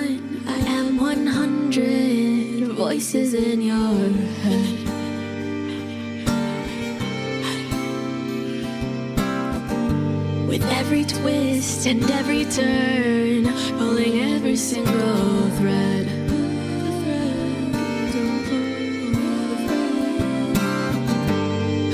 one, I am 100 voices in your head. With every twist and every turn, pulling every single thread.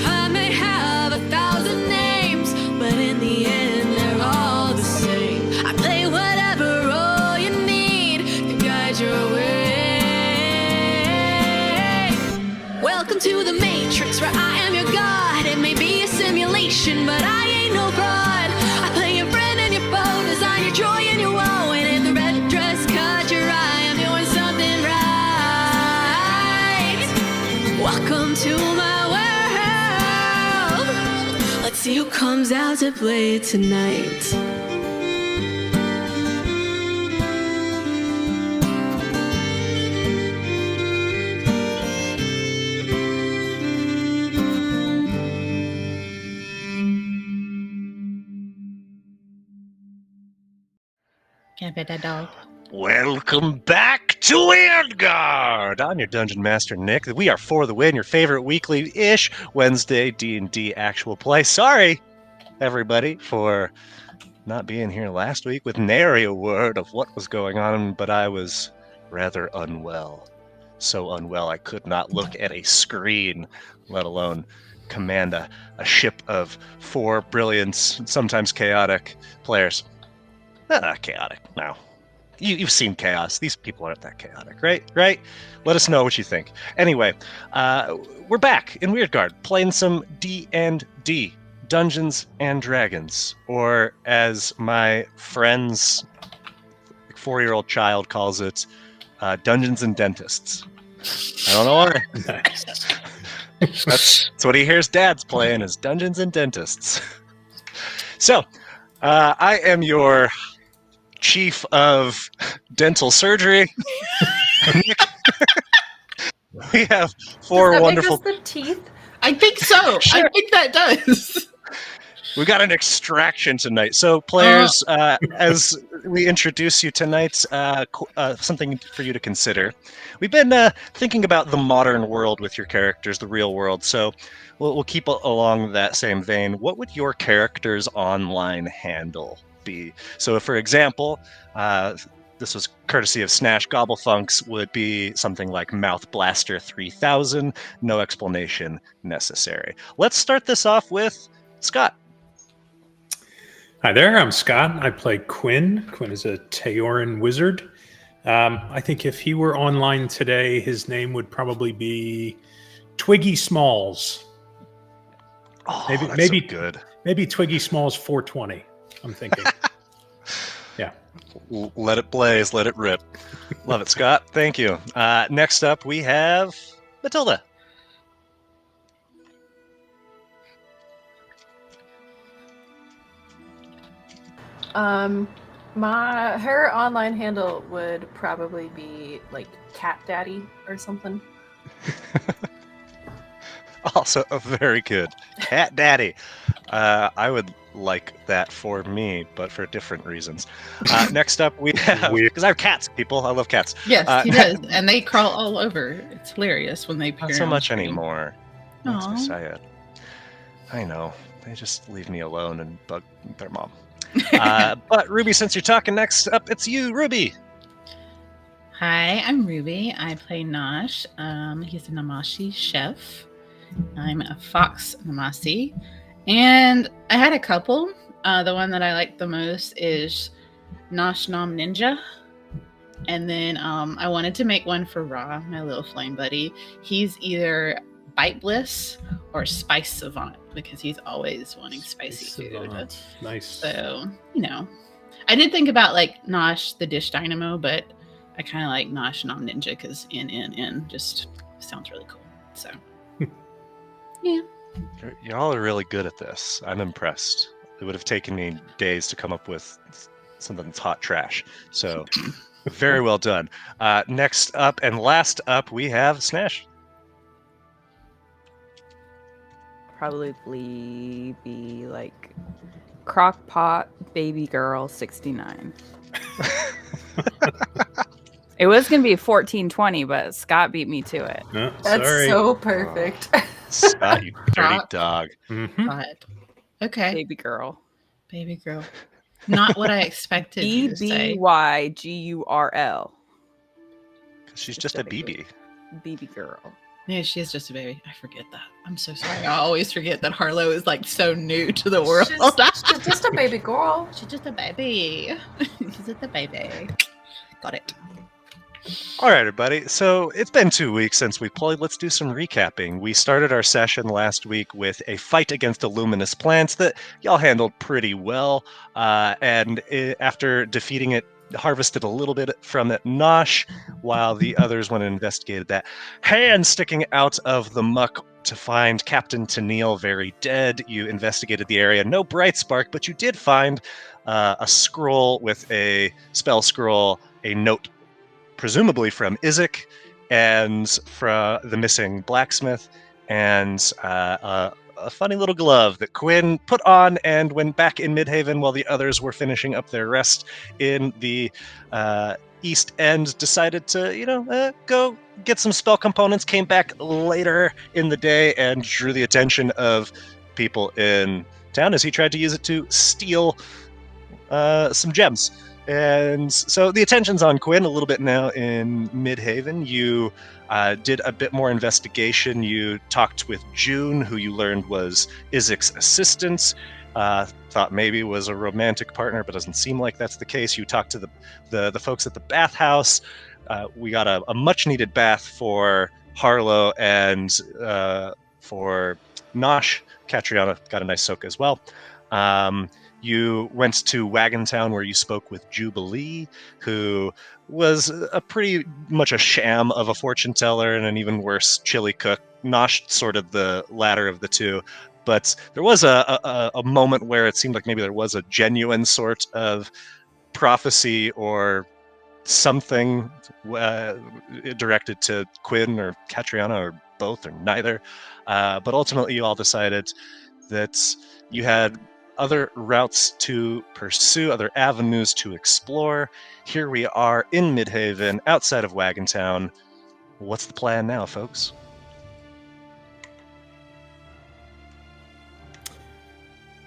I may have 1,000 names, but in the end they're all the same. I play whatever role you need to guide your way. Welcome to the Matrix, where I am your god. It may be a simulation, but I ain't no fraud. Your joy and your woe, and if the red dress caught your eye, I'm doing something right. Welcome to my world. Let's see who comes out to play tonight. Can't bet that dog. Welcome back to Wyrdgard! I'm your Dungeon Master, Nick. We are For the Win, your favorite weekly-ish Wednesday D&D actual play. Sorry, everybody, for not being here last week with nary a word of what was going on, but I was rather unwell. So unwell I could not look at a screen, let alone command a ship of 4 brilliant, sometimes chaotic players. Chaotic. No. You've seen chaos. These people aren't that chaotic, right? Right? Let us know what you think. Anyway, we're back in Wyrdgard playing some D&D, Dungeons and Dragons, or as my friend's 4-year-old child calls it, Dungeons and Dentists. I don't know why. Nice. That's what he hears dads playing is Dungeons and Dentists. So, I am your chief of dental surgery. We have 4 wonderful. Does that make us the teeth? I think so. Sure. I think that does. We got an extraction tonight. So, players, as we introduce you tonight, something for you to consider. We've been thinking about the modern world with your characters, the real world. So, we'll keep along that same vein. What would your character's online handle be? So, for example, this was courtesy of Snash Gobblefunks, would be something like Mouth Blaster 3000. No explanation necessary. Let's start this off with Scott. Hi there, I'm Scott. I play Quin. Quin is a Teoran wizard. I think if he were online today, his name would probably be Twiggy Smalls. Oh, maybe so good. Maybe Twiggy Smalls 420. I'm thinking. Yeah. Let it blaze, let it rip. Love it, Scott. Thank you. Next up, we have Matilda. Her online handle would probably be like Cat Daddy or something. Also, very good. Cat Daddy. I would like that for me, but for different reasons. Next up, we have... Because I have cats, people. I love cats. Yes, he does. And they crawl all over. It's hilarious when they appear. Not so on much screen. anymore. That's Aw. sad. I know. They just leave me alone and bug their mom. But Ruby, since you're talking next up, it's you, Ruby. Hi, I'm Ruby. I play Nosh. He's a Namashi chef. I'm a Fox Namasi. And I had a couple. The one that I like the most is Nosh Nom Ninja. And then I wanted to make one for Ra, my little flame buddy. He's either Bite Bliss or Spice Savant because he's always wanting spicy food. Nice. So, I did think about like Nosh the Dish Dynamo, but I kind of like Nosh Nom Ninja because N just sounds really cool. So, yeah. Y'all are really good at this. I'm impressed. It would have taken me days to come up with something that's hot trash. So, very well done. Next up and last up, we have Snash. Probably be like Crockpot Baby Girl 69. It was gonna be 1420, but Scott beat me to it. No, That's sorry. so perfect. Scott, you dirty Rock. dog. Mhm. But, okay, Baby girl. baby girl. Not what I expected you to say. BBYGURL. She's just a BB. Baby girl. Yeah, she is just a baby. I forget that. I'm so sorry. I always forget that Harlow is like so new to the world. She's just a baby girl. She's just a baby. She's just a baby. Got it. All right, everybody. So it's been 2 weeks since we played. Let's do some recapping. We started our session last week with a fight against illuminous plants that y'all handled pretty well. After defeating it, harvested a little bit from it, Nosh, while the others went and investigated that. Hand sticking out of the muck to find Captain Tennille very dead. You investigated the area. No bright spark, but you did find a scroll with a spell scroll, a note presumably from Isaac, and from the missing blacksmith, and a funny little glove that Quin put on and went back in Midhaven while the others were finishing up their rest in the East End. Decided to, go get some spell components. Came back later in the day and drew the attention of people in town as he tried to use it to steal some gems. And so the attention's on Quin a little bit now in Midhaven. You did a bit more investigation. You talked with June, who you learned was Isaac's assistant. Thought maybe was a romantic partner, but doesn't seem like that's the case. You talked to the folks at the bathhouse. We got a much-needed bath for Harlow and for Nosh. Catriona got a nice soak as well. You went to Wagon Town where you spoke with Jubilee, who was pretty much a sham of a fortune teller and an even worse chili cook. Nosh sort of the latter of the two. But there was a moment where it seemed like maybe there was a genuine sort of prophecy or something directed to Quin or Catriona or both or neither. But ultimately you all decided that you had other routes to pursue, other avenues to explore. Here we are in Midhaven, outside of Wagon Town. What's the plan now, folks?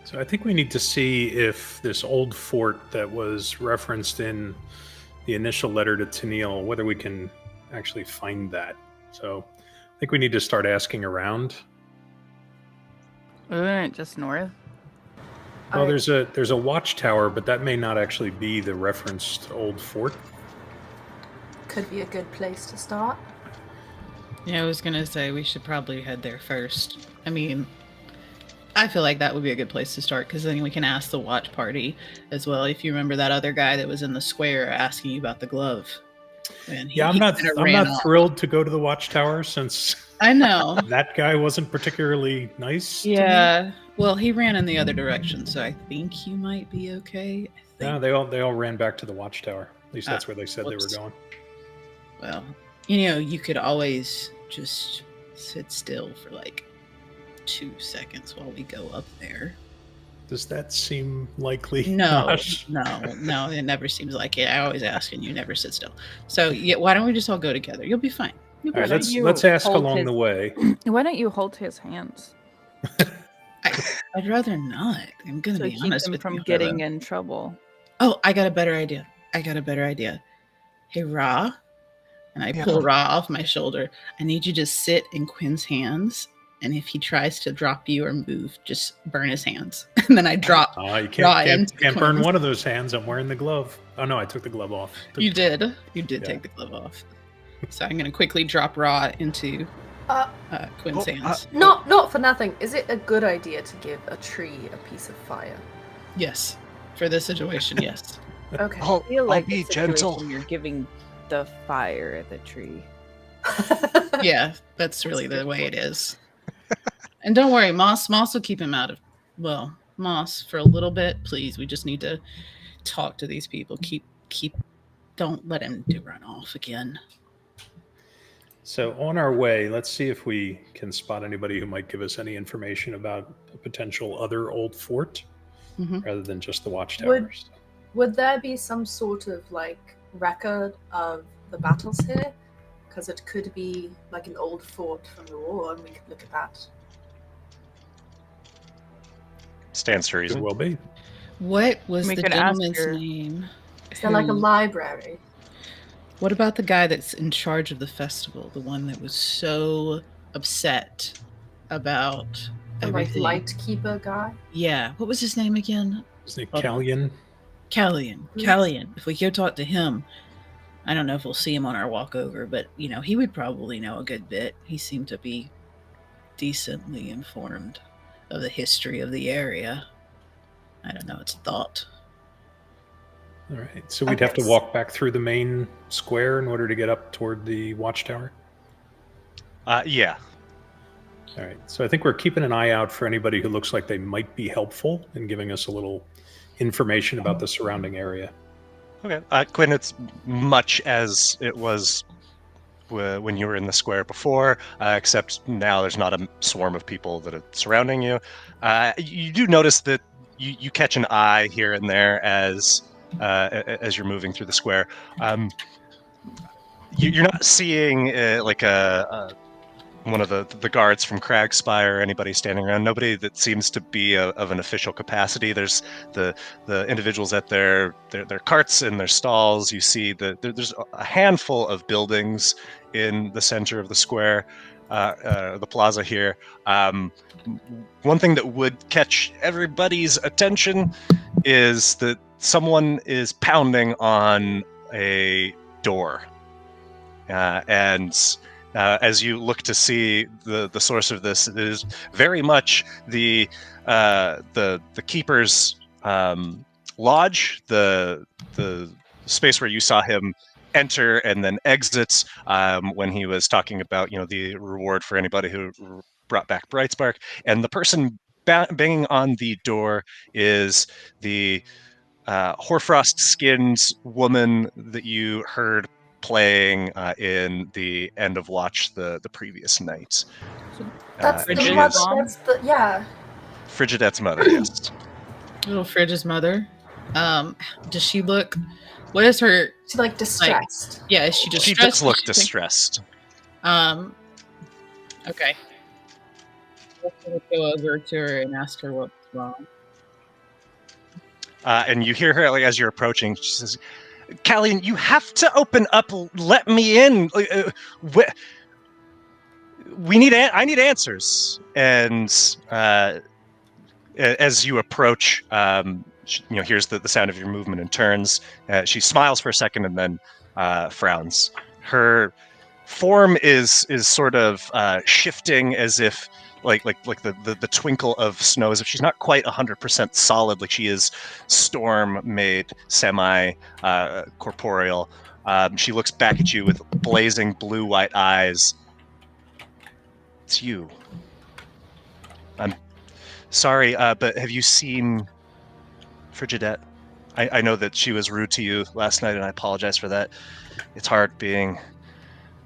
So I think we need to see if this old fort that was referenced in the initial letter to Tennille, whether we can actually find that. So I think we need to start asking around. Isn't it just north? Well, there's a watchtower, but that may not actually be the referenced old fort. Could be a good place to start. Yeah, I was gonna say we should probably head there first. I mean, I feel like that would be a good place to start because then we can ask the watch party as well. If you remember that other guy that was in the square asking you about the glove. And I'm not off. thrilled to go to the watchtower since I know. that guy wasn't particularly nice. to me. Yeah. Well, he ran in the other direction, so I think you might be okay. No, they all ran back to the watchtower. At least that's where they said whoops. they were going. Well, you could always just sit still for like 2 seconds while we go up there. Does that seem likely? No, Josh? no, it never seems like it. I always ask and you never sit still. So yeah, why don't we just all go together? You'll be fine. You'll be All right, fine. let's ask hold along his- the way. Why don't you hold his hands I'd rather not. I'm gonna to be keep honest him with from you. getting Harlow. in trouble? Oh, I got a better idea. Hey, Ra. And I pull Ra off my shoulder. I need you to sit in Quin's hands. And if he tries to drop you or move, just burn his hands. And then I drop. You Ra can't into burn Quin's. one of those hands. I'm wearing the glove. Oh no, I took the glove off. You did. You did Yeah. take the glove off. So I'm going to quickly drop Ra into Quin's hands. Not for nothing. Is it a good idea to give a tree a piece of fire? Yes. For this situation, yes. Okay. I feel like be the situation gentle. You're giving the fire at the tree. Yeah, that's really the way it is. And don't worry, Moss will keep him out of. Well, Moss for a little bit, please. We just need to talk to these people. Keep. Don't let him run off again. So on our way, let's see if we can spot anybody who might give us any information about a potential other old fort, Mhm. rather than just the watchtowers. Would there be some sort of like record of the battles here? Because it could be like an old fort from the war, and we could look at that. Stands to Could reason. well be. What was We the could ask gentleman's her. name? Is there like a who- library? What about the guy that's in charge of the festival? The one that was so upset about The like everything. light keeper guy? Yeah. What was his name again? Isn't it Hold on. Callion? Callion. Yes. Callion. If we go talk to him, I don't know if we'll see him on our walk over, but he would probably know a good bit. He seemed to be decently informed of the history of the area. I don't know. It's a thought. All right. So we'd have to Okay. walk back through the main square in order to get up toward the watchtower. Yeah. All right. So I think we're keeping an eye out for anybody who looks like they might be helpful in giving us a little information about the surrounding area. Okay. Quinn, it's much as it was when you were in the square before, except now there's not a swarm of people that are surrounding you. You do notice that you catch an eye here and there as you're moving through the square. You're not seeing like one of the guards from Cragspire or anybody standing around. Nobody that seems to be of an official capacity. There's the individuals at their carts and their stalls. You see there's a handful of buildings in the center of the square, the plaza here. One thing that would catch everybody's attention is that someone is pounding on a door, and as you look to see the source of this, it is very much the keeper's lodge, the space where you saw him enter and then exits when he was talking about the reward for anybody who brought back Brightspark. And the person banging on the door is the hoarfrost-skinned woman that you heard playing in the end of watch the previous night. That's And the she mother. is That's the yeah. Frigidette's mother, yes. Little Fridge's mother. Does she look? What is her? She's like distressed. Yeah, is she distressed? She does look Is she- distressed. Okay. Let's go over to her and ask her what's wrong. And you hear her as you're approaching. She says, "Callian, you have to open up. Let me in. I need answers." And as you approach, here's the sound of your movement and turns. She smiles for a second and then frowns. Her form is sort of shifting as if like the twinkle of snow, as if she's not quite 100% solid, like she is storm made, semi corporeal. She looks back at you with blazing blue-white eyes. It's you. I'm sorry, but have you seen Frigidette? I know that she was rude to you last night, and I apologize for that. It's hard being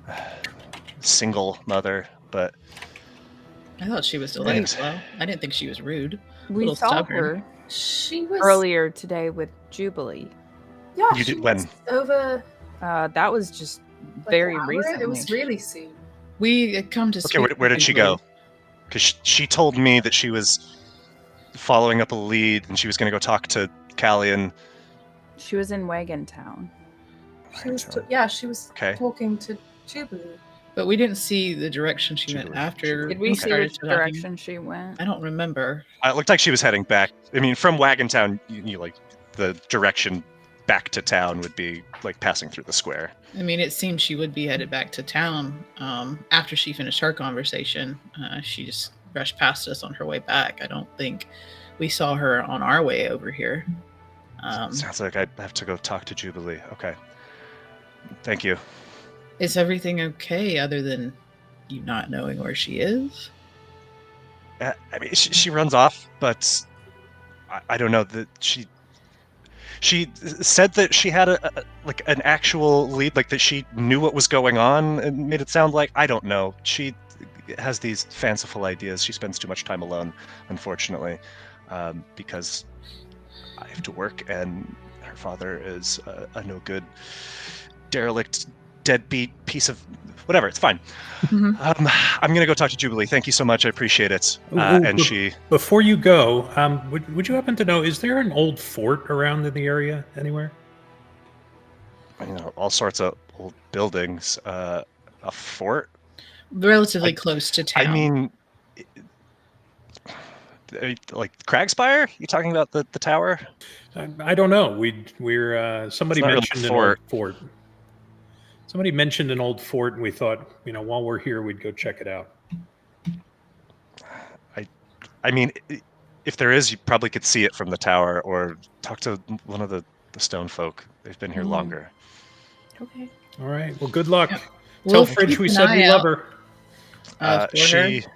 a single mother, but I thought she was delightful. I didn't think she was rude. We Little saw stubborn. her She was earlier today with Jubilee. Yeah, You she did- when? was over That was just like, very an hour. recently. It was really soon. We had come to. okay, speak where did with she you. go? Because she told me that she was following up a lead, and she was going to go talk to Callian. She was in Wagon Town. She was she was Okay. talking to Jubilee. But we didn't see the direction she went Jubilee. after. Did we see started which talking. direction she went? I don't remember. It looked like she was heading back. I mean, from Wagon Town, you like the direction back to town would be like passing through the square. I mean, it seemed she would be headed back to town after she finished her conversation. She just brushed past us on her way back. I don't think we saw her on our way over here. Sounds like I have to go talk to Jubilee. Okay. Thank you. Is everything okay other than you not knowing where she is? I mean, she runs off, but I don't know that she said that she had like an actual lead, like that she knew what was going on, and made it sound like, I don't know. She has these fanciful ideas. She spends too much time alone, unfortunately, because I have to work and her father is a no good, derelict, deadbeat piece of whatever. It's fine. Mhm. I'm gonna go talk to Jubilee. Thank you so much. I appreciate it. Ooh, And she. Before you go, would you happen to know, is there an old fort around in the area anywhere? All sorts of old buildings. A fort. Relatively close to town. I mean, like Cragspire? You talking about the tower? I don't know. We're somebody It's not really mentioned a an old fort. Somebody mentioned an old fort, and we thought, while we're here, we'd go check it out. I mean, if there is, you probably could see it from the tower, or talk to one of the stone folk. They've been here longer. Okay. All right. Well, good luck. Yeah. Tell We'll Fridge keep we an said we eye love out. her. For She her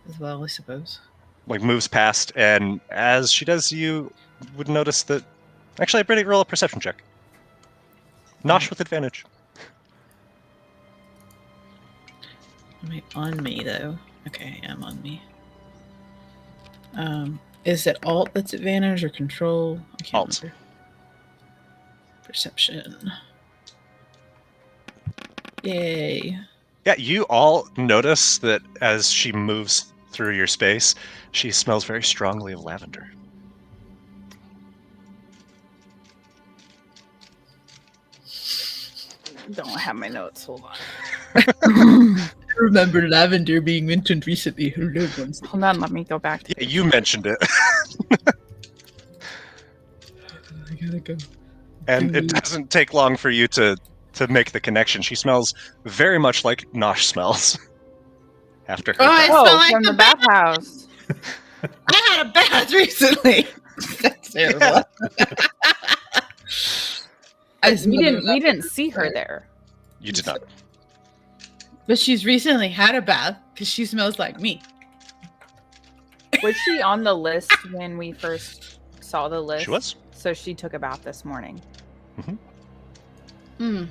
as well, I suppose. moves past, and as she does, you would notice that. Actually, I better roll a perception check. Nosh with advantage. Wait, on me though. Okay, I'm on me. Is it alt that's advantage or control? I can't Alt. remember. Perception. Yay. Yeah, you all notice that as she moves through your space, she smells very strongly of lavender. Don't have my notes. Hold on. I remember lavender being mentioned recently. Hold on. Let me go back to Yeah, you mentioned it. I gotta go. And it doesn't take long for you to make the connection. She smells very much like Nosh smells. After her Oh, I death. smell Oh, like from the the bathhouse. I had a bath recently. That's terrible. We didn't see her there. You did not. But she's recently had a bath because she smells like me. Was she on the list when we first saw the list? She was. So she took a bath this morning. Hmm.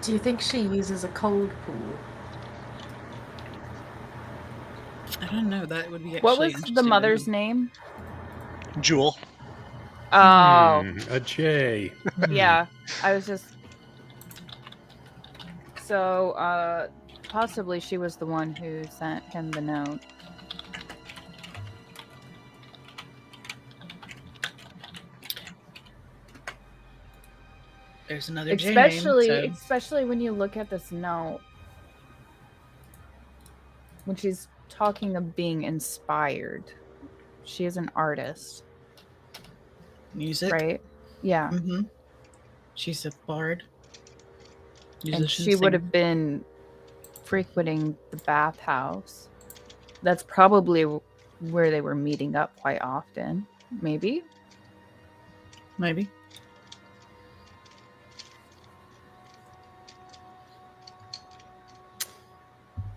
Do you think she uses a cold pool? I don't know. That would be. What was actually the interesting mother's to know. name? Jewel. Oh, A J. yeah. I was just. So, possibly she was the one who sent him the note. There's another J name, so- Especially when you look at this note, when she's talking of being inspired. She is an artist, music, right? Yeah. Mm-hmm. She's a bard. And Musician, she would singer. have been frequenting the bathhouse. That's probably where they were meeting up quite often. Maybe. Maybe.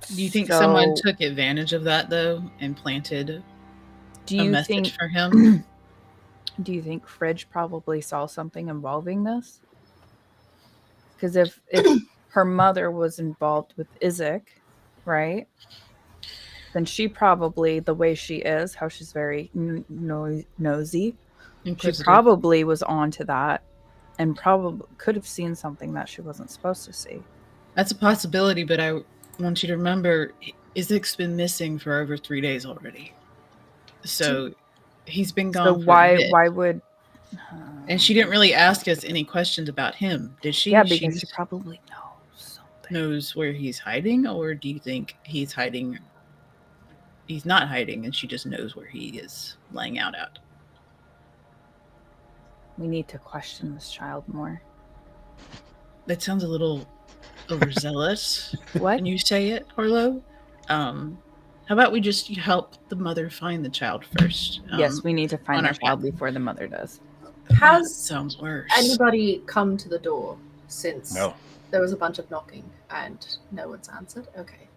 Do you think someone took advantage of that though and planted a message for him? Do you think Fridge probably saw something involving this? Because if her mother was involved with Isaac, right? Then she probably, the way she is, how she's very nosy, she Inquisitive. probably was onto that and probably could have seen something that she wasn't supposed to see. That's a possibility, but I want you to remember Isaac's been missing for over 3 days already. So he's been gone. So for why a bit. would? And she didn't really ask us any questions about him, did she? Yeah, because she probably knows something. Knows where he's hiding, or do you think he's hiding? He's not hiding, and she just knows where he is laying out at. We need to question this child more. That sounds a little overzealous. What? When you say it, Orlo. How about we just help the mother find the child first? Yes, we need to find on our our child path. before the mother does. Has sounds worse. anybody come to the door since No. there was a bunch of knocking and no one's answered? Okay.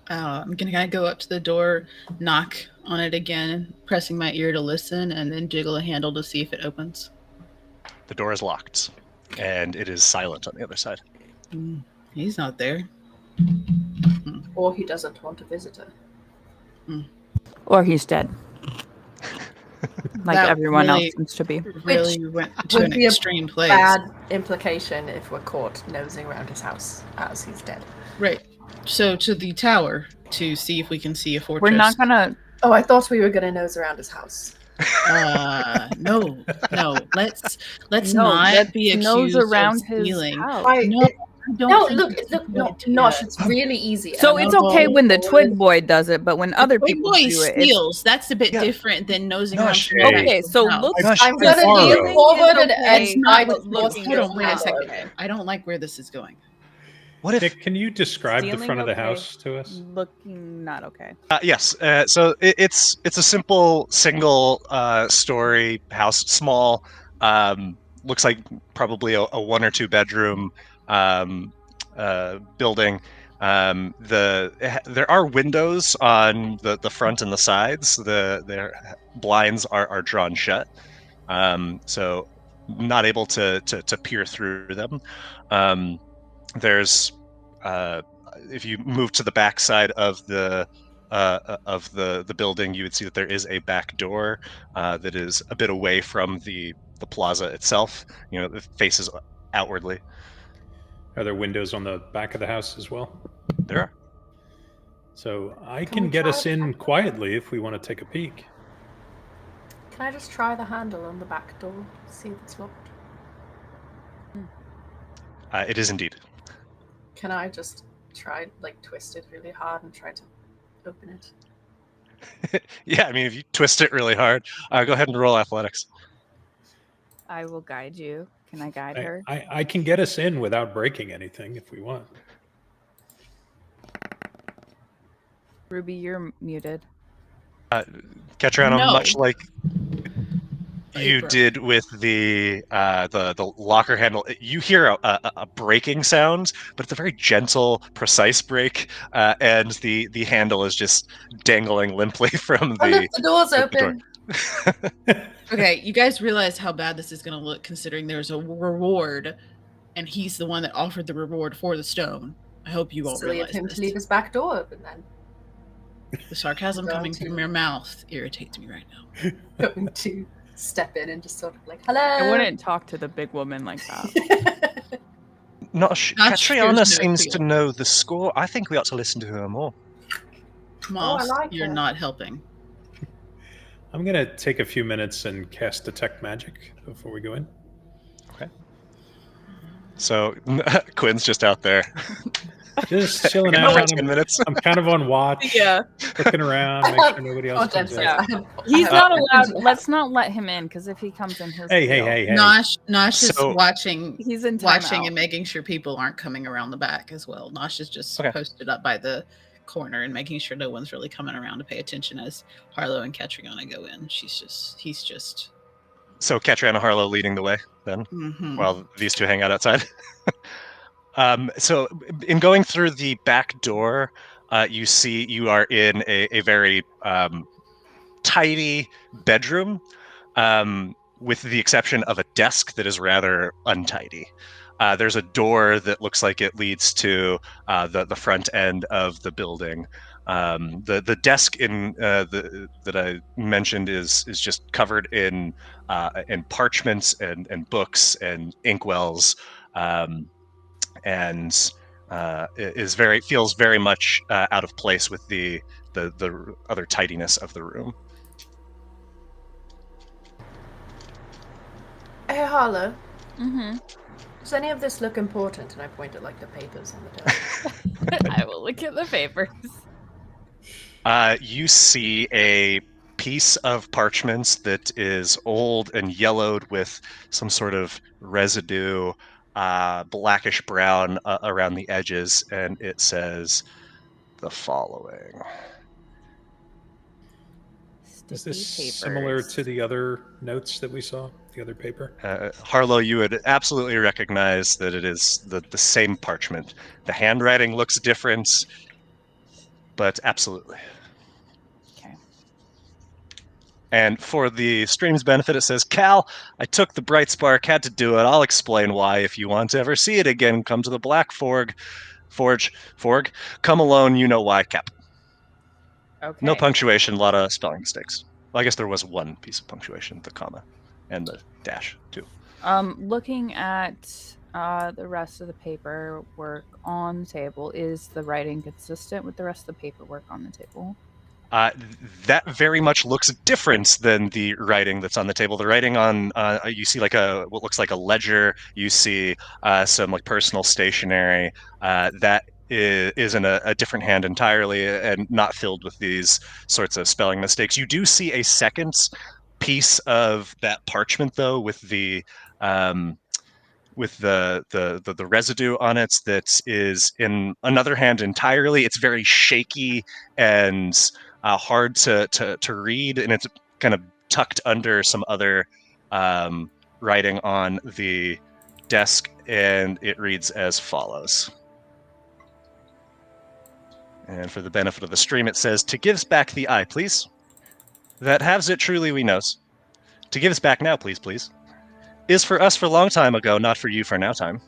I'm gonna go up to the door, knock on it again, pressing my ear to listen, and then jiggle a handle to see if it opens. The door is locked, and it is silent on the other side. He's not there. Or he doesn't want a visitor. Or he's dead. Like That everyone really- else seems to be. Really went to would an be a extreme place. Bad implication if we're caught nosing around his house as he's dead. Right. So to the tower to see if we can see a fortress. We're not gonna. Oh, I thought we were going to nose around his house. No. Let's No, not let's be nose accused around of his stealing. house. No, I don't No, think look, it's look, a good no, idea. Nosh, it's really easy. So and it's I'm okay all when the for twig it. boy does it, but when other Big people boy do it, it's steals. That's a bit Yeah. different than nosing No, around. shade. somebody's okay. So house. look, Gosh, I'm going to Tomorrow. lean forward and That's try not to what- force look, the hold on, wait a door second. open. I don't like where this is going. What if? Nick, can you describe the Stealing front of the okay. house to us? looking not okay. Yes. So it's a simple single story house, small. Looks like probably a 1 or 2 bedroom building. There are windows on the front and the sides. Their blinds are drawn shut, so not able to peer through them. There's if you move to the back side of the building, you would see that there is a back door that is a bit away from the plaza itself. It faces outwardly. Are there windows on the back of the house as well? There are. So I Can can we get try us it? in quietly if we want to take a peek. Can I just try the handle on the back door? See if it's locked. It is indeed. Can I just try, twist it really hard and try to open it? Yeah, I mean, if you twist it really hard, go ahead and roll athletics. I will guide you. Can I guide her? I can get us in without breaking anything if we want. Ruby, you're muted. Catriona, No. much like you April. did with the locker handle, you hear a breaking sound, but it's a very gentle, precise break, and the handle is just dangling limply from Oh, look, the door's the door. open. Okay, you guys realize how bad this is going to look considering there's a reward, and he's the one that offered the reward for the stone. I hope you all Silly of realize him this. to leave his back door open then. The sarcasm Going coming to- from your mouth irritates me right now. Going to step in and just sort of hello. I wouldn't talk to the big woman like that. Catriona no seems to appeal. know the score. I think we ought to listen to her more. Moss, like you're her. not helping. I'm going to take a few minutes and cast Detect Magic before we go in. So Quin's just out there. Just chilling Another out. 10 minutes. I'm kind of on watch, Yeah. looking around, make sure nobody else comes in. Yeah. Yeah. He's not allowed. Let's not let him in because if he comes in his Hey, deal, Nosh is So- watching he's in watching timeout. and making sure people aren't coming around the back as well. Nosh is just Okay. posted up by the corner and making sure no one's really coming around to pay attention as Harlow and Catriona go in. He's just So Catriona Harlow leading the way then, mhm. while these two hang out outside. So in going through the back door, you see you are in a very tidy bedroom, with the exception of a desk that is rather untidy. There's a door that looks like it leads to the front end of the building. The desk that I mentioned is just covered in parchments and books and inkwells, and feels very much out of place with the other tidiness of the room. Hey, Harlow, Mm-hmm. does any of this look important? And I point at the papers on the desk. I will look at the papers. You see a piece of parchments that is old and yellowed with some sort of residue, blackish brown around the edges, and it says the following. Is this Sticky similar papers. to the other notes that we saw, the other paper? Harlow, you would absolutely recognize that it is the same parchment. The handwriting looks different, but absolutely. Okay. And for the stream's benefit, it says, Cal, I took the bright spark, had to do it. I'll explain why. If you want to ever see it again, come to the Black Forge. Come alone, you know why, Cap. Okay. No punctuation, a lot of spelling mistakes. Well, I guess there was one piece of punctuation, the comma and the dash too. Looking at the rest of the paperwork on the table, is the writing consistent with the rest of the paperwork on the table? That very much looks different than the writing that's on the table. The writing on you see like what looks like a ledger. You see some like personal stationery that is in a different hand entirely and not filled with these sorts of spelling mistakes. You do see a second piece of that parchment though with the residue on it that is in another hand entirely. It's very shaky and hard to read, and it's kind of tucked under some other writing on the desk, and it reads as follows. And for the benefit of the stream, it says, "To gives back the eye, please. That haves it truly we knows. To gives back now, please, please. Is for us for long time ago, not for you for now time.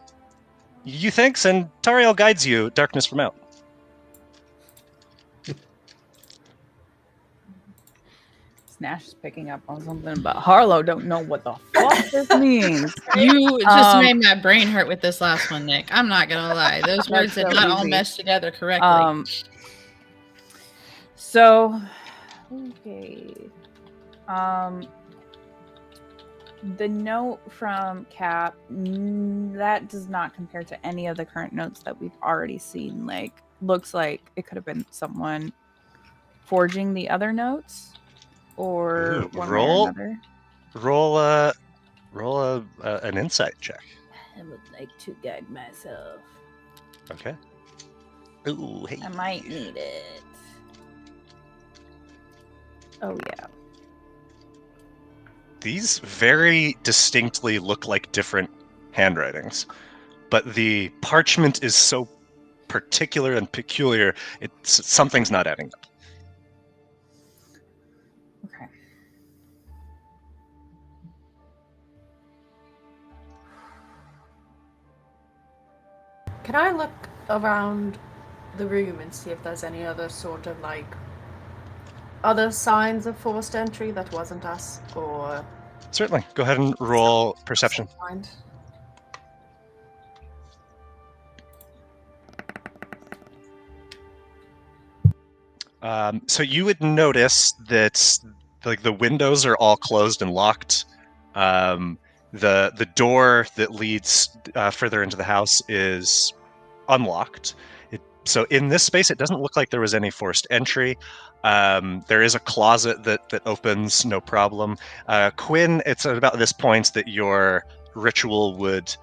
You thanks, and Tariel guides you, darkness from out." Nash is picking up on something, but Harlow don't know what the fuck this means. You just made my brain hurt with this last one, Nick. I'm not gonna lie; those words did so not all easy. mesh together correctly. So, okay. The note from Cap, that does not compare to any of the current notes that we've already seen. Like, looks like it could have been someone forging the other notes, or Ooh, one way or another. Roll an insight check. I would like to guide myself. Okay. Ooh, hey. I might need it. Oh, yeah. These very distinctly look like different handwritings, but the parchment is so particular and peculiar, something's not adding up. Okay. Can I look around the room and see if there's any other sort of like other signs of forced entry that wasn't us, or Certainly. Go ahead and roll perception. Mind? So you would notice that like the windows are all closed and locked. The door that leads further into the house is unlocked. So in this space, it doesn't look like there was any forced entry. There is a closet that opens, no problem. Quin, it's at about this point that your ritual would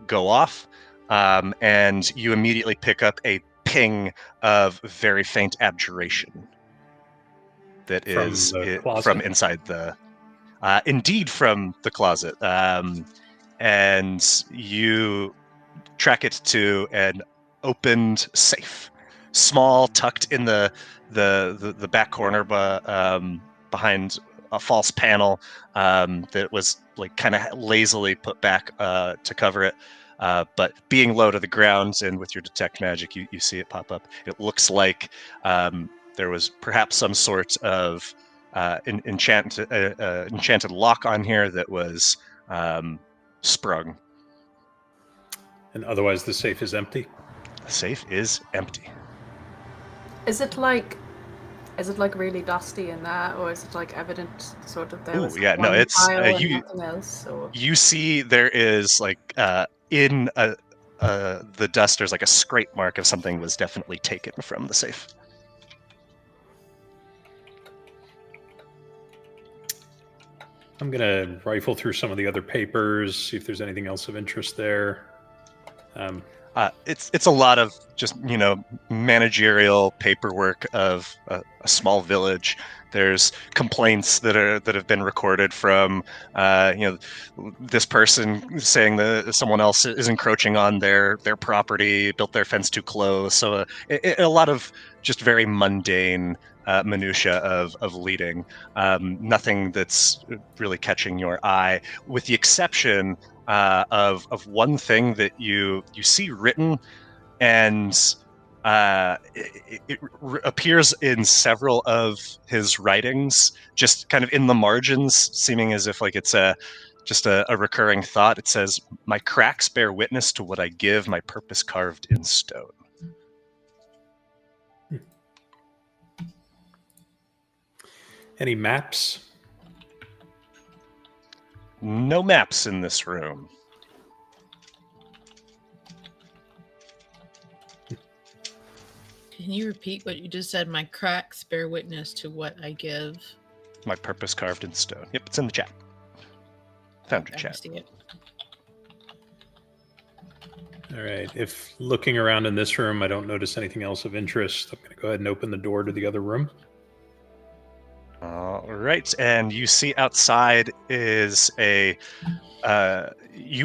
go off, and you immediately pick up a ping of very faint abjuration that is from inside the... indeed from the closet. And you track it to an opened safe, small, tucked in the back corner, behind a false panel that was like kind of lazily put back to cover it. But being low to the ground, and with your detect magic, you see it pop up. It looks like there was perhaps some sort of enchanted lock on here that was sprung. And otherwise, the safe is empty. The safe is empty. Is it like really dusty in there, or is it like evident sort of there? Ooh, was yeah, no, one it's pile and you. nothing else, or... You see, there is like in the dust. There's like a scrape mark of something was definitely taken from the safe. I'm gonna rifle through some of the other papers, see if there's anything else of interest there. It's a lot of just managerial paperwork of a small village. There's complaints that have been recorded from this person saying that someone else is encroaching on their property, built their fence too close. So a lot of just very mundane minutia of leading. Nothing that's really catching your eye, with the exception of one thing that you see written, and appears in several of his writings, just kind of in the margins, seeming as if like it's just a recurring thought. It says, "My cracks bear witness to what I give, my purpose carved in stone." Any maps? No maps in this room. Can you repeat what you just said? My cracks bear witness to what I give. My purpose carved in stone. Yep, it's in the chat. Found your I chat. see it. All right. If looking around in this room, I don't notice anything else of interest, I'm going to go ahead and open the door to the other room. All right, and you see outside is you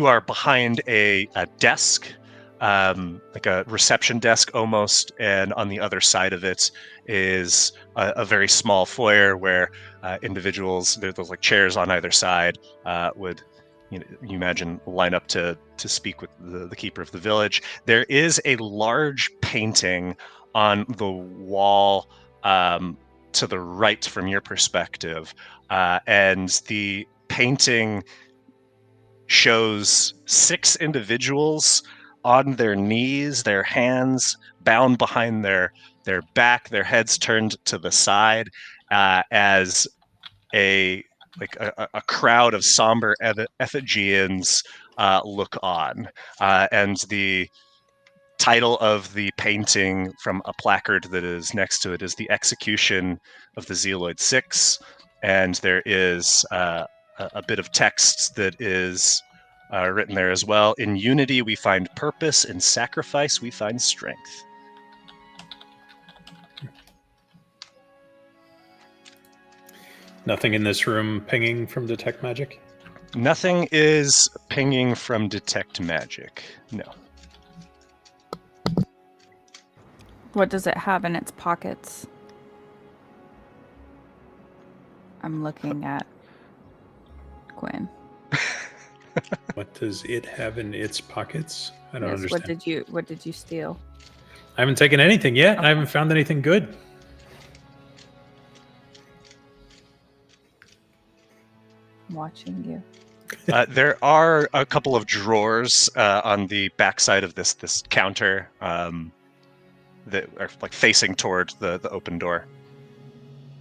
are behind a desk, like a reception desk almost, and on the other side of it is a very small foyer where individuals, there's those like chairs on either side, would you imagine line up to speak with the keeper of the village. There is a large painting on the wall to the right from your perspective, and the painting shows 6 individuals on their knees, their hands bound behind their back, their heads turned to the side, as a crowd of somber effigians look on, and the title of the painting from a placard that is next to it is "The Execution of the Zealoid Six," and there is a bit of text that is written there as well. "In unity we find purpose, in sacrifice we find strength." Nothing in this room pinging from detect magic? Nothing is pinging from detect magic, no. What does it have in its pockets? I'm looking at Quinn. What does it have in its pockets? I don't Yes, understand. What did you steal? I haven't taken anything yet. I haven't found anything good. I'm watching you. There are a couple of drawers on the backside of this counter that are like facing toward the open door.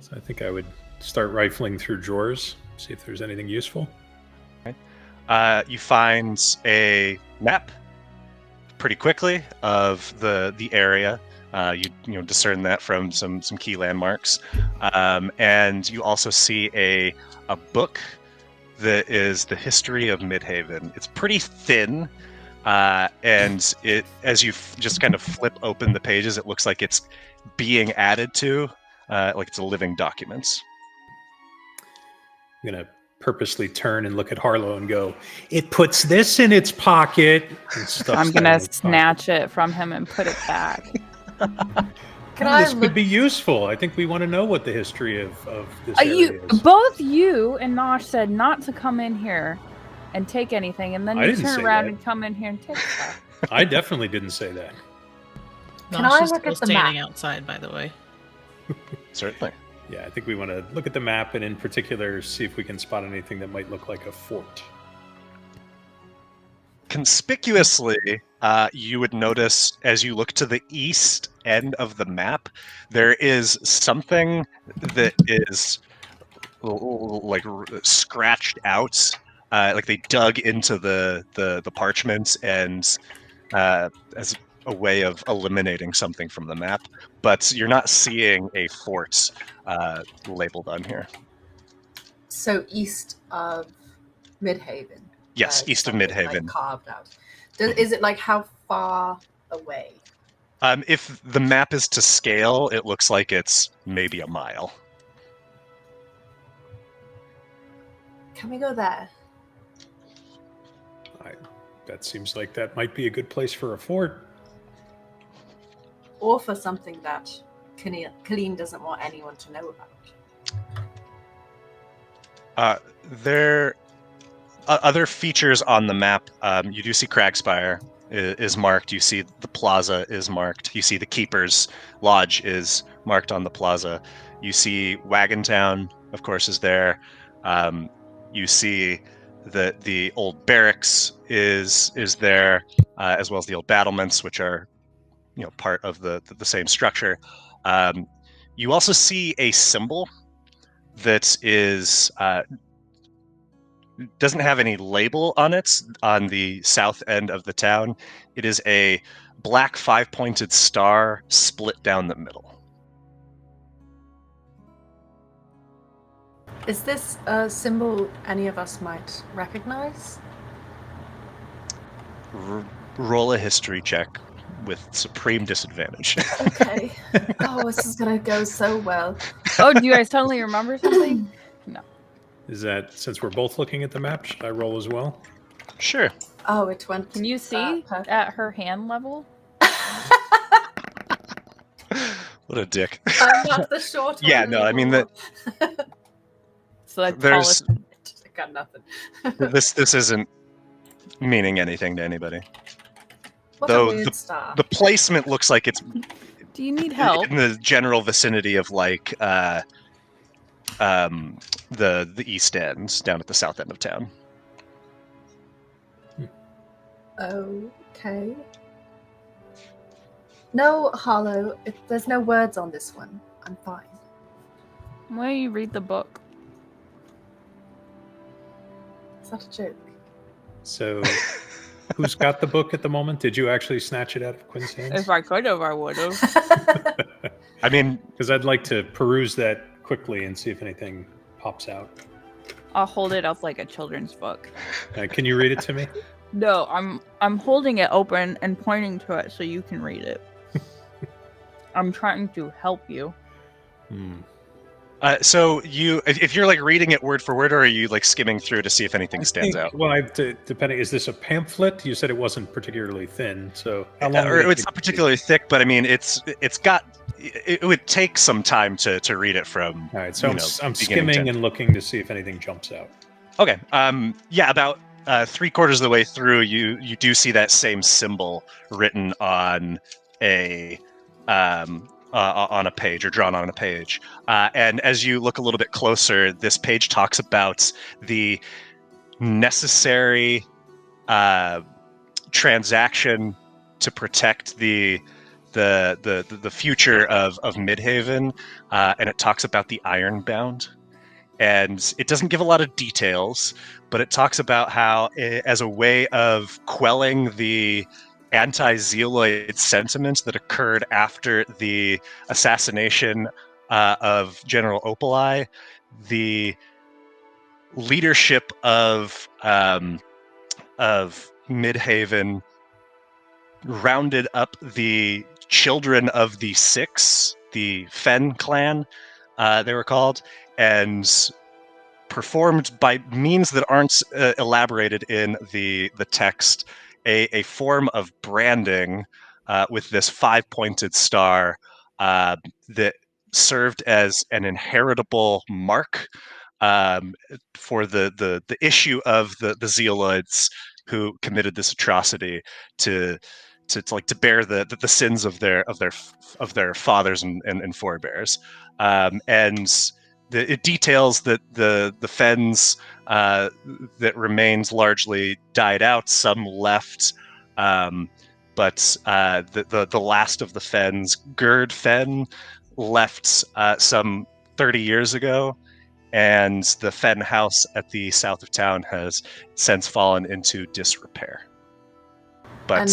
So I think I would start rifling through drawers, see if there's anything useful. You find a map pretty quickly of the area. You discern that from some key landmarks, and you also see a book that is the history of Midhaven. It's pretty thin, and it, as you just kind of flip open the pages, it looks like it's being added to, like it's a living document. I'm going to purposely turn and look at Harlow and go, "It puts this in its pocket." And stuffs I'm that gonna in its snatch it from him and put it back. Can Oh, I this look? could be useful. I think we want to know what the history of this area is. Both you and Nosh said not to come in here and take anything, and then I you didn't turn say around that. and come in here and take stuff. I definitely didn't say that. Can Nosh I is look still at the standing map? outside, by the way. Certainly. Yeah, I think we want to look at the map and in particular see if we can spot anything that might look like a fort. Conspicuously, you would notice as you look to the east end of the map, there is something that is like scratched out, like they dug into the parchments and as a way of eliminating something from the map, but you're not seeing a fort labeled on here. So east of Midhaven. Yes, east of something, Midhaven. like, carved out. Is it like how far away? If the map is to scale, it looks like it's maybe a mile. Can we go there? That seems like that might be a good place for a fort. Or for something that Colleen doesn't want anyone to know about? There other features on the map. You do see Cragspire. is marked. You see the plaza is marked. You see the keeper's lodge is marked on the plaza. You see Wagon Town, of course, is there. You see that the old barracks is there, as well as the old battlements, which are part of the same structure. You also see a symbol that is doesn't have any label on it on the south end of the town. It is a black 5-pointed star split down the middle. Is this a symbol any of us might recognize? Roll a history check with supreme disadvantage. Okay. Oh, this is gonna go so well. Oh, do you guys suddenly remember something? No. Is that, since we're both looking at the map, should I roll as well? Sure. Oh, it went. Can you see perfect. at her hand level? What a dick. I'm not the short one. Yeah, no, I mean anymore. So that's There's- tallest. I got nothing. this isn't meaning anything to anybody. What Though a weird star. The placement looks like it's Do you need help? in the general vicinity of like the East End down at the south end of town. Okay. No, Hollow. There's no words on this one. I'm fine. Why don't you read the book? Is that a joke? So, who's got the book at the moment? Did you actually snatch it out of Quin's hands? If I could have, I would have. I mean, Because I'd like to peruse that quickly and see if anything pops out. I'll hold it up like a children's book. Can you read it to me? No, I'm holding it open and pointing to it so you can read it. I'm trying to help you. so if you're like reading it word for word, or are you like skimming through to see if anything stands out? Well, depending, is this a pamphlet? You said it wasn't particularly thin, so how long? Or it's not particularly thick, but I mean, it's got. It would take some time to read it from. All right, so I'm beginning skimming to- and looking to see if anything jumps out. Okay. Yeah, about 3/4 of the way through, you do see that same symbol written on a page, or drawn on a page. And as you look a little bit closer, this page talks about the necessary transaction to protect the future of Midhaven, and it talks about the Ironbound. And it doesn't give a lot of details, but it talks about how, as a way of quelling the anti-Zealoid sentiments that occurred after the assassination of General Opalai, the leadership of Midhaven rounded up the children of the Six, the Fen clan, they were called, and performed by means that aren't elaborated in the text, a form of branding with this 5-pointed star that served as an inheritable mark for the issue of the Zealoids who committed this atrocity to bear the sins of their fathers and forebears, and it details that the Fens that remains largely died out. Some left, but the last of the Fens, Gerd Fen, left some 30 years ago, and the Fen house at the south of town has since fallen into disrepair. But And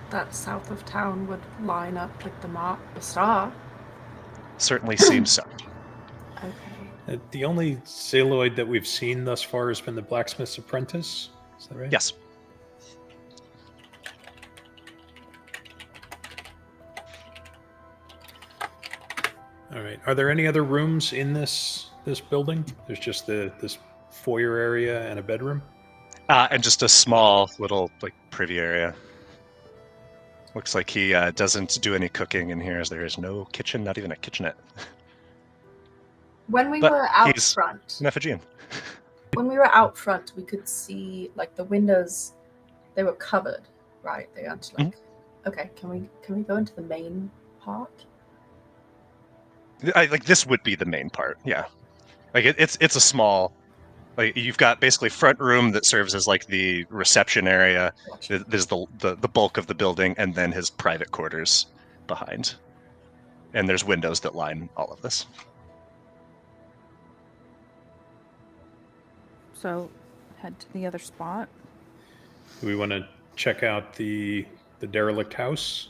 that south of town would line up with the star. certainly seems so. Okay. The only Zealoid that we've seen thus far has been the blacksmith's apprentice. Is that right? Yes. All right. Are there any other rooms in this building? There's just this foyer area and a bedroom. And just a small little privy area. Looks like he doesn't do any cooking in here, as there is no kitchen, not even a kitchenette. When we But were out he's front, An effigy. when we were out front, we could see the windows. they were covered, right? They aren't like. Okay, can we go into the main part? Like this would be the main part. Yeah, like it's a small. Like you've got basically front room that serves as like the reception area. Gotcha. There's the bulk of the building, and then his private quarters behind. And there's windows that line all of this. So, head to the other spot. Do we want to check out the derelict house?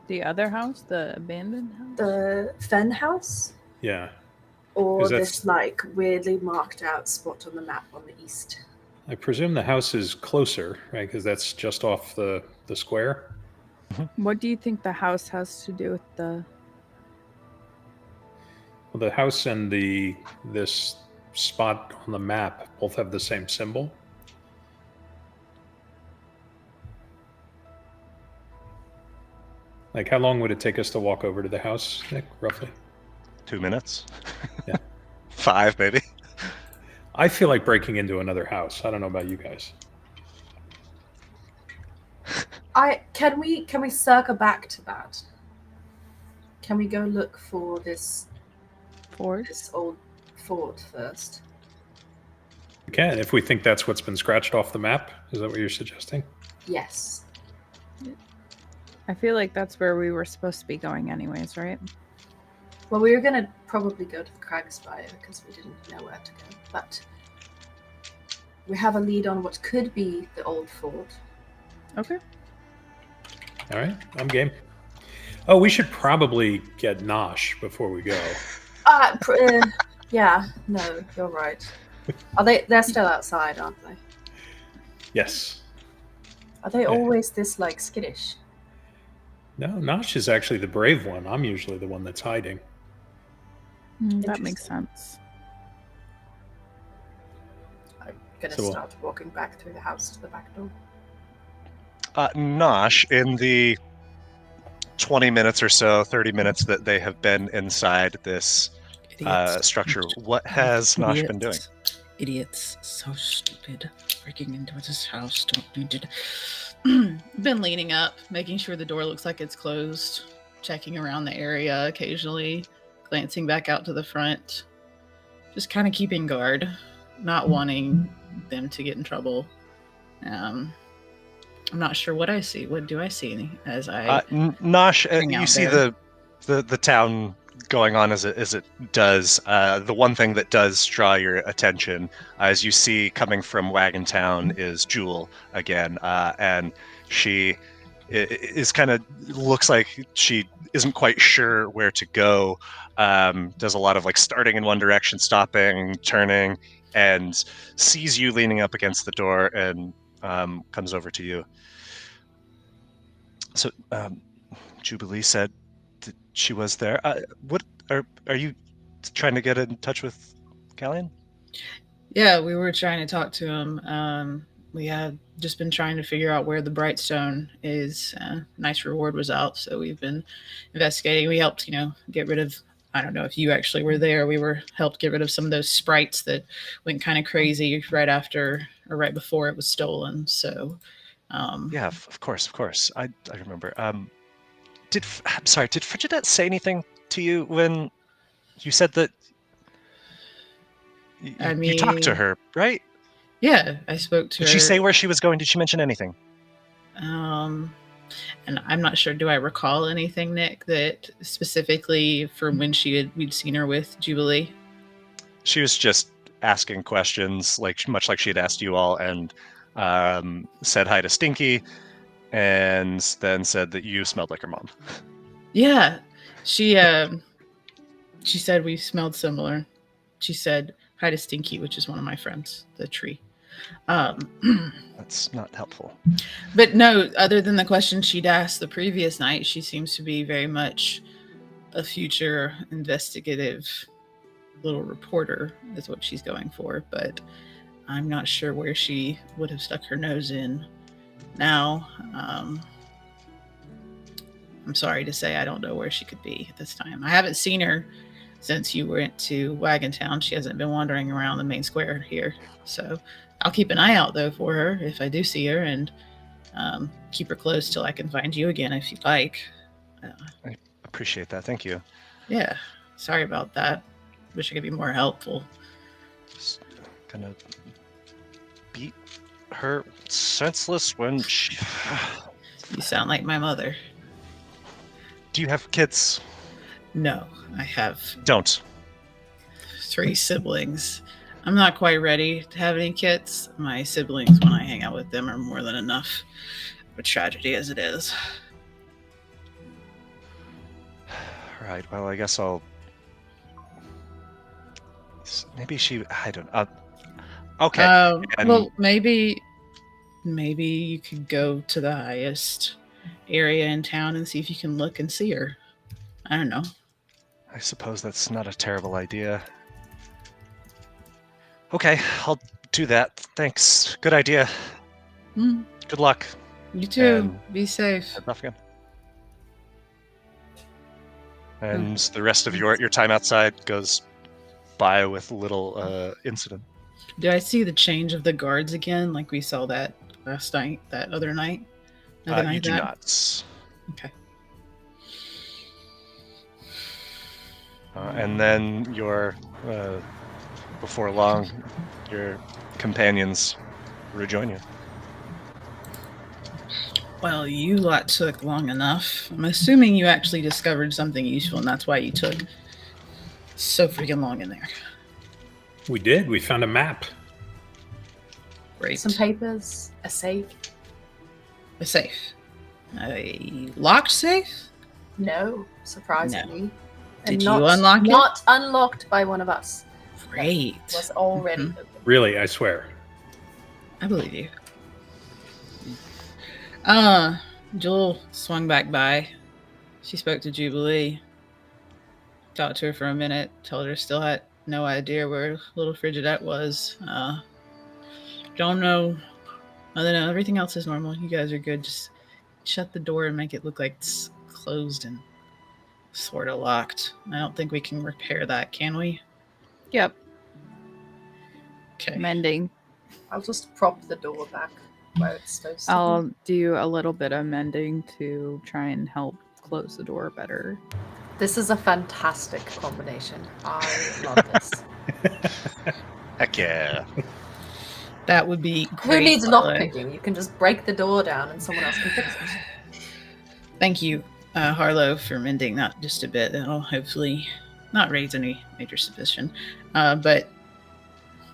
The other house, the abandoned house. The Fen house, Yeah. or 'Cause that's- this like weirdly marked out spot on the map on the east. I presume the house is closer, right? Because that's just off the square. What do you think the house has to do with the? Well, the house and this spot on the map both have the same symbol. Like, how long would it take us to walk over to the house, Nick, roughly? 2 minutes. Yeah. 5 maybe. I feel like breaking into another house. I don't know about you guys. Can we circle back to that? Can we go look for this Ford? this old fort first? We can, if we think that's what's been scratched off the map. Is that what you're suggesting? Yes. I feel like that's where we were supposed to be going, anyways, right? Well, we were gonna probably go to the Cragspire because we didn't know where to go, but we have a lead on what could be the old fort. Okay. All right, I'm game. Oh, we should probably get Nosh before we go. Yeah. No, you're right. They're still outside, aren't they? Yes. Are they Yeah. always this like skittish? No, Nosh is actually the brave one. I'm usually the one that's hiding. That makes sense. I'm gonna So- start walking back through the house to the back door. Nosh, in the 20 minutes or so, 30 minutes that they have been inside this Idiots. structure, what has Nosh been doing? Idiots. So stupid. Breaking into this house. Don't need to. Been leaning up, making sure the door looks like it's closed, checking around the area occasionally, glancing back out to the front. Just kind of keeping guard, not wanting them to get in trouble. I'm not sure what I see. What do I see as I Nosh, hang you out see there? the town going on as it does. The one thing that does draw your attention, as you see coming from Wagon Town, is Jewel again, and she is kind of looks like she isn't quite sure where to go. Does a lot of like starting in one direction, stopping, turning, and sees you leaning up against the door and comes over to you. So, Jubilee said that she was there. What are you trying to get in touch with Callian? Yeah, we were trying to talk to him. We had just been trying to figure out where the Brightstone is. Nice reward was out, so we've been investigating. We helped, get rid of. I don't know if you actually were there. We helped get rid of some of those sprites that went kind of crazy right after or right before it was stolen. So, Yeah, of course. I remember. Did Frigidet say anything to you when you said that? You talked to her, right? Yeah, I spoke to her. Did she say where she was going? Did she mention anything? And I'm not sure. Do I recall anything, Nick, that specifically from when we'd seen her with Jubilee? She was just asking questions, much like she had asked you all, and said hi to Stinky, and then said that you smelled like her mom. Yeah, she said we smelled similar. She said hi to Stinky, which is one of my friends, the tree. That's not helpful. But no, other than the question she'd asked the previous night, she seems to be very much a future investigative little reporter is what she's going for. But I'm not sure where she would have stuck her nose in now. I'm sorry to say I don't know where she could be at this time. I haven't seen her since you went to Wagon Town. She hasn't been wandering around the main square here. So I'll keep an eye out though for her if I do see her, and keep her close till I can find you again if you'd like. I appreciate that. Thank you. Yeah, sorry about that. Wish I could be more helpful. Just gonna beat her senseless when she... You sound like my mother. Do you have kids? No, I have Don't. 3 siblings. I'm not quite ready to have any kids. My siblings, when I hang out with them, are more than enough of a tragedy as it is. Right, well, I guess I'll... Maybe she... I don't... okay. and- Well, maybe you could go to the highest area in town and see if you can look and see her. I don't know. I suppose that's not a terrible idea. Okay, I'll do that. Thanks. Good idea. Hmm. Good luck. You too. Be safe. Head off again. And the rest of your time outside goes by with little incident. Do I see the change of the guards again, like we saw that last night, that other night? You do not. Okay. And then before long, your companions rejoin you. Well, you lot took long enough. I'm assuming you actually discovered something useful, and that's why you took so freaking long in there. We did. We found a map. Great. Some papers, a safe. A safe. A locked safe? No, surprisingly. Did you unlock it? Not unlocked by one of us. Great. It was already Mhm. open. Really, I swear. I believe you. Jewel swung back by. She spoke to Jubilee. Talked to her for a minute. Told her still had no idea where little Frigidette was. Don't know. Other than everything else is normal. You guys are good. Just shut the door and make it look like it's closed and sort of locked. I don't think we can repair that, can we? Yep. Okay. Mending. I'll just prop the door back where it's supposed to I'll do a little bit of mending to try and help close the door better. be. This is a fantastic combination. I love this. Heck yeah. That would be great. Who needs Harlow. lockpicking? You can just break the door down and someone else can fix it. Thank you, Harlow, for mending that just a bit. That'll hopefully not raise any major suspicion. But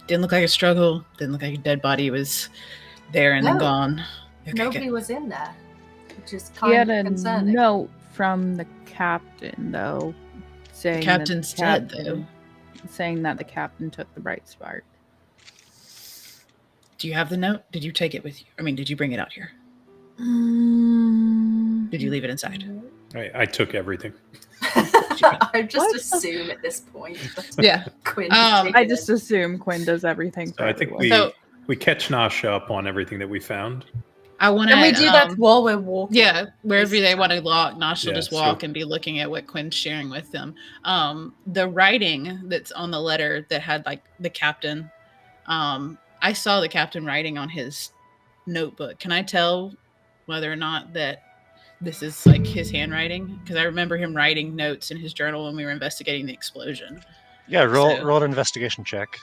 didn't look like a struggle. Didn't look like a dead body was there and then No. gone. Okay, Nobody good. was in there, which is He kind had of a concerning. note from the captain, though, saying Captain's dead, though. saying that the captain took the bright spark. Do you have the note? Did you take it with you? I mean, did you bring it out here? Did you leave it inside? I took everything. I just What? assume at this point that Yeah. Quinn. I just assume Quinn does everything. So I think everyone. we catch Nosh up on everything that we found. I want to. Can we do that while we're walking? Yeah, wherever they want to walk, Nosh will Yeah, just walk so- and be looking at what Quinn's sharing with them. The writing that's on the letter that had like the captain, I saw the captain writing on his notebook. Can I tell whether or not that this is like his handwriting? Because I remember him writing notes in his journal when we were investigating the explosion. Yeah, roll So- roll an investigation check.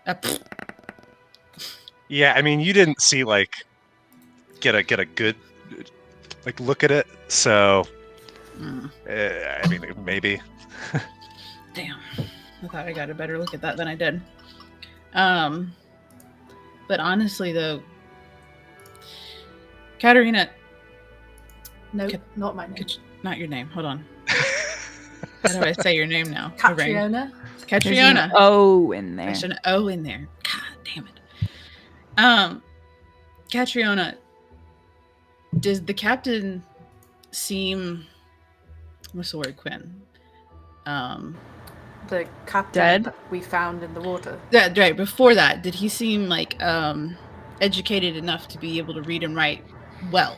Pfft. Yeah, I mean, you didn't see get a good look at it, so Mm, I mean maybe. damn, I thought I got a better look at that than I did. But honestly, though, Katerina, No, Ca- not my name. not your name. Hold on. How do I say your name now? My brain. Catriona. There's an Catriona. O in there. There's an O in there. God damn it. Catriona, does the captain seem, what's the word, Quinn? The captain Dead? that we found in the water. Yeah, right. Before that, did he seem like educated enough to be able to read and write well?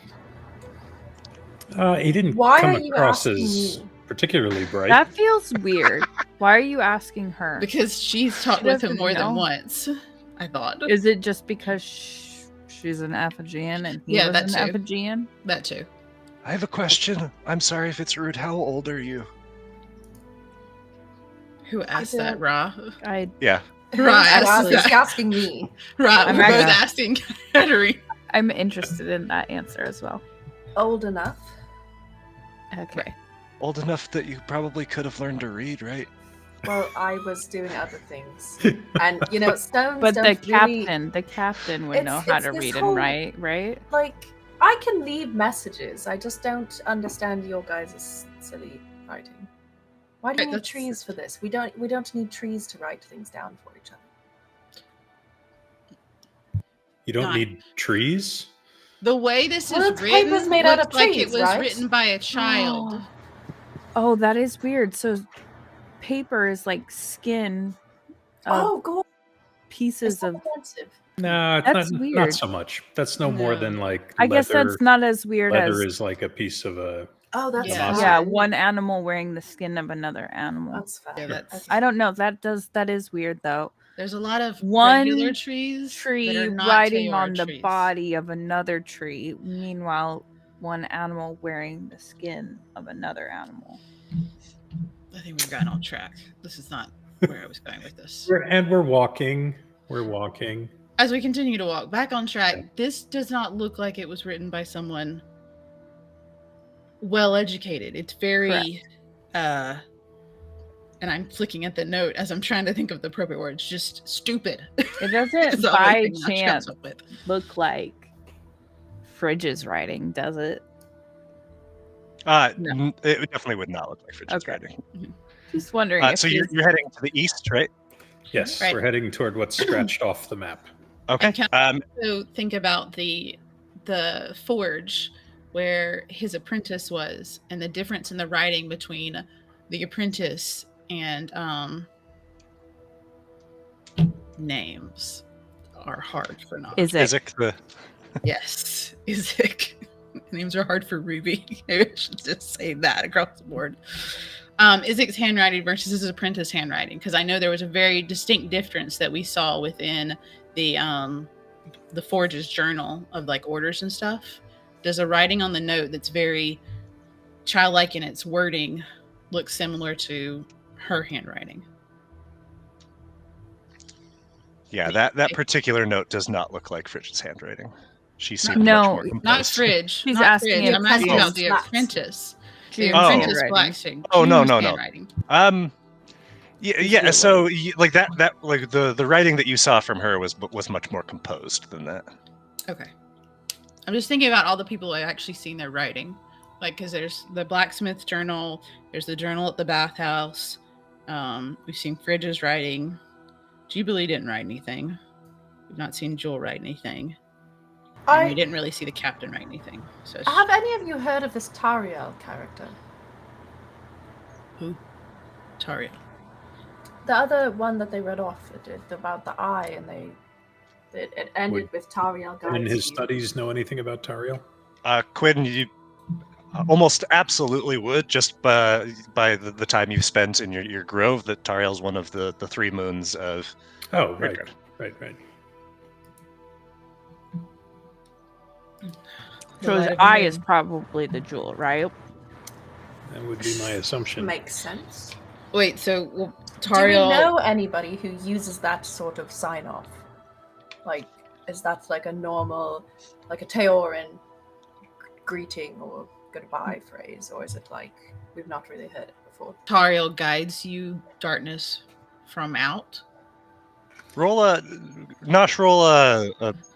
He didn't Why come are you across asking as me? particularly bright. That feels weird. Why are you asking her? Because she's talked She with him doesn't more than know. once, I thought. Is it just because she's an Ephesian and he Yeah, was that an too. Ephesian? That too. I have a question. I'm sorry if it's rude. How old are you? Who asked that, Ra? Yeah. Ra asked Actually, that. she's asking me. Ra, I'm we're both actually- asking Katerine. I'm interested in that answer as well. Old enough. Okay. Old enough that you probably could have learned to read, right? Well, I was doing other things, and stones. But the don't really, captain would know how it's to this read whole- and write, right? like, I can leave messages. I just don't understand your guys' silly writing. Why do you Right, need that's- trees for this? We don't need trees to write things down for each other. You don't Not- need trees? The way this Well, is the written paper's made out looks of like it trees, was right? written by a child. Oh, that is weird. So paper is like skin of Oh, God! pieces It's so of. offensive. No, it's That's not weird. so much. That's no more No. than like I guess leather. that's not as weird Leather as is like a piece of a. Oh, that's Yeah. fine. yeah, one animal wearing the skin of another animal. That's fair. Yeah, that's- I don't know. That is weird though. There's a lot of One regular trees that Tree are not riding Taora on the trees. body of another tree. Meanwhile, one animal wearing the skin of another animal. I think we've gotten off track. This is not where I was going with this. We're walking. We're walking. As we continue to walk back on track, this does not look like it was written by someone well educated. It's very and I'm flicking at the note as I'm trying to think of the appropriate words, just stupid. It doesn't It's the only by thing Nash comes chance up with. look like Fridge's writing, does it? No. It definitely would not look like Fridge's Okay. writing. Just wondering. If So you're heading to the east, right? Yes, Right. we're heading toward what's scratched off the map. Okay. So think about the forge where his apprentice was, and the difference in the writing between the apprentice and names are hard for not. is it? Isaac, the Yes, Isaac. Names are hard for Ruby. Maybe I should just say that across the board. Isaac's handwriting versus his apprentice handwriting, because I know there was a very distinct difference that we saw within the forge's journal of like orders and stuff. Does a writing on the note that's very childlike in its wording look similar to her handwriting? yeah, that particular note does not look like Fridge's handwriting. She seems No, much more Not composed. Fridge. She's not asking Fridge. if I'm asking about June's the maps. apprentice. The June's apprentice handwriting. blacksmith. Oh, no, June's no, no. handwriting. Yeah. So like that like the writing that you saw from her was much more composed than that. Okay. I'm just thinking about all the people I actually seen their writing. Like, because there's the blacksmith journal, there's the journal at the bathhouse. We've seen Fridge's writing. Jubilee didn't write anything. We've not seen Jewel write anything. And we didn't really see the captain write anything. So it's Have any of you heard of this Tariel character? who? Taria. The other one that they read off, it did about the eye, and it ended with Tariel guides In his you. studies, know anything about Tariel? Quinn, you almost absolutely would, just by the time you've spent in your grove, that Tariel's one of the three moons of Oh, right, Wyrdgard. right. So his eye is probably the jewel, right? That would be my assumption. Makes sense. Wait, so Do we Tariel. know anybody who uses that sort of sign off? Like, is that like a normal, like a Taoran greeting or goodbye phrase, or is it like we've not really heard it before? Tariel guides you darkness from out. roll a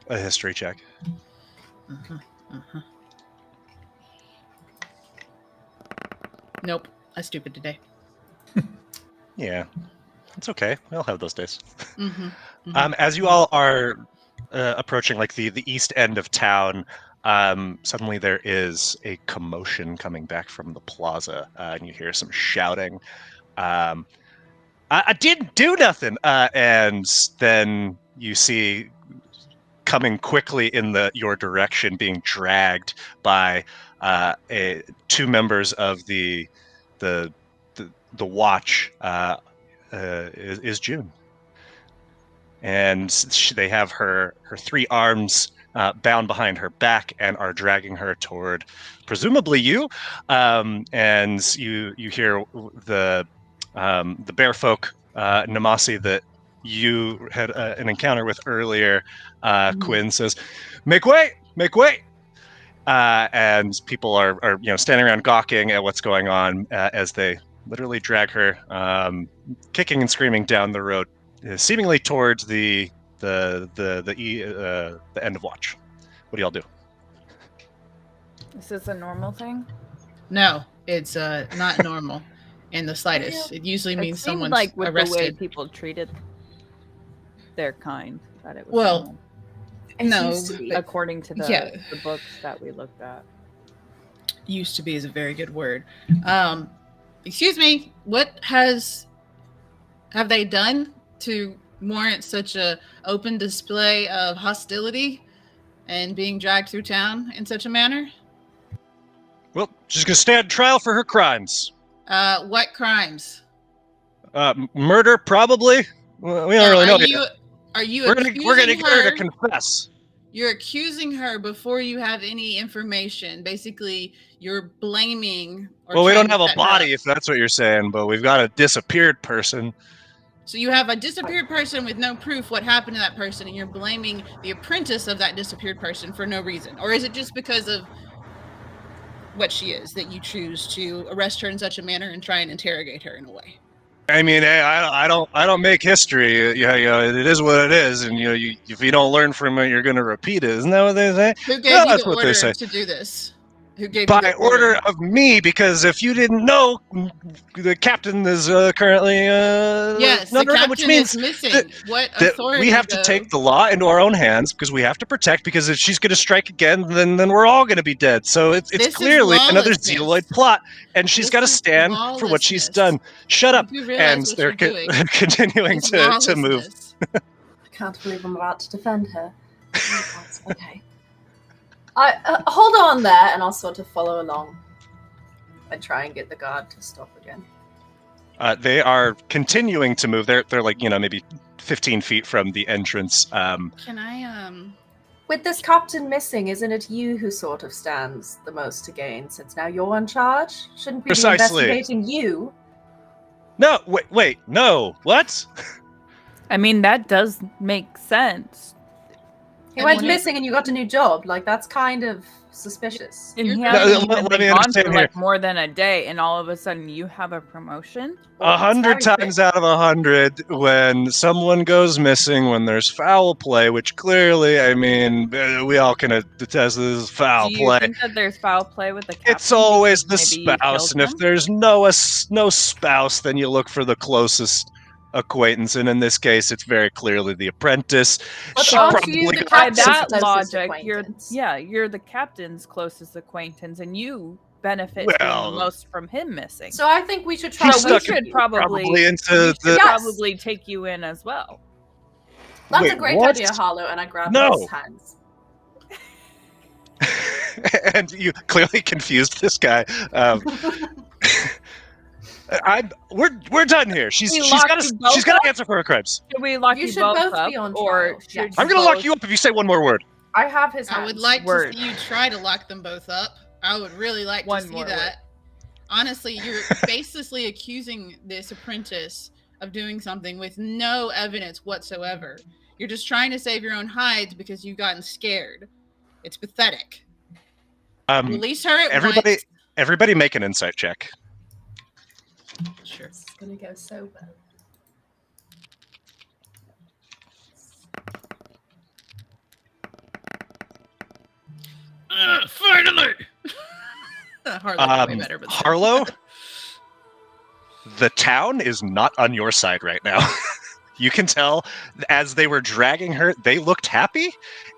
history check. Nope, I'm stupid today. Yeah, it's okay. We all have those days. Mm-hmm. As you all are approaching like the east end of town, suddenly there is a commotion coming back from the plaza, and you hear some shouting. I didn't do nothing, and then you see coming quickly in your direction, being dragged by two members of the watch is June. And they have her 3 arms bound behind her back and are dragging her toward, presumably you. And you hear the bear folk, Namasi, that you had an encounter with earlier. Quin says, "Make way! Make way!" And people are standing around gawking at what's going on as they literally drag her, kicking and screaming down the road, seemingly towards the end of watch. What do y'all do? Is this a normal thing? No, it's not normal in the slightest. It usually means It seemed someone's like with the way arrested. people treated their kind, that it was Well, normal, It No, used to be. but- according to the, yeah. the books that we looked at. Used to be is a very good word. Excuse me, what have they done to warrant such a open display of hostility and being dragged through town in such a manner? Well, she's going to stand trial for her crimes. What crimes? Murder, probably. Well, we don't really know yet. Are you We're gonna accusing get her her? to confess. You're accusing her before you have any information. Basically, you're blaming. Or Well, we trying don't have to a set her up. body, if that's what you're saying, but we've got a disappeared person. So you have a disappeared person with no proof what happened to that person, and you're blaming the apprentice of that disappeared person for no reason? Or is it just because of what she is that you choose to arrest her in such a manner and try and interrogate her in a way? I mean, hey, I don't make history. It is what it is, and if you don't learn from it, you're going to repeat it. Isn't that what they say? Who gave Yeah, you that's the what they order say. to do this? Who gave you By the order of me, because if you didn't know, the captain is currently Yes, not the around, captain which means is missing. What that authority? we have to take the law into our own hands because we have to protect. Because if she's going to strike again, then we're all going to be dead. So This it's is clearly another lawlessness. Zealoid plot, and she's This got to is stand for what she's lawlessness. done. Shut up! You do realize And what they're you're doing. continuing It's to move. lawlessness. I can't believe I'm about to defend her. Oh, God, okay. I hold on there, and I'll sort of follow along and try and get the guard to stop again. They are continuing to move. They're like maybe 15 feet from the entrance. Can I With this captain missing, isn't it you who sort of stands the most to gain, since now you're in charge? Shouldn't we Precisely. be investigating you? No, wait, no, what? I mean, that does make sense. He And went when missing and you got a new job. Like, that's kind of suspicious. And You're he correct. hasn't Let even me been gone understand for here. like more than a day, and all of a sudden you have a promotion? 100 It's very times out of 100, when someone goes missing, when there's foul play, which clearly, I mean, we all can attest this is foul Do you play. think that there's foul play with the captain? It's always the because maybe you spouse, killed and if him? there's no spouse, then you look for the closest acquaintance, and in this case, it's very clearly the apprentice. But She aren't probably you the By captain's that closest logic, you're acquaintance? you're the captain's closest acquaintance, and you benefit from Well, the most from him missing. So I think we should try He's to we stuck should you. probably into we should the. Yes. probably take you in as well. That's Wait, a great what? idea, Harlow, and I grab No. his hands. And you clearly confused this guy. We're done here. She's We got locked you both to up? answer for her crimes. Should we lock You you, should both both up, be on or trial, should yes. I'm gonna lock both- you up if you say one more word. I have his hands. I would like Word. to see you try to lock them both up. I would really like One to see more that. Honestly, you're basically accusing this apprentice of doing something with no evidence whatsoever. You're just trying to save your own hides because you've gotten scared. It's pathetic. Release her at Everybody make an insight check. once. Sure. This is gonna go so bad. Finally! Harlow's way better, but still. Harlow, the town is not on your side right now. You can tell as they were dragging her, they looked happy,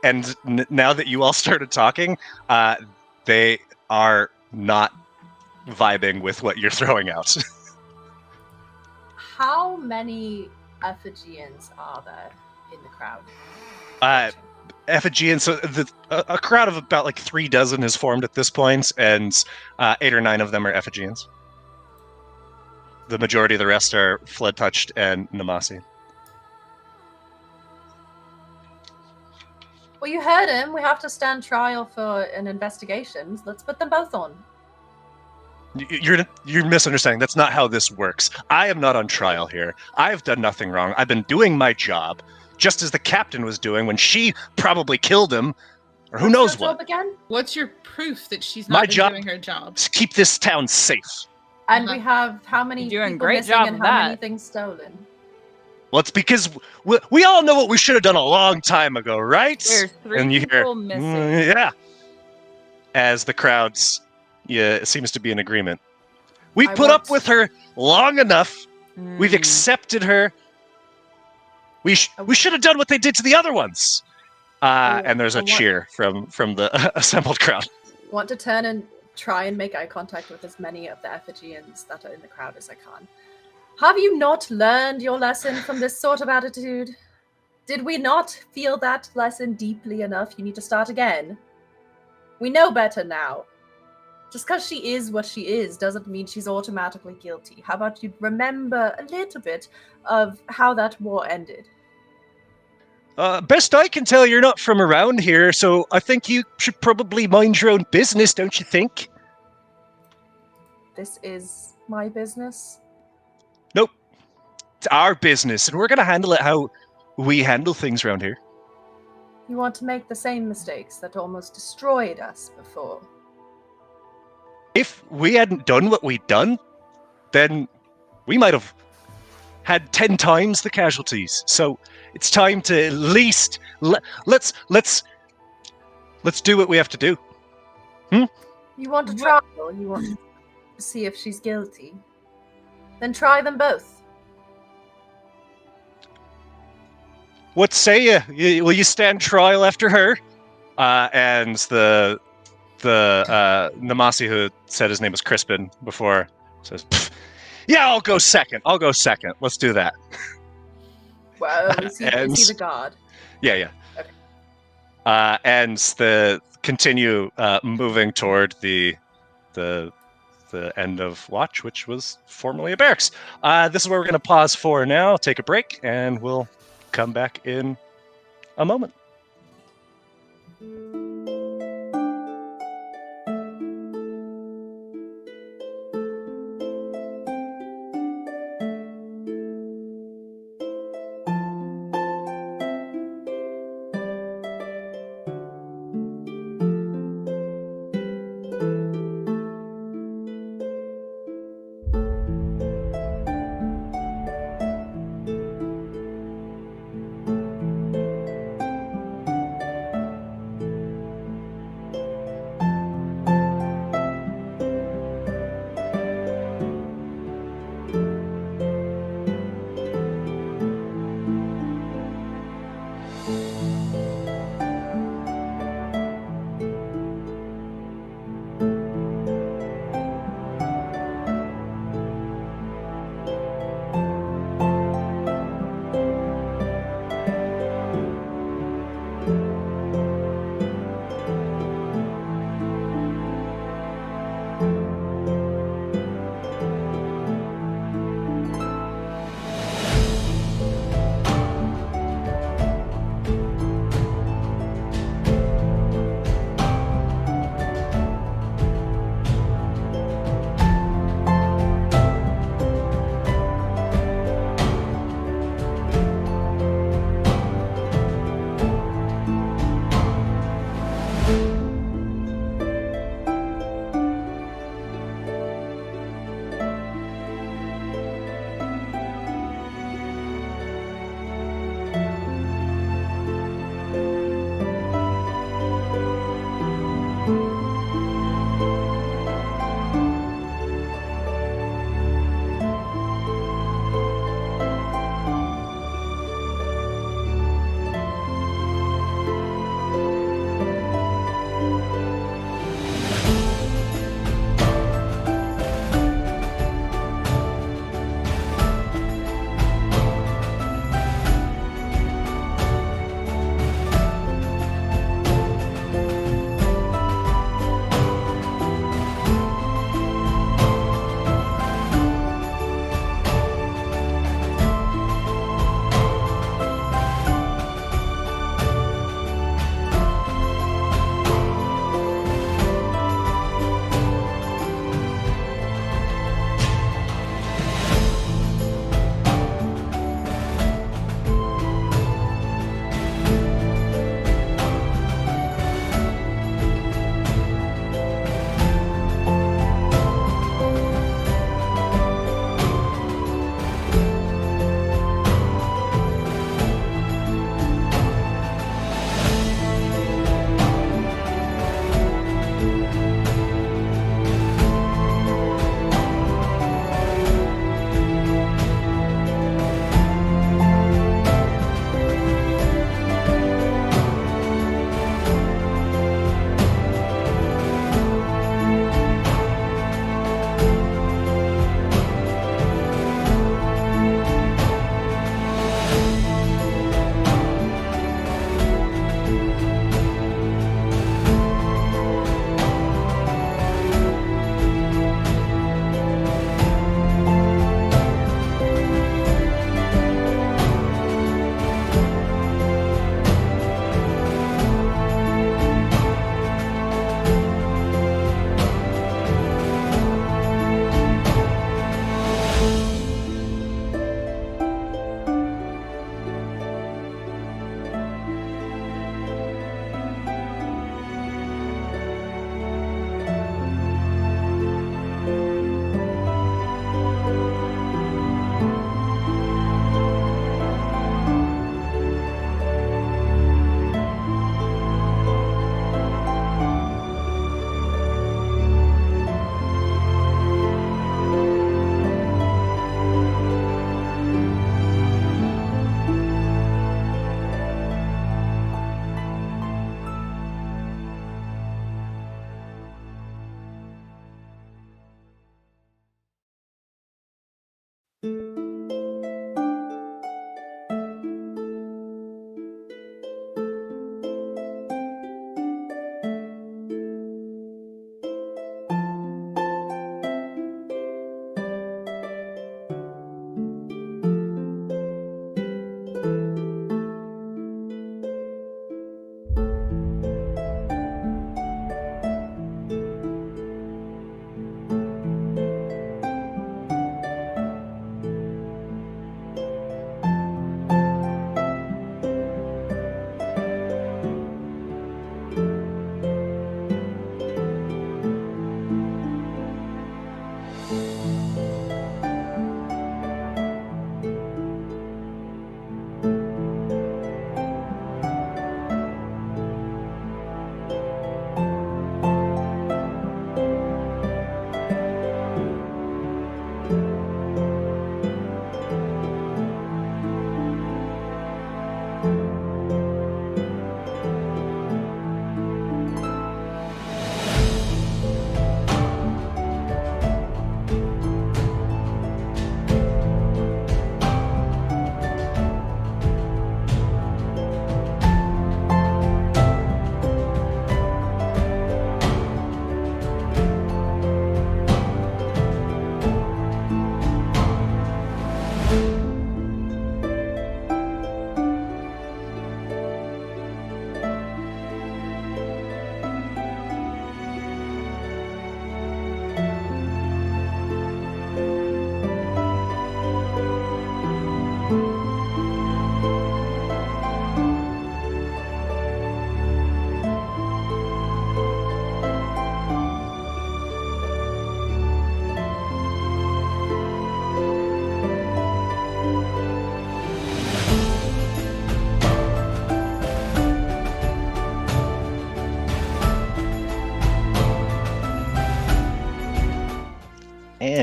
and now that you all started talking, they are not vibing with what you're throwing out. How many Effigians are there in the crowd? Effigy, and so a crowd of about like 36 has formed at this point, and 8 or 9 of them are Effigians. the majority of the rest are Flood Touched and Namasi. Well, you heard him. We have to stand trial for an investigation. Let's put them both on. You're misunderstanding. That's not how this works. I am not on trial here. I've done nothing wrong. I've been doing my job, just as the captain was doing when she probably killed him, or who knows What's your what. job again? What's your proof that she's My not job- doing her job? Just keep this town safe. And we have how many You're doing people great missing job and of how many that. things stolen? Well, it's because we all know what we should have done a long time ago, right? There's 3 And you hear, people missing. Yeah. As the crowds, it seems to be in agreement. We've I put up want- with her long enough. We've Hmm. accepted her. We should have done what they did to the other ones. And there's a I want- cheer from the assembled crowd. Want to turn and try and make eye contact with as many of the Effigians that are in the crowd as I can. Have you not learned your lesson from this sort of attitude? Did we not feel that lesson deeply enough? You need to start again. We know better now. Just because she is what she is doesn't mean she's automatically guilty. How about you remember a little bit of how that war ended? Best I can tell, you're not from around here, so I think you should probably mind your own business, don't you think? This is my business. Nope. It's our business, and we're going to handle it how we handle things around here. You want to make the same mistakes that almost destroyed us before. If we hadn't done what we'd done, then we might have had 10 times the casualties. So it's time to at least let's do what we have to do. You want to trial? You want to see if she's guilty? Then try them both. What say you? Will you stand trial after her? And the Namasi, who said his name was Crispin before, says, "Yeah, I'll go second. Let's do that." Well, is he And- the guard? Yeah. Okay. And the continue moving toward the end of watch, which was formerly a barracks. This is where we're going to pause for now, take a break, and we'll come back in a moment.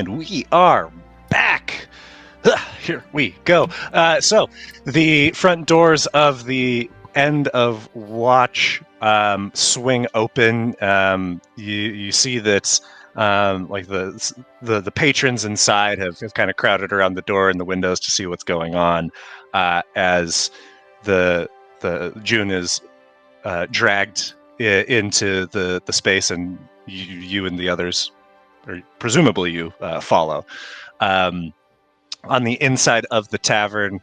And we are back. Here we go. So the front doors of the end of watch swing open. You see that like the patrons inside have kind of crowded around the door and the windows to see what's going on as the June is dragged into the space, and you and the others, or presumably you, follow. On the inside of the tavern,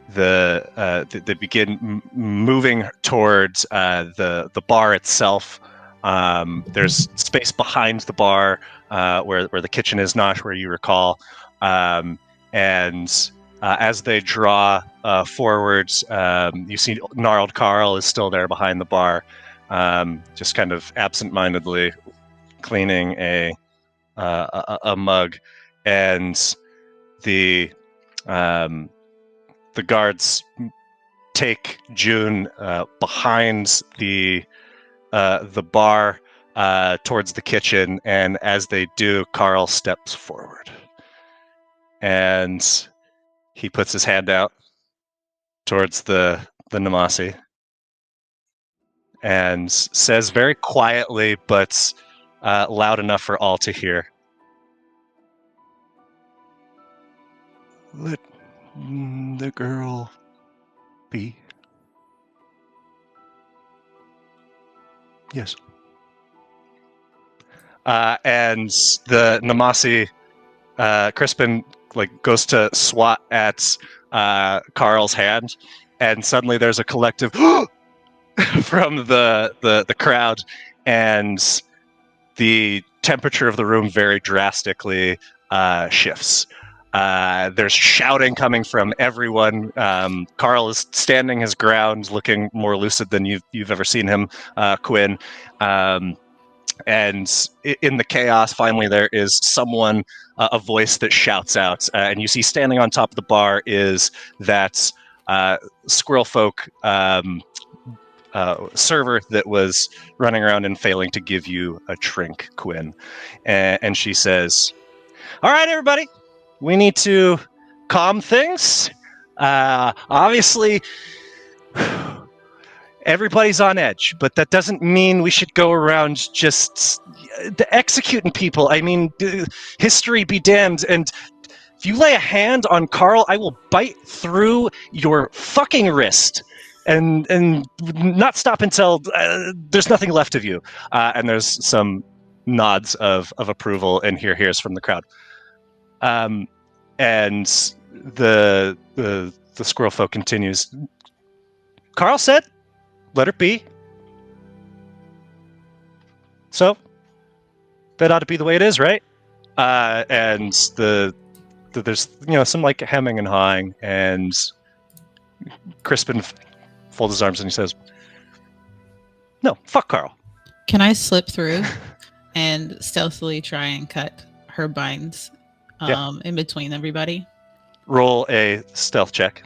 they begin moving towards the bar itself. There's space behind the bar where the kitchen is, not where you recall. And as they draw forwards, you see gnarled Carl is still there behind the bar, just kind of absent-mindedly cleaning a mug, and the guards take June behind the bar towards the kitchen, and as they do, Carl steps forward, and he puts his hand out towards the Namasi and says very quietly, but loud enough for all to hear, "Let the girl be." Yes. And the Namasi, Crispin, goes to swat at Carl's hand, and suddenly there's a collective from the crowd, and the temperature of the room very drastically shifts. There's shouting coming from everyone. Carl is standing his ground, looking more lucid than you've ever seen him, Quin. And in the chaos, finally, there is someone, a voice that shouts out, and you see standing on top of the bar is that squirrel folk server that was running around and failing to give you a drink, Quin. And she says, "All right, everybody, we need to calm things. Obviously, everybody's on edge, but that doesn't mean we should go around just executing people. I mean, history be damned, and if you lay a hand on Carl, I will bite through your fucking wrist and not stop until there's nothing left of you." And there's some nods of approval and here's from the crowd. And the squirrel folk continues. "Carl said, let her be. So that ought to be the way it is, right?" And there's some hemming and hawing, and Crispin folds his arms and he says, "No, fuck Carl." Can I slip through and stealthily try and cut her binds in between everybody? Roll a stealth check.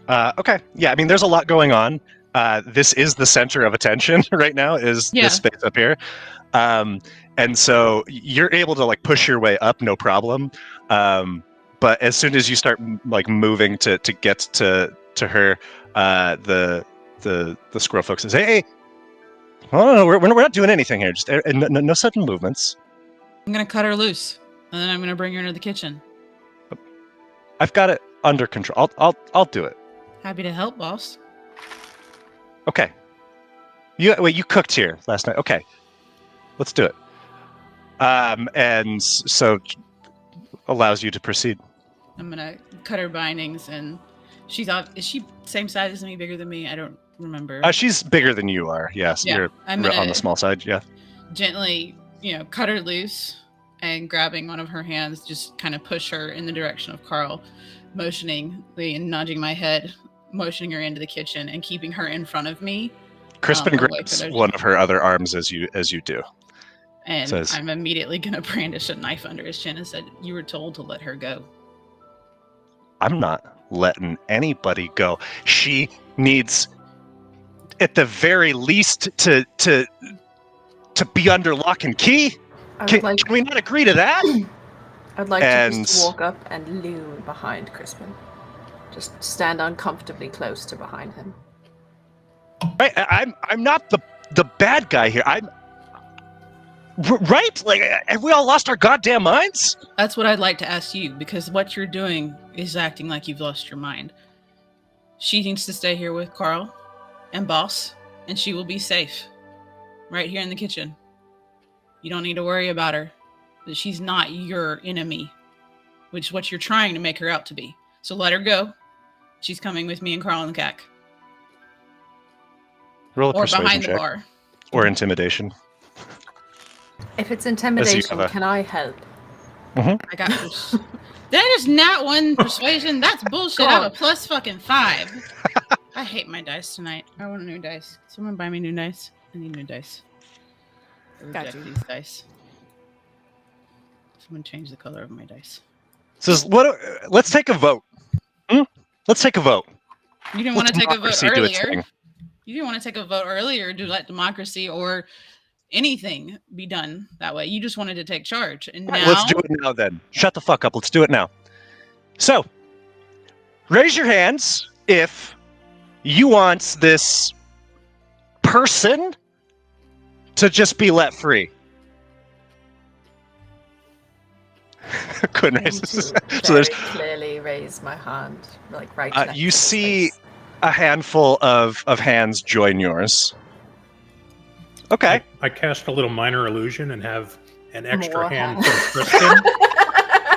Okay. Yeah, I mean, there's a lot going on. This is the center of attention right now, is this space up here. And so you're able to push your way up, no problem. But as soon as you start moving to get to her, the squirrel folks says, "Hey, no, we're not doing anything here. Just no sudden movements." I'm gonna cut her loose, and then I'm gonna bring her into the kitchen. I've got it under control. I'll do it. Happy to help, boss. Okay. You cooked here last night. Okay. Let's do it. And so allows you to proceed. I'm gonna cut her bindings, and is she same size as me, bigger than me? I don't remember. She's bigger than you are. Yes, yeah, you're on the small side. Yeah. Gently, cut her loose, and grabbing one of her hands, just kind of push her in the direction of Carl, motioning and nudging my head, motioning her into the kitchen, and keeping her in front of me. Crispin grabs one of her other arms as you do. And I'm immediately going to brandish a knife under his chin and said, "You were told to let her go." I'm not letting anybody go. She needs at the very least to be under lock and key? Can we not agree to that? I'd like to just walk up and loom behind Crispin. Just stand uncomfortably close to behind him. Right, I'm not the bad guy here. I'm right. Like, have we all lost our goddamn minds? That's what I'd like to ask you, because what you're doing is acting like you've lost your mind. She needs to stay here with Carl and Boss, and she will be safe right here in the kitchen. You don't need to worry about her. That she's not your enemy, which is what you're trying to make her out to be. So let her go. She's coming with me and Carl and the Cack. Roll a or persuasion behind check. the bar. Or intimidation. If it's intimidation, can I help? Mm-hmm. I got this. Did I just nat one persuasion? That's bullshit. I have a plus fucking 5. I hate my dice tonight. I want new dice. Someone buy me new dice. I need new dice. I reject these dice. Someone change the color of my dice. Says, let's take a vote. Let's take a vote. You didn't want to take a vote earlier. You didn't want to take a vote earlier to let democracy or anything be done that way. You just wanted to take charge. And now... Let's do it now then. Shut the fuck up. Let's do it now. So, raise your hands if you want this person to just be let free. Quin raises. So there's clearly raise my hand, like right next you to see face. a handful of hands join yours. Okay. I cast a little minor illusion and have an extra More hand hands. from Crispin.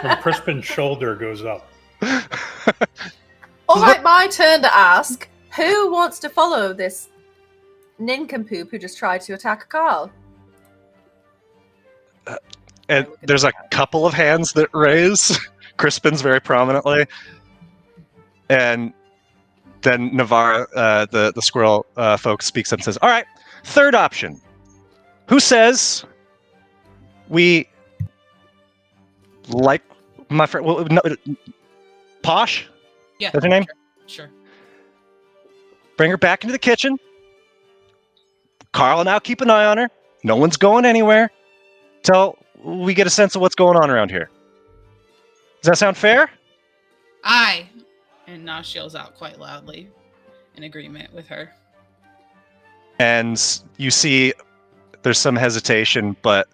From Crispin's shoulder goes up. All right, my turn to ask. Who wants to follow this nincompoop who just tried to attack Carl? And there's a couple of hands that raise. Crispin's very prominently. And then Navarra, the squirrel folk, speaks up and says, all right, third option. Who says we like my friend? Well, no, Posh? Yeah. That's her name? Sure. Bring her back into the kitchen. Carl will now keep an eye on her. No one's going anywhere till we get a sense of what's going on around here. Does that sound fair? Aye. And Nosh yells out quite loudly in agreement with her. And you see there's some hesitation, but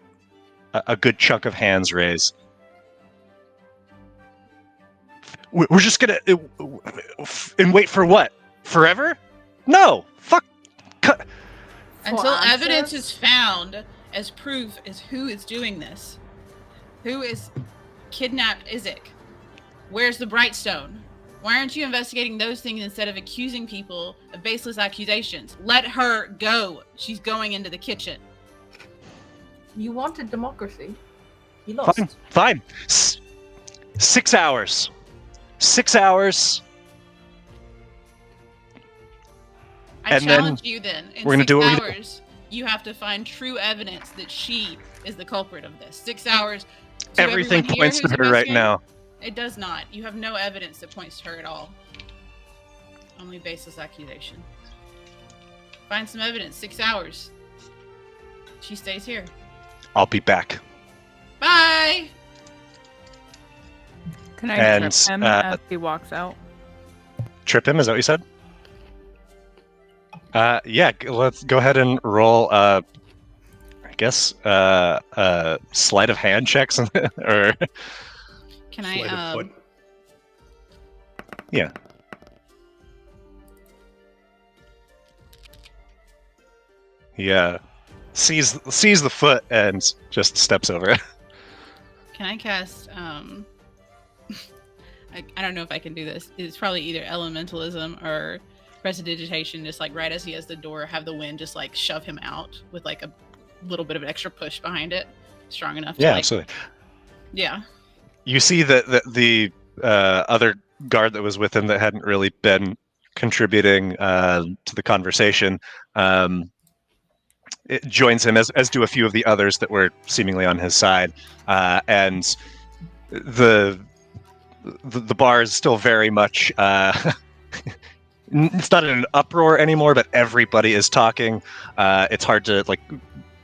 a good chunk of hands raise. We're just gonna... And wait for what? Forever? No! Fuck! Until evidence is found as proof as who is doing this. Who is kidnapped Izek? Where's the Brightstone? Why aren't you investigating those things instead of accusing people of baseless accusations? Let her go. She's going into the kitchen. You wanted democracy. You lost. Fine. 6 hours. 6 hours. I And then challenge you then. In we're gonna 6 do what we do. hours, you have to find true evidence that she is the culprit of this. 6 hours. To Everything everyone here points to who's her right investigating, now. It does not. You have no evidence that points to her at all. Only baseless accusation. Find some evidence. 6 hours. She stays here. I'll be back. Bye! Can I And, trip him as he walks out? Trip him, is that what you said? Yeah, let's go ahead and roll, I guess, sleight of hand checks, or... Can Sleight of I, foot. Yeah. Yeah. Sees the foot and just steps over it. can I cast, I don't know if I can do this. It's probably either elementalism or prestidigitation, just like right as he has the door, have the wind just like shove him out with like a little bit of an extra push behind it, strong enough to Yeah, like, absolutely. yeah. You see that the other guard that was with him that hadn't really been contributing to the conversation, it joins him, as do a few of the others that were seemingly on his side, and the bar is still very much it's not in an uproar anymore, but everybody is talking. It's hard to like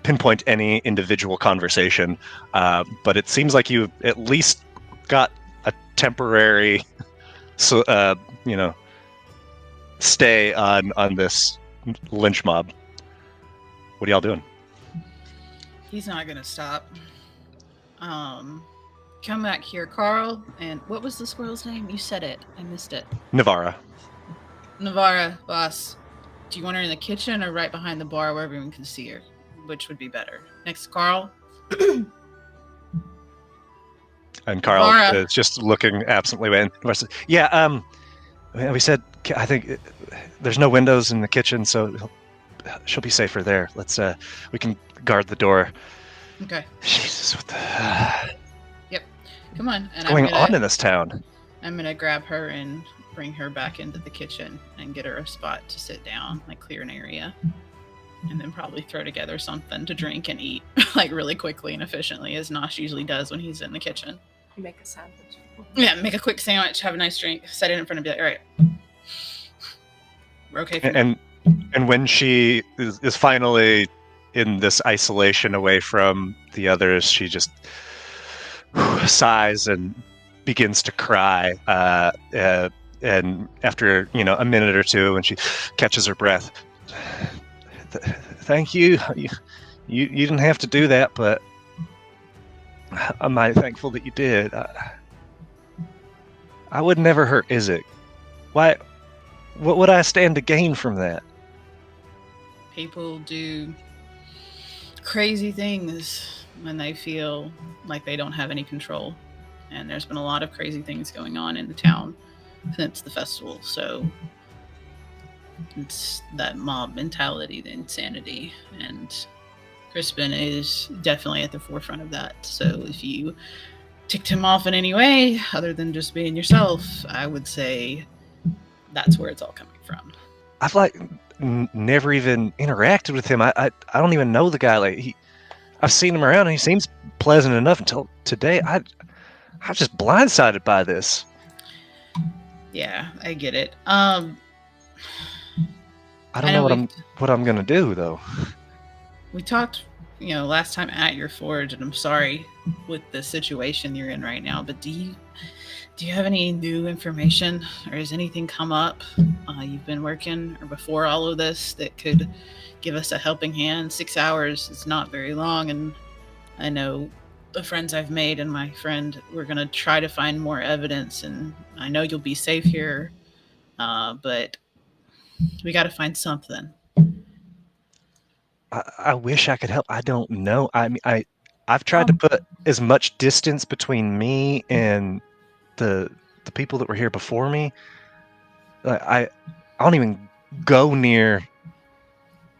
pinpoint any individual conversation, but it seems like you at least got a temporary, stay on this lynch mob. What are y'all doing? He's not gonna stop. Come back here, Carl. And what was the squirrel's name? You said it. I missed it. Navarra. Navarra, boss. Do you want her in the kitchen or right behind the bar where everyone can see her? Which would be better? Next to Carl. And Carl Navarra. is just looking absently away. And Navarra says, yeah, we said, I think there's no windows in the kitchen, so she'll be safer there. Let's, we can guard the door. Okay. Jesus, what the... Come on. And going on in this town? I'm gonna grab her and bring her back into the kitchen and get her a spot to sit down, like clear an area, and then probably throw together something to drink and eat, like really quickly and efficiently, as Nosh usually does when he's in the kitchen. You make a sandwich. Yeah, make a quick sandwich, have a nice drink, set it in front of you, like, all right, we're okay for now. And when she is finally in this isolation away from the others, she just sighs and begins to cry. And after a minute or two, when she catches her breath, thank you. You didn't have to do that, but I'm mighty thankful that you did. I would never hurt Isaac. Why? What would I stand to gain from that? People do crazy things when they feel like they don't have any control. And there's been a lot of crazy things going on in the town since the festival. So it's that mob mentality, the insanity. And Crispin is definitely at the forefront of that. So if you ticked him off in any way, other than just being yourself, I would say that's where it's all coming from. I've never even interacted with him. I don't even know the guy. I've seen him around and he seems pleasant enough until today. I'm just blindsided by this. Yeah, I get it. I don't know what I'm gonna do though. We talked, last time at your forge, and I'm sorry with the situation you're in right now, but do you have any new information, or has anything come up you've been working or before all of this that could give us a helping hand? 6 hours is not very long, and I know the friends I've made and my friend, we're going to try to find more evidence, and I know you'll be safe here, but we got to find something. I wish I could help. I don't know. I mean, I've tried to put as much distance between me and the people that were here before me. I don't even go near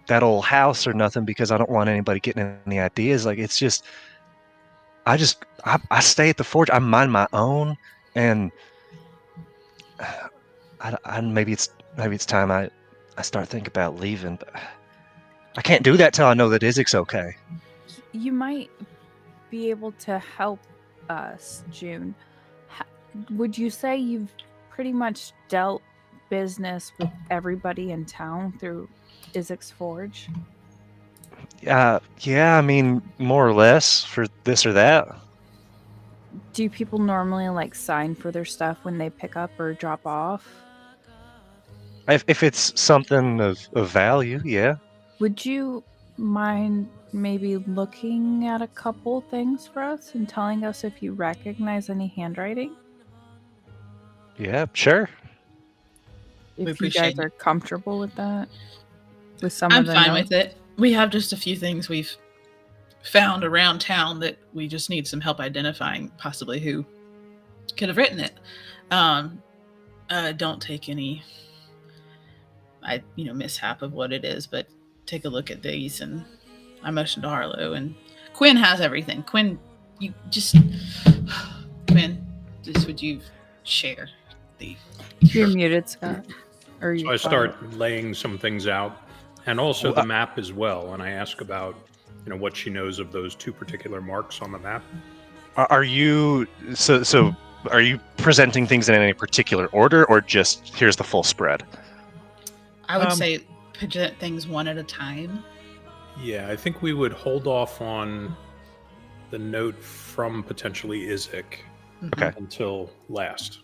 that old house or nothing because I don't want anybody getting any ideas. Like, it's just, I stay at the forge. I mind my own, and maybe it's time I start thinking about leaving. But I can't do that till I know that Isaac's okay. You might be able to help us, June. Would you say you've pretty much dealt business with everybody in town through Isaac's forge? Yeah, I mean, more or less for this or that. Do people normally sign for their stuff when they pick up or drop off? If it's something of value, yeah. Would you mind maybe looking at a couple things for us and telling us if you recognize any handwriting? Yeah, sure. If you guys are comfortable with that? With some I'm of the fine notes? with it. We have just a few things we've found around town that we just need some help identifying possibly who could have written it. Don't take any mishap of what it is, but take a look at these. And I motioned to Harlow, and Quin has everything. Quin, would you share the... You're muted, Scott. Or So I start laying some things out, and also the map as well. And I ask about, what she knows of those two particular marks on the map. Are you Are you presenting things in any particular order, or just here's the full spread? I would Um, say present things one at a time. Yeah, I think we would hold off on the note from potentially Izek Okay. until last.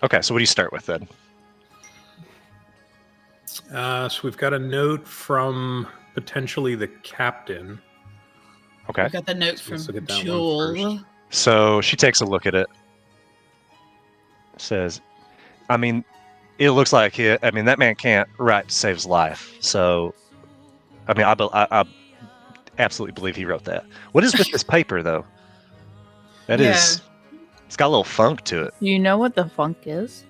Okay, so what do you start with then? So we've got a note from potentially the captain. Okay. We've got the note So let's from look at that one Jewel. first. So she takes a look at it. Says, I mean, it looks like that man can't write to save his life. So, I mean, I absolutely believe he wrote that. What is with this paper, though? That is, it's got a little funk to it. Do you know what the funk is?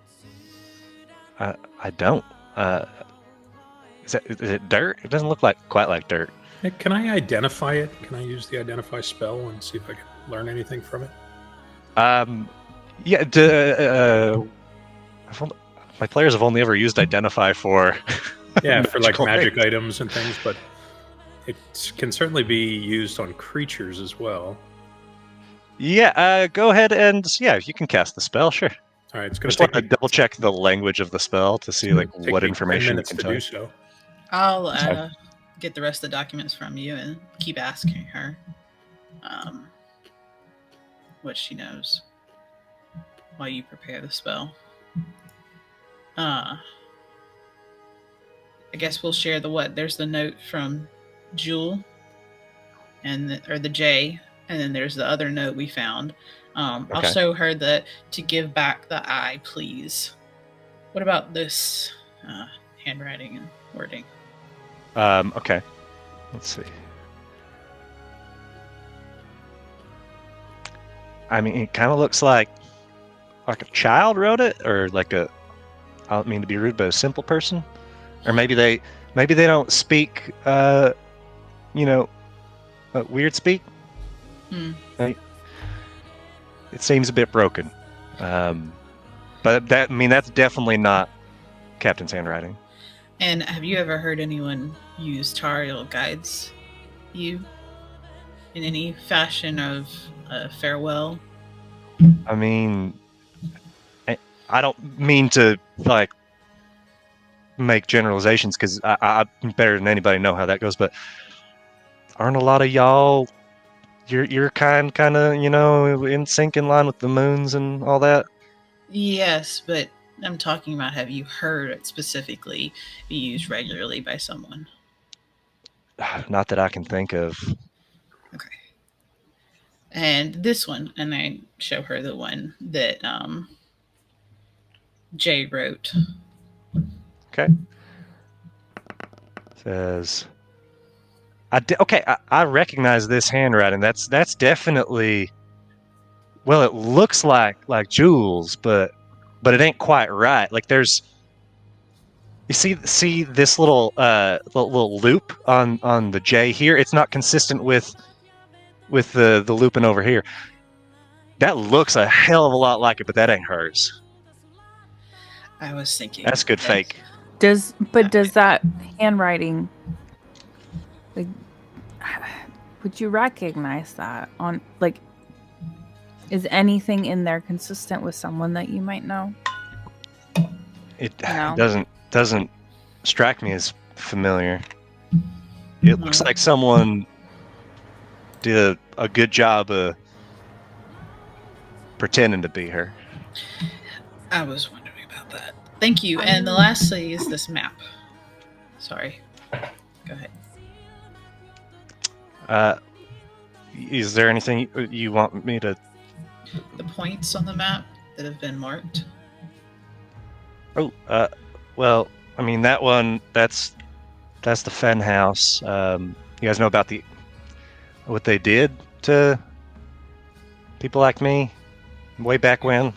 I don't. Is it dirt? It doesn't look quite like dirt. Hey, can I identify it? Can I use the identify spell and see if I can learn anything from it? Yeah. My players have only ever used identify for. Yeah, for like magical magic things. items and things, but it can certainly be used on creatures as well. Yeah. Go ahead and you can cast the spell. Sure. All right, it's I going just to want take to me, double check the language of the spell to see like take what me 10 information you minutes can to tell. do You. so. I'll Okay. get the rest of the documents from you and keep asking her what she knows while you prepare the spell. I guess we'll share the what. There's the note from Jewel, or the J, and then there's the other note we found. I'll Okay. show her the to give back the I, please. What about this handwriting and wording? Okay. Let's see. I mean, it kind of looks like a child wrote it, or like I don't mean to be rude, but a simple person, or maybe they don't speak, weird speak. It seems a bit broken, but that's definitely not Captain's handwriting. And have you ever heard anyone use Tariel guides you in any fashion of farewell? I mean, I don't mean to like make generalizations because I better than anybody know how that goes, but aren't a lot of y'all your kind of in sync, in line with the moons and all that? Yes, but I'm talking about, have you heard it specifically be used regularly by someone? Not that I can think of. Okay. And this one, and I show her the one that Jay wrote. Okay. Says, I recognize this handwriting. That's definitely. Well, it looks like Jules, but it ain't quite right. Like there's. You see this little loop on the J here. It's not consistent with the looping over here. That looks a hell of a lot like it, but that ain't hers. I was thinking. That's good fake. Does that handwriting, like, would you recognize that on, like, is anything in there consistent with someone that you might know? It No. doesn't strike me as familiar. It looks like someone did a good job of pretending to be her. I was wondering about that. Thank you. And the lastly is this map. Sorry. Go ahead. Is there anything you want me to? The points on the map that have been marked. Oh, well, I mean that one. That's the Fen House. You guys know about what they did to people like me way back when?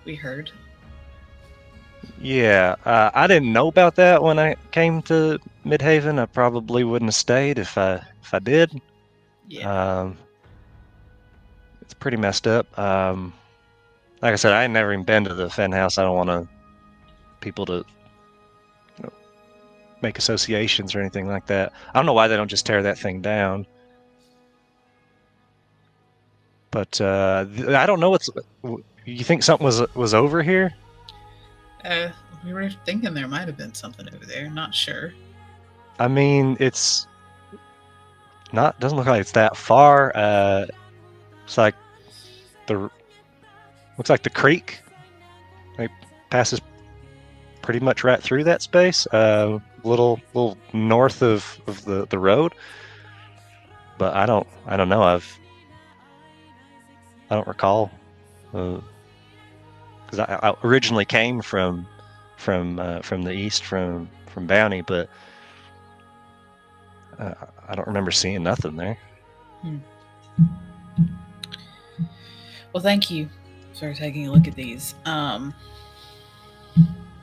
We heard. Yeah, I didn't know about that when I came to Midhaven. I probably wouldn't have stayed if I did. Yeah. It's pretty messed up. Like I said, I ain't never even been to the Fen House. I don't want people to make associations or anything like that. I don't know why they don't just tear that thing down. But I don't know what's. You think something was over here? We were thinking there might have been something over there. Not sure. I mean, it's not. Doesn't look like it's that far. It's like the looks like the creek. Like passes pretty much right through that space. Little north of the road. But I don't know. I don't recall. Because I originally came from the east from Bounty, but I don't remember seeing nothing there. Well, thank you for taking a look at these. You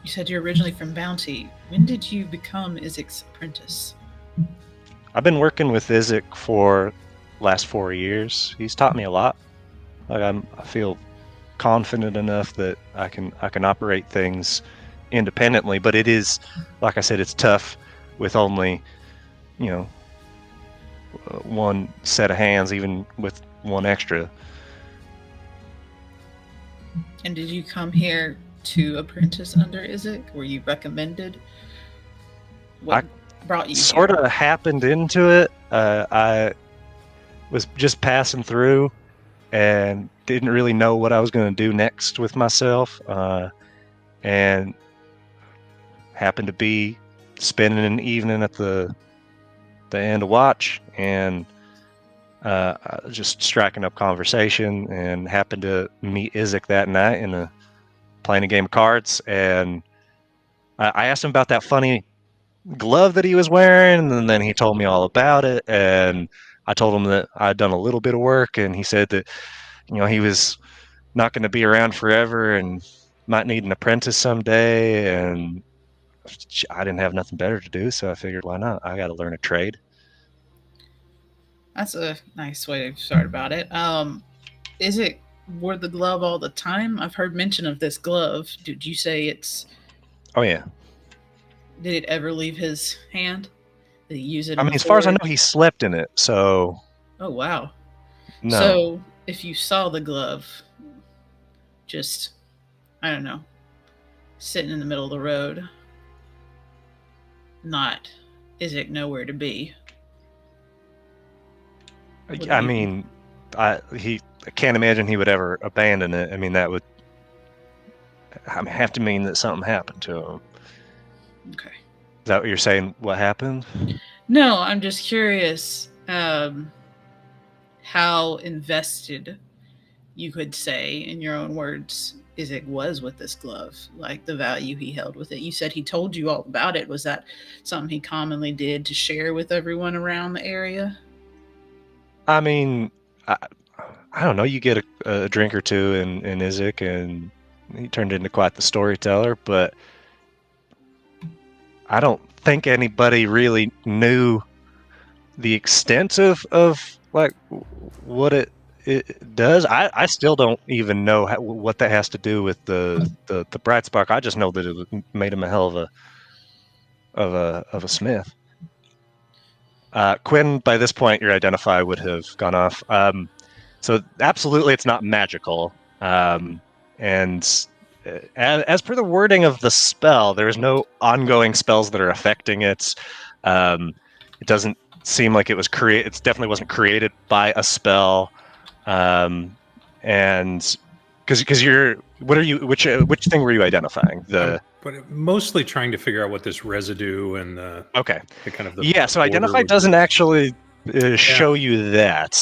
said you're originally from Bounty. When did you become Izik's apprentice? I've been working with Izik for last 4 years. He's taught me a lot. Like I feel confident enough that I can operate things independently, but it is, like I said, it's tough with only, one set of hands, even with one extra. And did you come here to apprentice under Izik? Were you recommended? What brought you Sort here? of happened into it. I was just passing through and didn't really know what I was going to do next with myself, and happened to be spending an evening at the end of watch, and just striking up conversation, and happened to meet Izik that night playing a game of cards, and I asked him about that funny glove that he was wearing, and then he told me all about it, and I told him that I'd done a little bit of work, and he said that he was not going to be around forever and might need an apprentice someday, and I didn't have nothing better to do, so I figured, why not? I got to learn a trade. That's a nice way to start about it. Izik wore the glove all the time? I've heard mention of this glove. Did you say it's... Oh, yeah. Did it ever leave his hand? Did he use it? I mean, as far as I know, he slept in it, so... Oh, wow. No. So, if you saw the glove, just, I don't know, sitting in the middle of the road, not Izik nowhere to be. I mean, I can't imagine he would ever abandon it. I mean, that would have to mean that something happened to him. Okay. Is that what you're saying? What happened? No, I'm just curious how invested, you could say, in your own words, Izik was with this glove, like the value he held with it. You said he told you all about it. Was that something he commonly did to share with everyone around the area? I mean, I don't know. You get a drink or two in Izik, and he turned into quite the storyteller, but I don't think anybody really knew the extent of like what it does. I still don't even know what that has to do with the bright spark. I just know that it made him a hell of a smith. Quin, by this point, your identify would have gone off. So absolutely, it's not magical. And as per the wording of the spell, there is no ongoing spells that are affecting it. It doesn't seem like it was created. It definitely wasn't created by a spell. And because you're, what are you? Which thing were you identifying? But mostly trying to figure out what this residue and the kind of the yeah. So identify doesn't actually show you that.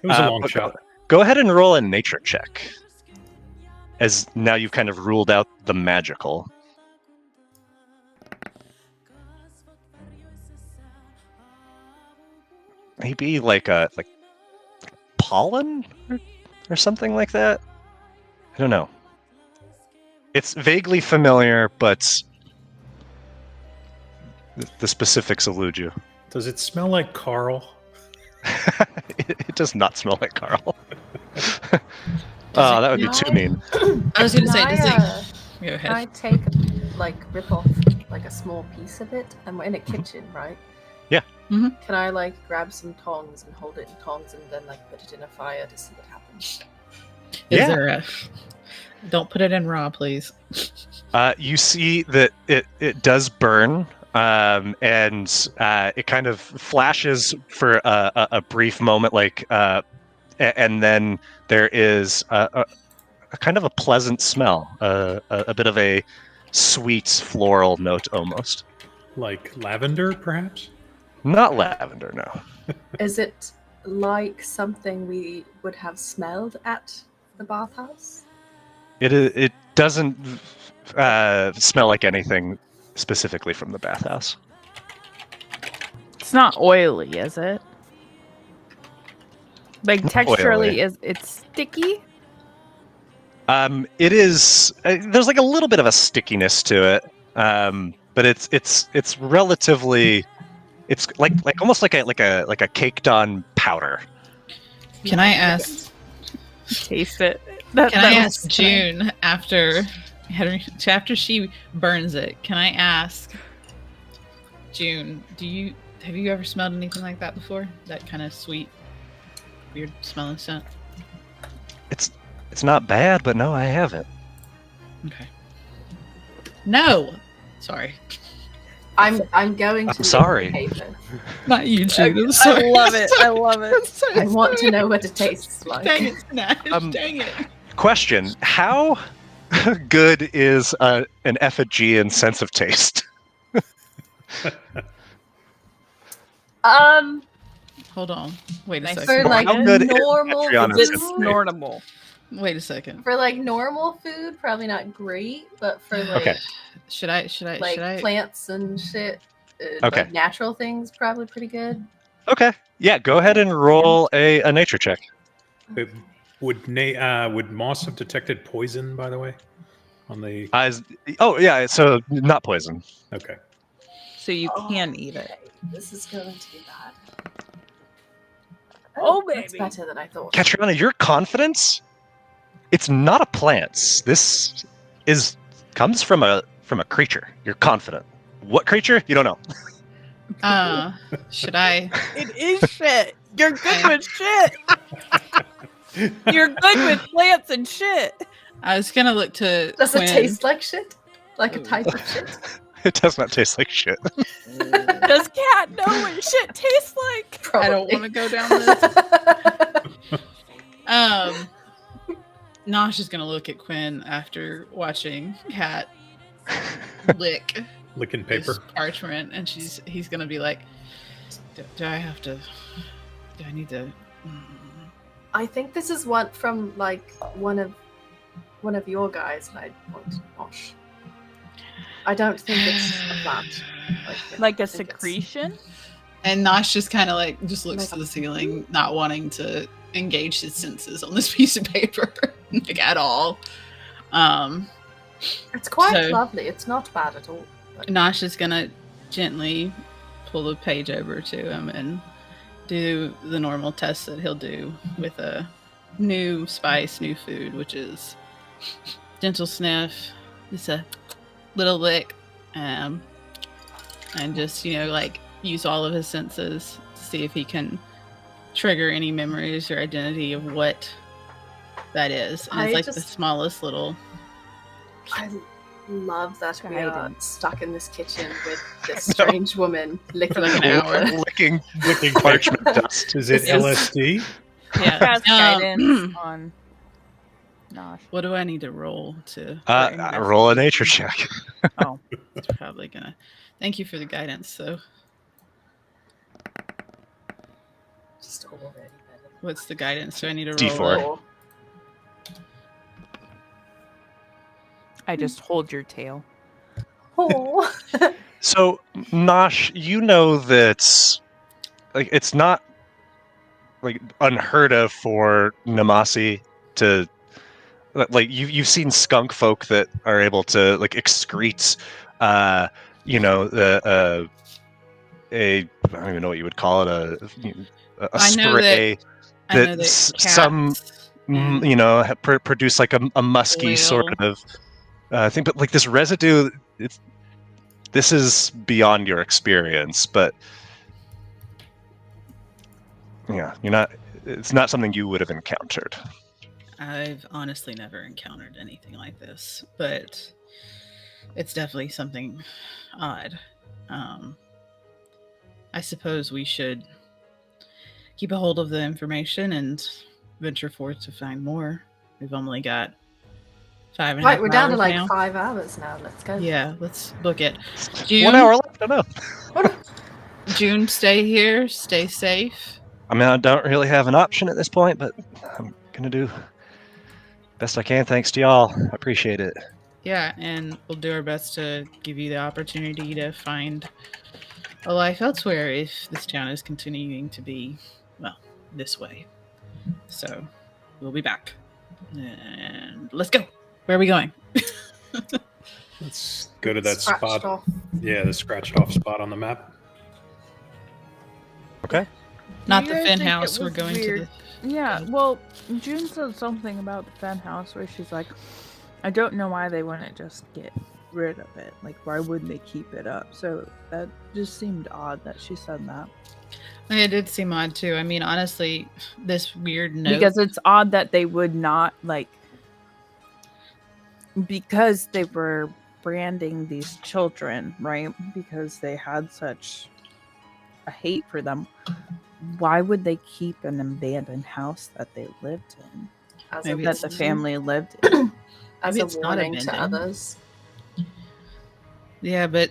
It was a long shot. Go ahead and roll a nature check, as now you've kind of ruled out the magical. Maybe like pollen or something like that. I don't know. It's vaguely familiar, but the specifics elude you. Does it smell like Carl? It does not smell like Carl. Oh, that would be too mean. I was going to say, does it... Go Can ahead. I take, rip off, a small piece of it? And we're in a kitchen, right? Yeah. Mm-hmm. Can I, grab some tongs and hold it in tongs and then, put it in a fire to see what happens? Is there a... Don't put it in raw, please. You see that it does burn, and it kind of flashes for a brief moment, and then there is a kind of a pleasant smell, a bit of a sweet floral note almost. Like lavender, perhaps? Not lavender, no. Is it like something we would have smelled at the bathhouse? It doesn't smell like anything specifically from the bathhouse. It's not oily, is it? Like texturally, Oily. it's sticky? It is. There's like a little bit of a stickiness to it, but it's relatively. It's like almost like a caked on powder. Can I ask? Taste it. Can I ask June after she burns it? Can I ask June? Have you ever smelled anything like that before? That kind of sweet, weird smelling scent. It's not bad, but no, I haven't. Okay. No, sorry, I'm going to. I'm sorry. look at the paper. not you, June. I'm I sorry. love it. I love it. I want to know what it tastes like. Dang it, Nash. Dang it. Question: how good is an effigy in sense of taste? Hold on. Wait a Nice. second. For like How good is normal Patreon in food, It's sense of taste? snortable. Wait a second. for like normal food, probably not great, but for like Okay. Should I? plants and shit, Okay. like natural things, probably pretty good. Okay. Yeah, go ahead and roll a nature check. Would Moss have detected poison, by the way? On the Oh yeah, so not poison. okay. So you can eat it. Okay, this is going to be bad. Oh, That's baby. better than I thought. Catriona, your confidence, it's not a plant. This comes from a creature. You're confident. What creature? You don't know. Should I? It is shit. You're good with shit. You're good with plants and shit. I was gonna look to. Does Quin. it taste like shit? Like a type of shit? It does not taste like shit. Does Cat know what shit tastes like? I don't Probably. want to go down this. Nosh is gonna look at Quinn after watching Cat lick Licking his paper. parchment, and he's gonna be like, "Do I have to? Do I need to?" I think this is one from like one of your guys, and I want to wash. I don't think it's a plant. Like a I think it's- secretion? And Nosh just kind of looks to the ceiling, not wanting to engage his senses on this piece of paper at all. It's quite So- lovely. It's not bad at all. But Nosh is gonna gently pull the page over to him and do the normal test that he'll do with a new spice, new food, which is gentle sniff, just a little lick, and just use all of his senses to see if he can trigger any memories or identity of what that is. And it's I like the just- smallest little. I love that we are Guidance. stuck in this kitchen with this strange woman licking like an hour. Licking Licking parchment dust. Is it Yes. LSD? Yeah. Cast guidance on Nosh. What do I need to roll to? Roll a nature check. Oh. It's probably gonna. Thank you for the guidance. So, Just already better. what's the guidance? Do I need to roll? D4. it? Or- I just hold your tail. Oh. So, Nosh, you know that it's not unheard of for Namasi to you've seen skunk folk that are able to excrete I don't even know what you would call it, a I know spray I know that that some cats and- produce like a musky Oil. sort of thing, but this residue, this is beyond your experience, but yeah, it's not something you would have encountered. I've honestly never encountered anything like this, but it's definitely something odd. I suppose we should keep a hold of the information and venture forth to find more. We've only got 5.5 Right, we're down to hours like now. 5 hours now. Let's go. Yeah, let's book it. 1 June, hour left. I know. June, stay here. Stay safe. I mean, I don't really have an option at this point, but I'm gonna do best I can. Thanks to y'all. I appreciate it. Yeah, and we'll do our best to give you the opportunity to find a life elsewhere if this town is continuing to be, well, this way. So, we'll be back. And let's go. Where are we going? Let's go to that Scratched spot. off. Yeah, the scratched off spot on the map. Okay. Not Do the you guys Finn think it house. We're was going weird? to Yeah, well, June said something about the Fen house where she's like, I don't know why they wouldn't just get rid of it. Like, why wouldn't they keep it up? So that just seemed odd that she said that. It did seem odd too. I mean, honestly, this weird note. Because it's odd that they would not, like, because they were branding these children, right? Because they had such a hate for them. Why would they keep an abandoned house that they lived in? As Maybe a, That it's the family lived in? as maybe a it's not warning to abandoned. others. Yeah, but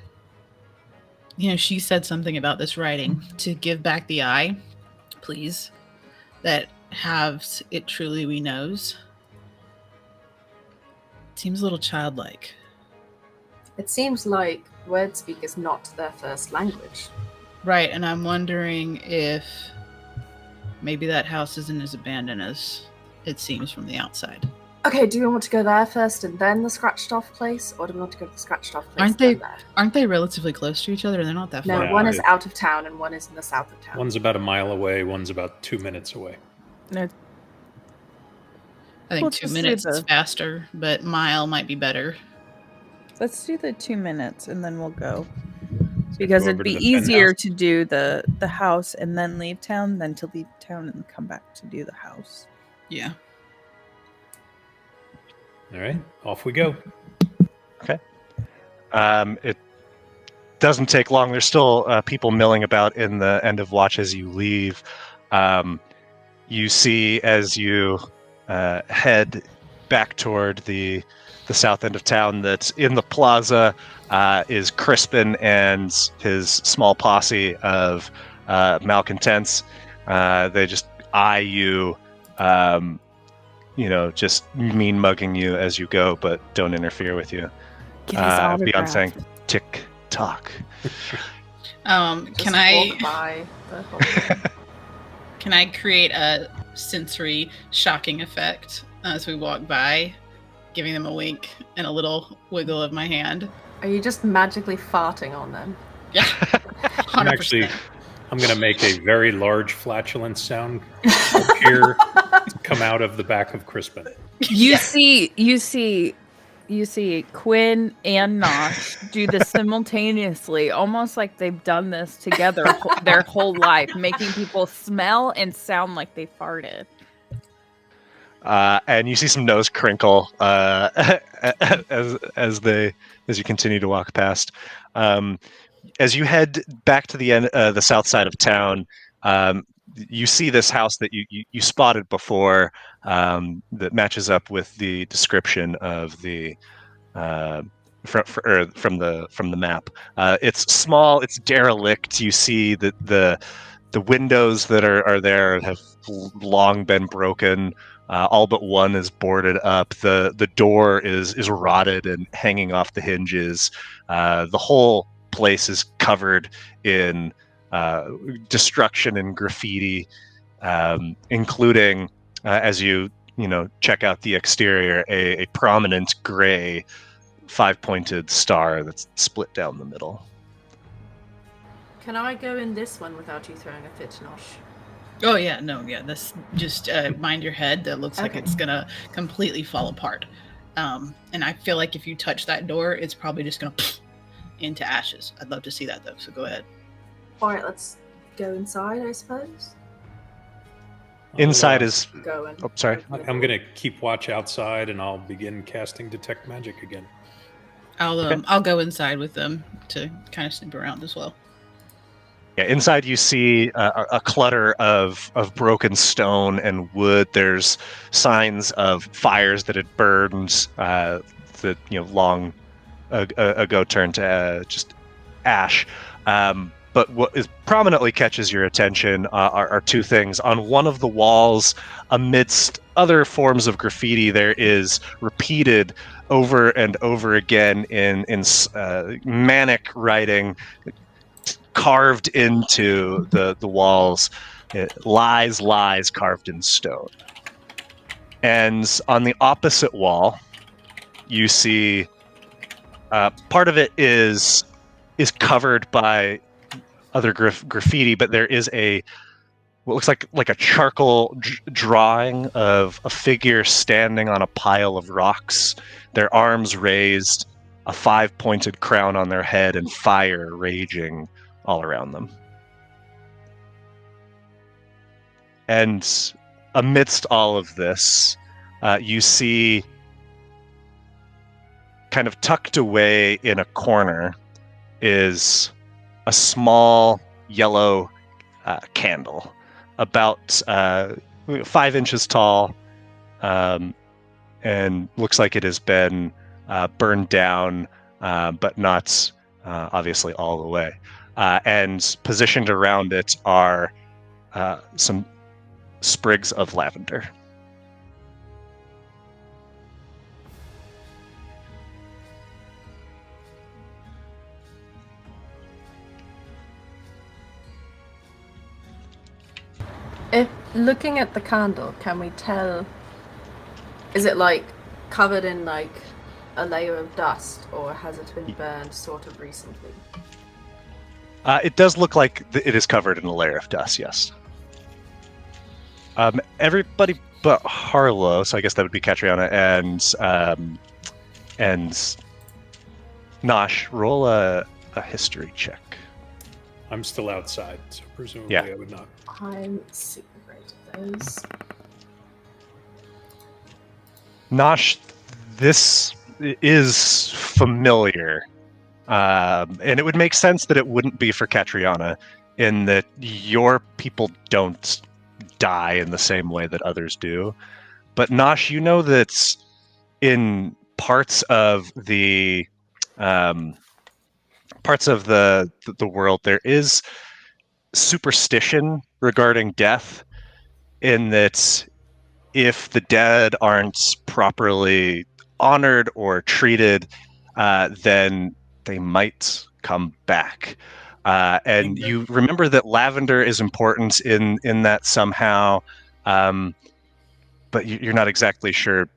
she said something about this writing to give back the eye, please, that halves it truly we knows. Seems a little childlike. It seems like word speak is not their first language. Right, and I'm wondering if maybe that house isn't as abandoned as it seems from the outside. Okay, do we want to go there first and then the scratched off place? Or do we want to go to the scratched off place Aren't and they- then there? Aren't they relatively close to each other? They're not that No, far. Yeah, one is it- out of town and one is in the south of town. One's about a mile away, one's about 2 minutes away. No, I think We'll 2 just do minutes is the- faster, but mile might be better. let's do the 2 minutes and then we'll go. Because Go it'd over to be the Fen easier house. to do the house and then leave town than to leave town and come back to do the house. Yeah. All right, off we go. It doesn't take long. There's still people milling about in the end of watch as you leave. You see as you head back toward the south end of town that in the plaza is Crispin and his small posse of malcontents. They just eye you, just mean mugging you as you go, but don't interfere with you. Get his Beyond autograph. saying tick tock. Just Can I walk by the whole can I create a sensory shocking effect as we walk by, giving them a wink and a little wiggle of my hand? Are you just magically farting on them? Yeah. I'm 100%. I'm going to make a very large flatulence sound appear to come out of the back of Crispin. You see Quinn and Nosh do this simultaneously, almost like they've done this together their whole life, making people smell and sound like they farted. And you see some nose crinkle as you continue to walk past. As you head back to the end, the south side of town, you see this house that you spotted before that matches up with the description of the from the map. It's small, it's derelict. You see that the windows that are there have long been broken. All but one is boarded up. The door is rotted and hanging off the hinges. The whole place is covered in destruction and graffiti, including as you check out the exterior, a prominent gray 5-pointed star that's split down the middle. Can I go in this one without you throwing a fit, Nosh? Oh yeah, no, yeah. This just mind your head. That looks like Okay. it's gonna completely fall apart. And I feel like if you touch that door, it's probably just gonna into ashes. I'd love to see that though. So go ahead. Alright, let's go inside, I suppose. Inside is Go in. oh, sorry. I'm going to keep watch outside, and I'll begin casting detect magic again. I'll go inside with them to kind of snoop around as well. Yeah, inside you see a clutter of broken stone and wood. There's signs of fires that had burned that long ago turned to just ash. But what is prominently catches your attention are two things. On one of the walls, amidst other forms of graffiti, there is repeated over and over again in manic writing, carved into the walls, lies carved in stone. And on the opposite wall, you see part of it is covered by other graffiti, but there is what looks like a charcoal drawing of a figure standing on a pile of rocks, their arms raised, a 5-pointed crown on their head, and fire raging all around them. And amidst all of this, you see, kind of tucked away in a corner, is a small yellow candle, about 5 inches tall, and looks like it has been burned down, but not obviously all the way. And positioned around it are some sprigs of lavender. If looking at the candle, can we tell? Is it like covered in like a layer of dust, or has it been burned sort of recently? It does look like it is covered in a layer of dust. Yes. Everybody but Harlow, so I guess that would be Catriona and Nosh. Roll a history check. I'm still outside, so presumably Yeah. I would not. I'm super great at those. Nosh, this is familiar, and it would make sense that it wouldn't be for Catriona, in that your people don't die in the same way that others do. But Nosh, you know that in parts of the world there is superstition regarding death, in that if the dead aren't properly honored or treated, then they might come back. And you remember that lavender is important in that somehow, but you're not exactly sure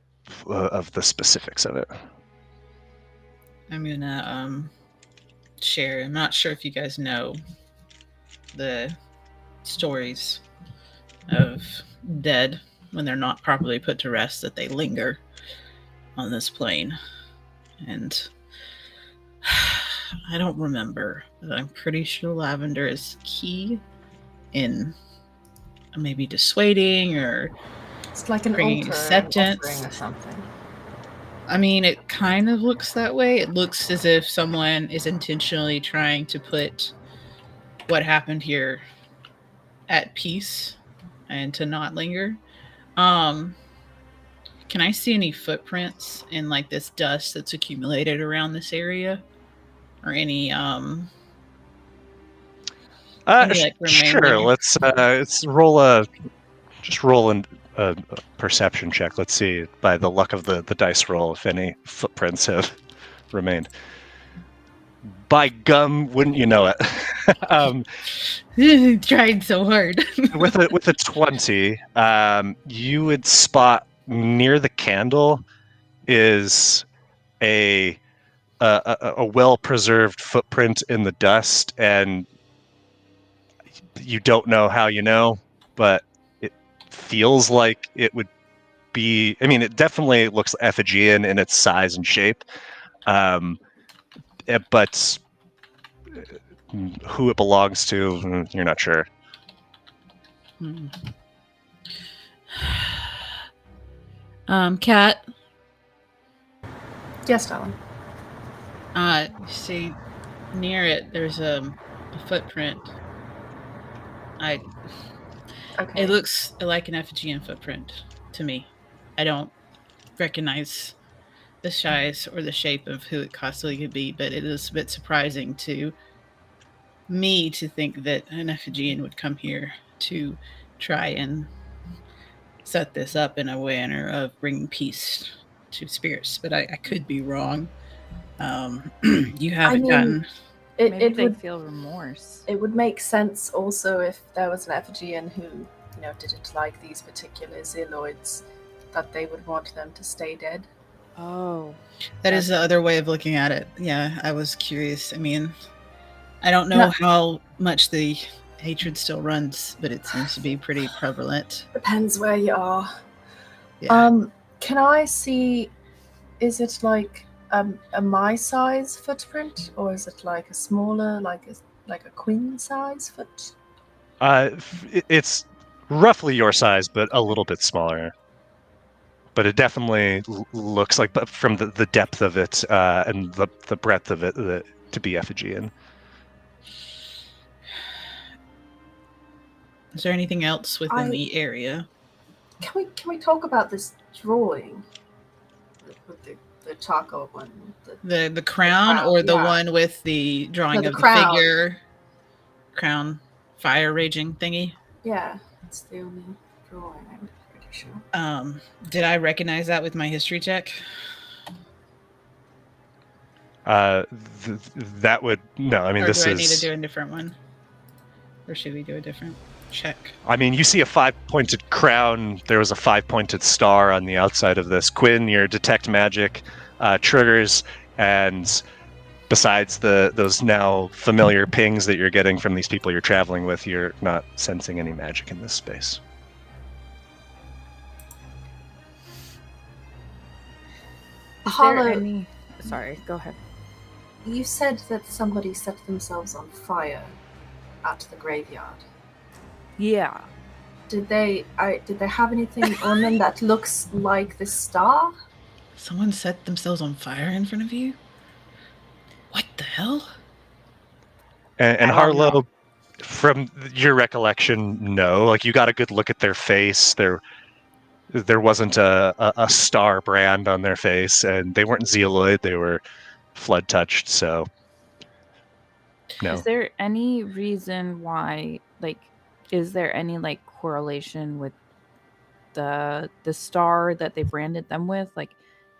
of the specifics of it. I'm gonna share. I'm not sure if you guys know the stories of dead when they're not properly put to rest, that they linger on this plane. And I don't remember, but I'm pretty sure lavender is key in maybe dissuading or It's like an bringing altar acceptance offering or something. I mean, it kind of looks that way. It looks as if someone is intentionally trying to put what happened here at peace and to not linger. Can I see any footprints in like this dust that's accumulated around this area, or any like, sure. remaining- Let's roll a perception check. Let's see, by the luck of the dice roll, if any footprints have remained. By gum, wouldn't you know it? Tried so hard. with a 20, you would spot near the candle is a well-preserved footprint in the dust, and you don't know how you know, but it feels like it would be. I mean, it definitely looks effigian in its size and shape, but who it belongs to, you're not sure. Kat, Yes, darling. See, near it, there's a footprint. Okay. It looks like an effigy footprint to me. I don't recognize the size or the shape of who it possibly could be, but it is a bit surprising to me to think that an Ephigean would come here to try and set this up in a manner of bringing peace to spirits. But I could be wrong. You haven't mean, gotten. Maybe It they would feel remorse. it would make sense also if there was an Ephigean who, didn't like these particular Zealoids, that they would want them to stay dead. Oh, That is the other way of looking at it. Yeah, I was curious. I mean, I don't know how much the hatred still runs, but it seems to be pretty prevalent. Depends where you are. Yeah. Can I see? Is it like a my size footprint, or is it like a smaller, like a Quin size foot? It's roughly your size, but a little bit smaller. But it definitely looks like, but from the depth of it and the breadth of it, to be Ephigean. Is there anything else within the area? Can we talk about this drawing with the charcoal one? The crown, or the one with the drawing the of crown. the figure? Crown, fire raging thingy. Yeah, it's the only drawing, I'm pretty sure. Did I recognize that with my history check? That would no. I mean, Or this do is. I need to do a different one, or should we do a different check? I mean, you see a 5-pointed crown. There was a 5-pointed star on the outside of this. Quin, your detect magic triggers, and besides those now familiar pings that you're getting from these people you're traveling with, you're not sensing any magic in this space. is there Hollow, any? Sorry, go ahead. you said that somebody set themselves on fire at the graveyard. Yeah. Did they have anything on them that looks like the star? Someone set themselves on fire in front of you? What the hell? And I don't Harlow, know. from your recollection, no. Like, you got a good look at their face. There wasn't a star brand on their face, and they weren't Zealoid. They were flood touched. So no. Is there any reason why, like, is there any like correlation with the star that they branded them with? Like,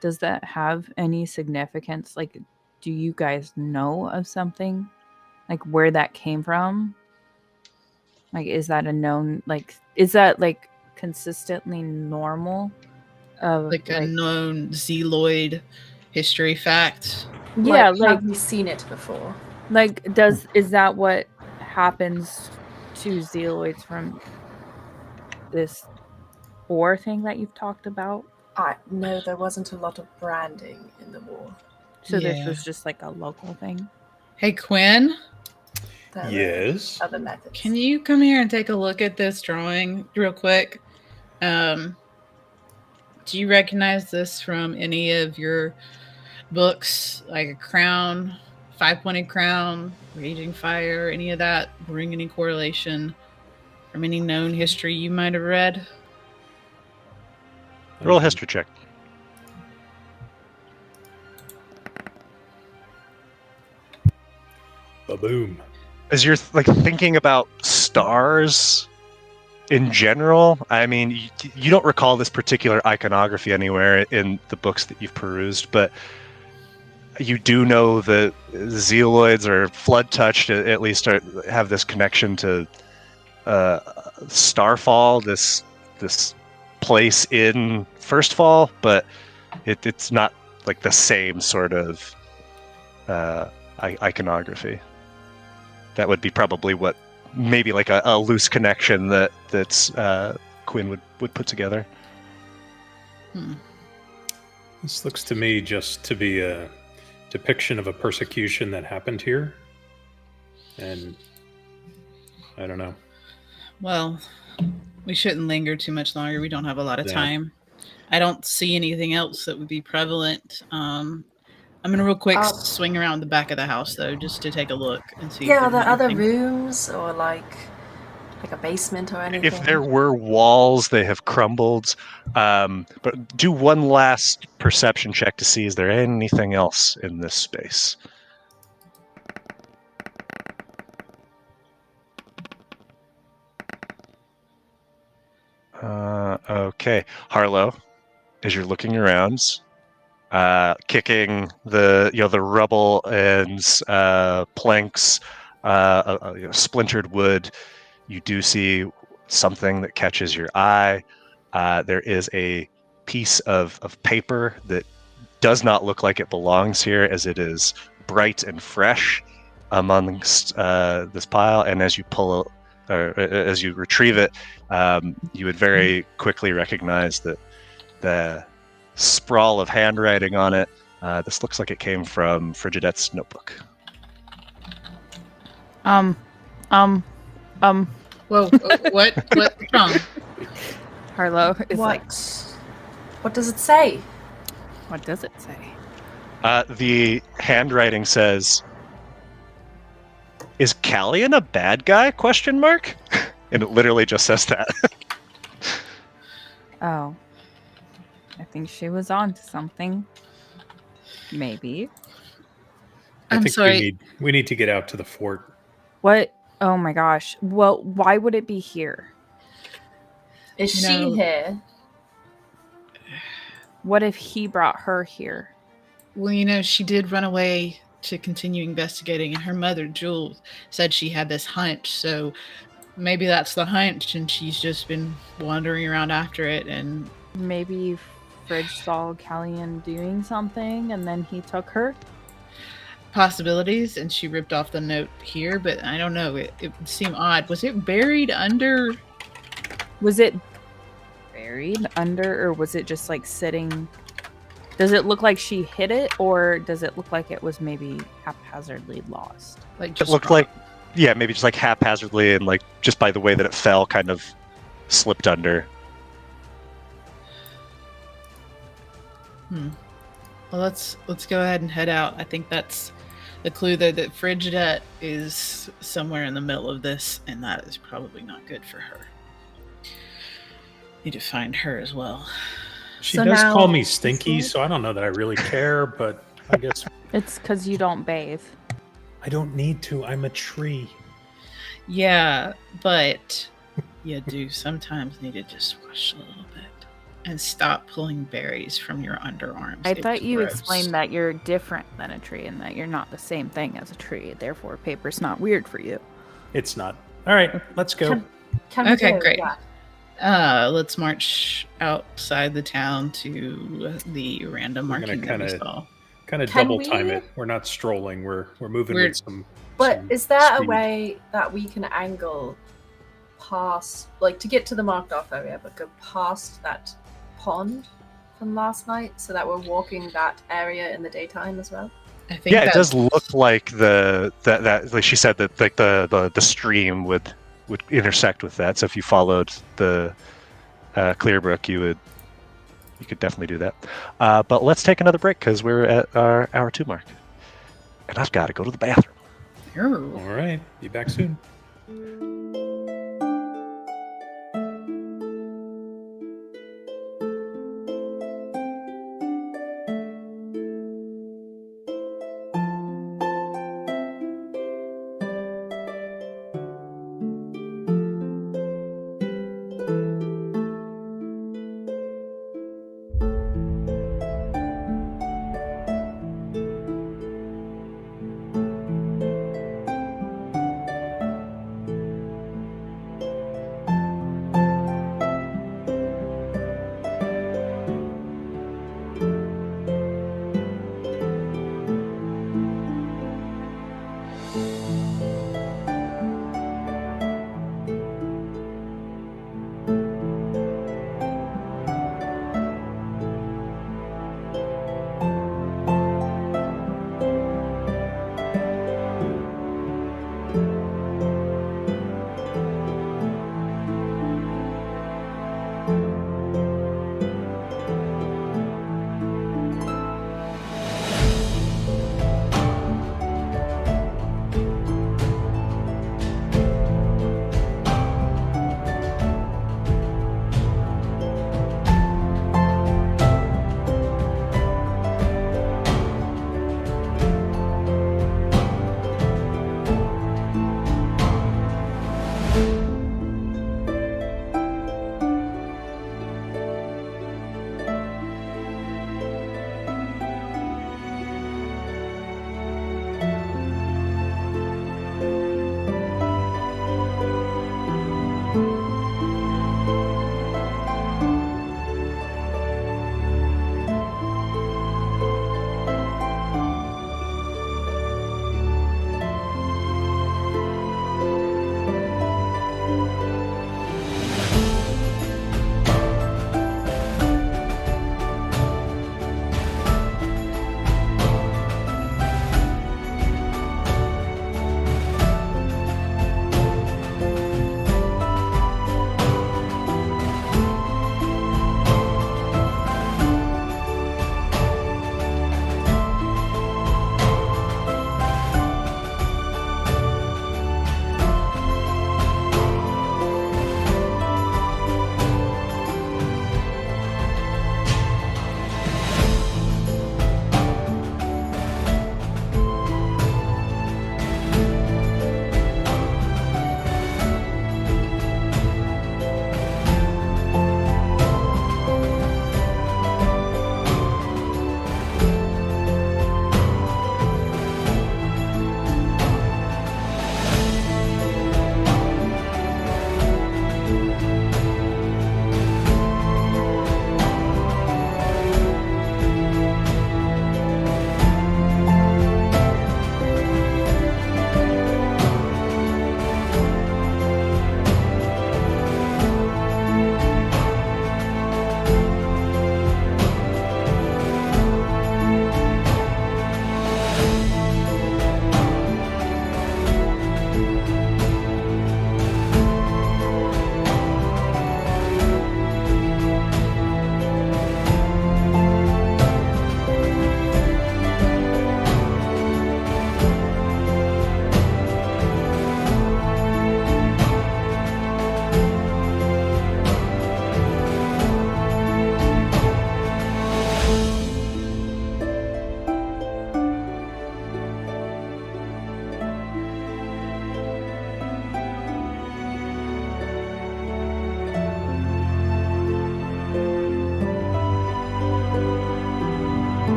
does that have any significance? Like, do you guys know of something, like where that came from? Like, is that a known, like, is that like consistently normal? Like a known Zealoid history fact? Yeah, like have we seen it before? Like, is that what happens to Zealoids from this war thing that you've talked about? No, there wasn't a lot of branding in the war. So this Yeah. was just like a local thing. Hey, Quinn, There were Yes. other methods. can you come here and take a look at this drawing real quick? Do you recognize this from any of your books? Like a crown, 5-pointed crown, raging fire, any of that? Bring any correlation from any known history you might have read? Roll a history check. Ba-boom. As you're thinking about stars in general, I mean, you don't recall this particular iconography anywhere in the books that you've perused, but you do know that Zealoids are flood touched, at least have this connection to Starfall, this place in Firstfall, but it's not like the same sort of iconography. That would be probably what, maybe like a loose connection that's Quin would put together. This looks to me just to be a depiction of a persecution that happened here. And I don't know. Well, we shouldn't linger too much longer. We don't have a lot of Yeah. time. I don't see anything else that would be prevalent. I'm gonna real quick Um, swing around the back of the house though, just to take a look and see. Yeah, are if there there's other anything. rooms or like a basement or anything? If there were walls, they have crumbled. But do one last perception check to see is there anything else in this space. Okay, Harlow, as you're looking around, kicking the rubble and planks, splintered wood, you do see something that catches your eye. There is a piece of paper that does not look like it belongs here, as it is bright and fresh amongst this pile. And as you as you retrieve it, you would very quickly recognize that the sprawl of handwriting on it. This looks like it came from Frigidette's notebook. Um. Whoa! What's wrong? Harlow is like, What does it say? what does it say? The handwriting says, "Is Callian a bad guy?" ? And it literally just says that. Oh. I think she was on to something. Maybe. I I'm think sorry. we need to get out to the fort. What? Oh my gosh. Well, why would it be here? Is You she know- here? What if he brought her here? Well, she did run away to continue investigating, and her mother, Jules, said she had this hunch. So maybe that's the hunch, and she's just been wandering around after it. And Maybe Fridge saw Callian doing something and then he took her? possibilities, and she ripped off the note here. But I don't know. It would seem odd. Was it buried under? Was it buried under, or was it just like sitting? Does it look like she hid it, or does it look like it was maybe haphazardly lost? Like It just looked like, yeah, maybe just like haphazardly and like just by the way that it fell, kind of slipped under. Well, let's go ahead and head out. I think that's the clue that Frigidette is somewhere in the middle of this, and that is probably not good for her. Need to find her as well. She So does now call me it's stinky, like- so I don't know that I really care, but I guess It's because you don't bathe. I don't need to. I'm a tree. Yeah, but you do sometimes need to just wash a little bit and stop pulling berries from your underarms. I It's thought you gross. explained that you're different than a tree and that you're not the same thing as a tree. Therefore, paper's not weird for you. It's not. All right, let's go. Can we Okay, go? great. Yeah. Let's march outside the town to the random We're gonna marking that we kinda- saw. Kind of Can double time we- it. We're not strolling. We're moving We're- with some. But some is there a speed. way that we can angle past, like to get to the marked off area, but go past that pond from last night so that we're walking that area in the daytime as well? I think Yeah, it that- does look like that like she said that like the stream would intersect with that. So if you followed the Clearbrook, you could definitely do that. But let's take another break because we're at our hour 2 mark, and I've got to go to the bathroom. Ooh. All right, be back soon.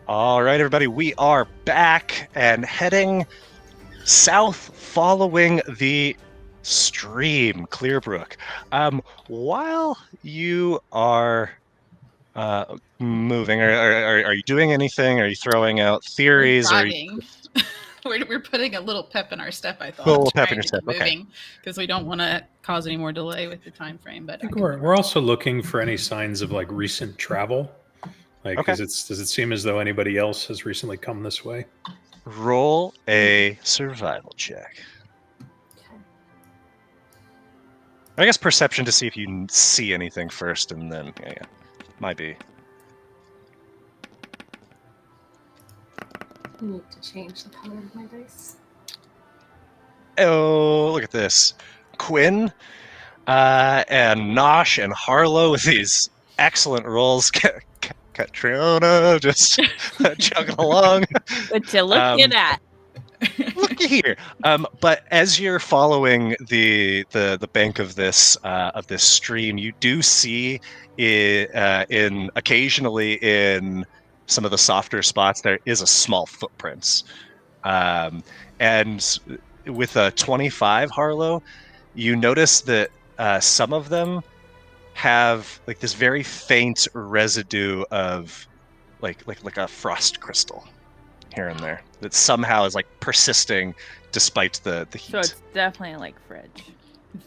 All right, everybody, we are back and heading south following the stream, Clearbrook. While you are moving, are you doing anything? Are you throwing out We're theories? Or driving. We're putting a little pep in our step, I thought. A little pep in trying your to step, keep okay. moving, because we don't want to cause any more delay with the time frame. But I think we're also looking for any signs of like recent travel. Like, Okay. does it seem as though anybody else has recently come this way? roll a survival check. I guess perception to see if you see anything first, and then yeah, might be. I need to change the color of my dice. Oh, look at this. Quin and Nosh and Harlow with these excellent rolls. Catriona just chugging along. What you looking at? Looky here. But as you're following the bank of this stream, you do see in occasionally in some of the softer spots there is a small footprints, and with a 25 Harlow, you notice that some of them have like this very faint residue of like a frost crystal here and there that somehow is like persisting despite the heat. So it's definitely like Fridge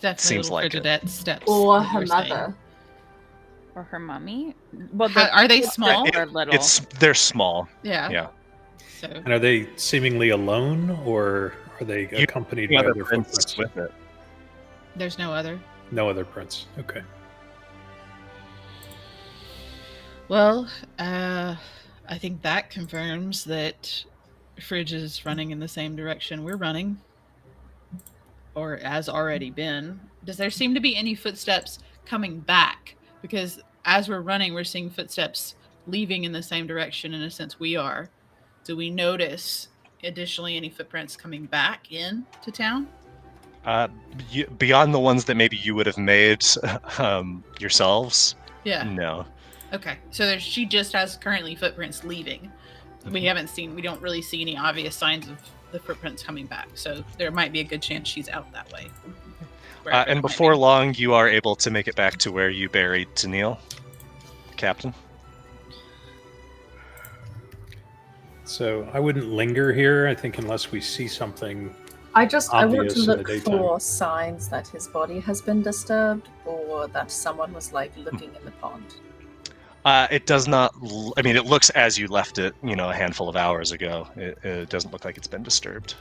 definitely Seems like it. Frigidette steps. Or like you her were saying. mother. or her mummy. Well, Are they small? or little? They're small. Yeah. Yeah. So And are they seemingly alone, or are they accompanied by Other other prints footprints? with it. there's no other. No other prints. Okay. Well, I think that confirms that Fridge is running in the same direction we're running, or has already been. Does there seem to be any footsteps coming back? Because as we're running, we're seeing footsteps leaving in the same direction in a sense we are. Do we notice additionally any footprints coming back in to town? Beyond the ones that maybe you would have made yourselves. Yeah. No. Okay. So she just has currently footprints leaving. We don't really see any obvious signs of the footprints coming back. So there might be a good chance she's out that way. Wherever it And might before be. long, you are able to make it back to where you buried Tennille, Captain. So I wouldn't linger here, I think, unless we see something. I want Obvious to in the look daytime. for signs that his body has been disturbed or that someone was like looking in the pond. It does not. I mean, it looks as you left it, a handful of hours ago. It doesn't look like it's been disturbed.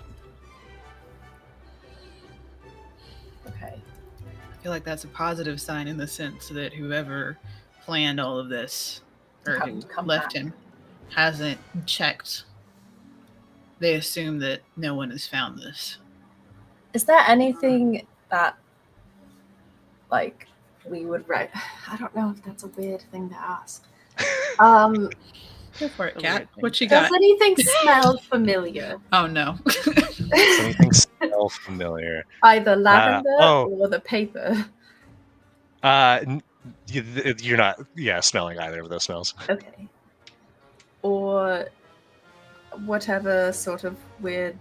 Okay. I feel like that's a positive sign in the sense that whoever planned all of this or who Haven't come left back. him hasn't checked. They assume that no one has found this. Is there anything that, like, we would write? I don't know if that's a weird thing to ask. Go for it, A Kat. weird thing. What you Does got? anything smell familiar? Oh no. Does anything smell familiar? Either lavender oh. or the paper. You're not, smelling either of those smells. Okay. Or whatever sort of weird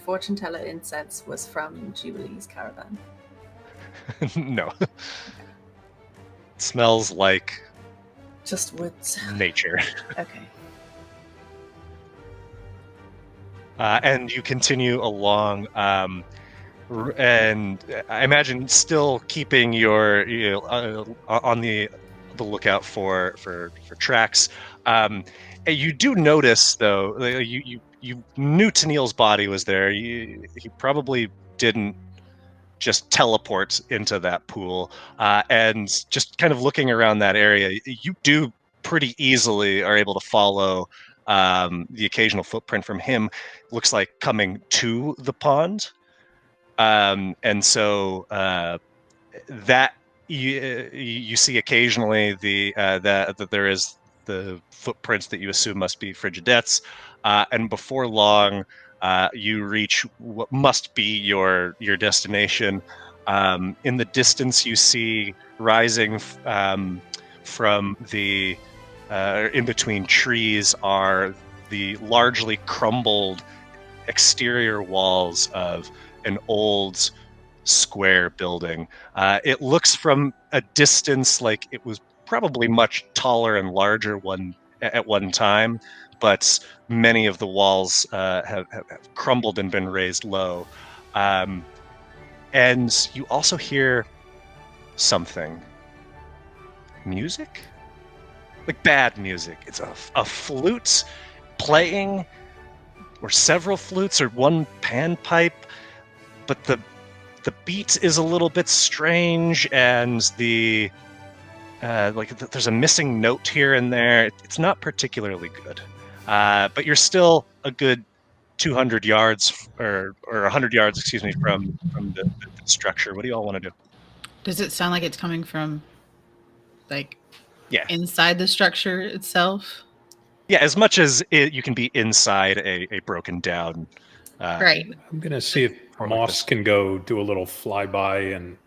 fortune teller incense was from Jubilee's caravan. No. It smells like Just woods. nature. Okay. And you continue along, and I imagine still keeping your on the lookout for tracks. You do notice, though, you knew Tennille's body was there. He probably didn't just teleport into that pool. And just kind of looking around that area, you do pretty easily are able to follow the occasional footprint from him. Looks like coming to the pond. And so that you see occasionally that there is the footprints that you assume must be Frigidette's, and before long you reach what must be your destination. In the distance, you see rising from the in between trees are the largely crumbled exterior walls of an old square building. It looks from a distance like it was probably much taller and larger at one time, but many of the walls have crumbled and been raised low. And you also hear something. Music? Like bad music. It's a flute playing, or several flutes, or one panpipe, but the beat is a little bit strange, and there's a missing note here and there. It's not particularly good, but you're still a good 200 yards or 100 yards, excuse me, from the structure. What do you all want to do? Does it sound like it's coming from, like, Yeah. inside the structure itself? Yeah, as much as you can be inside a broken down. Right. I'm going to see if Moss can go do a little flyby and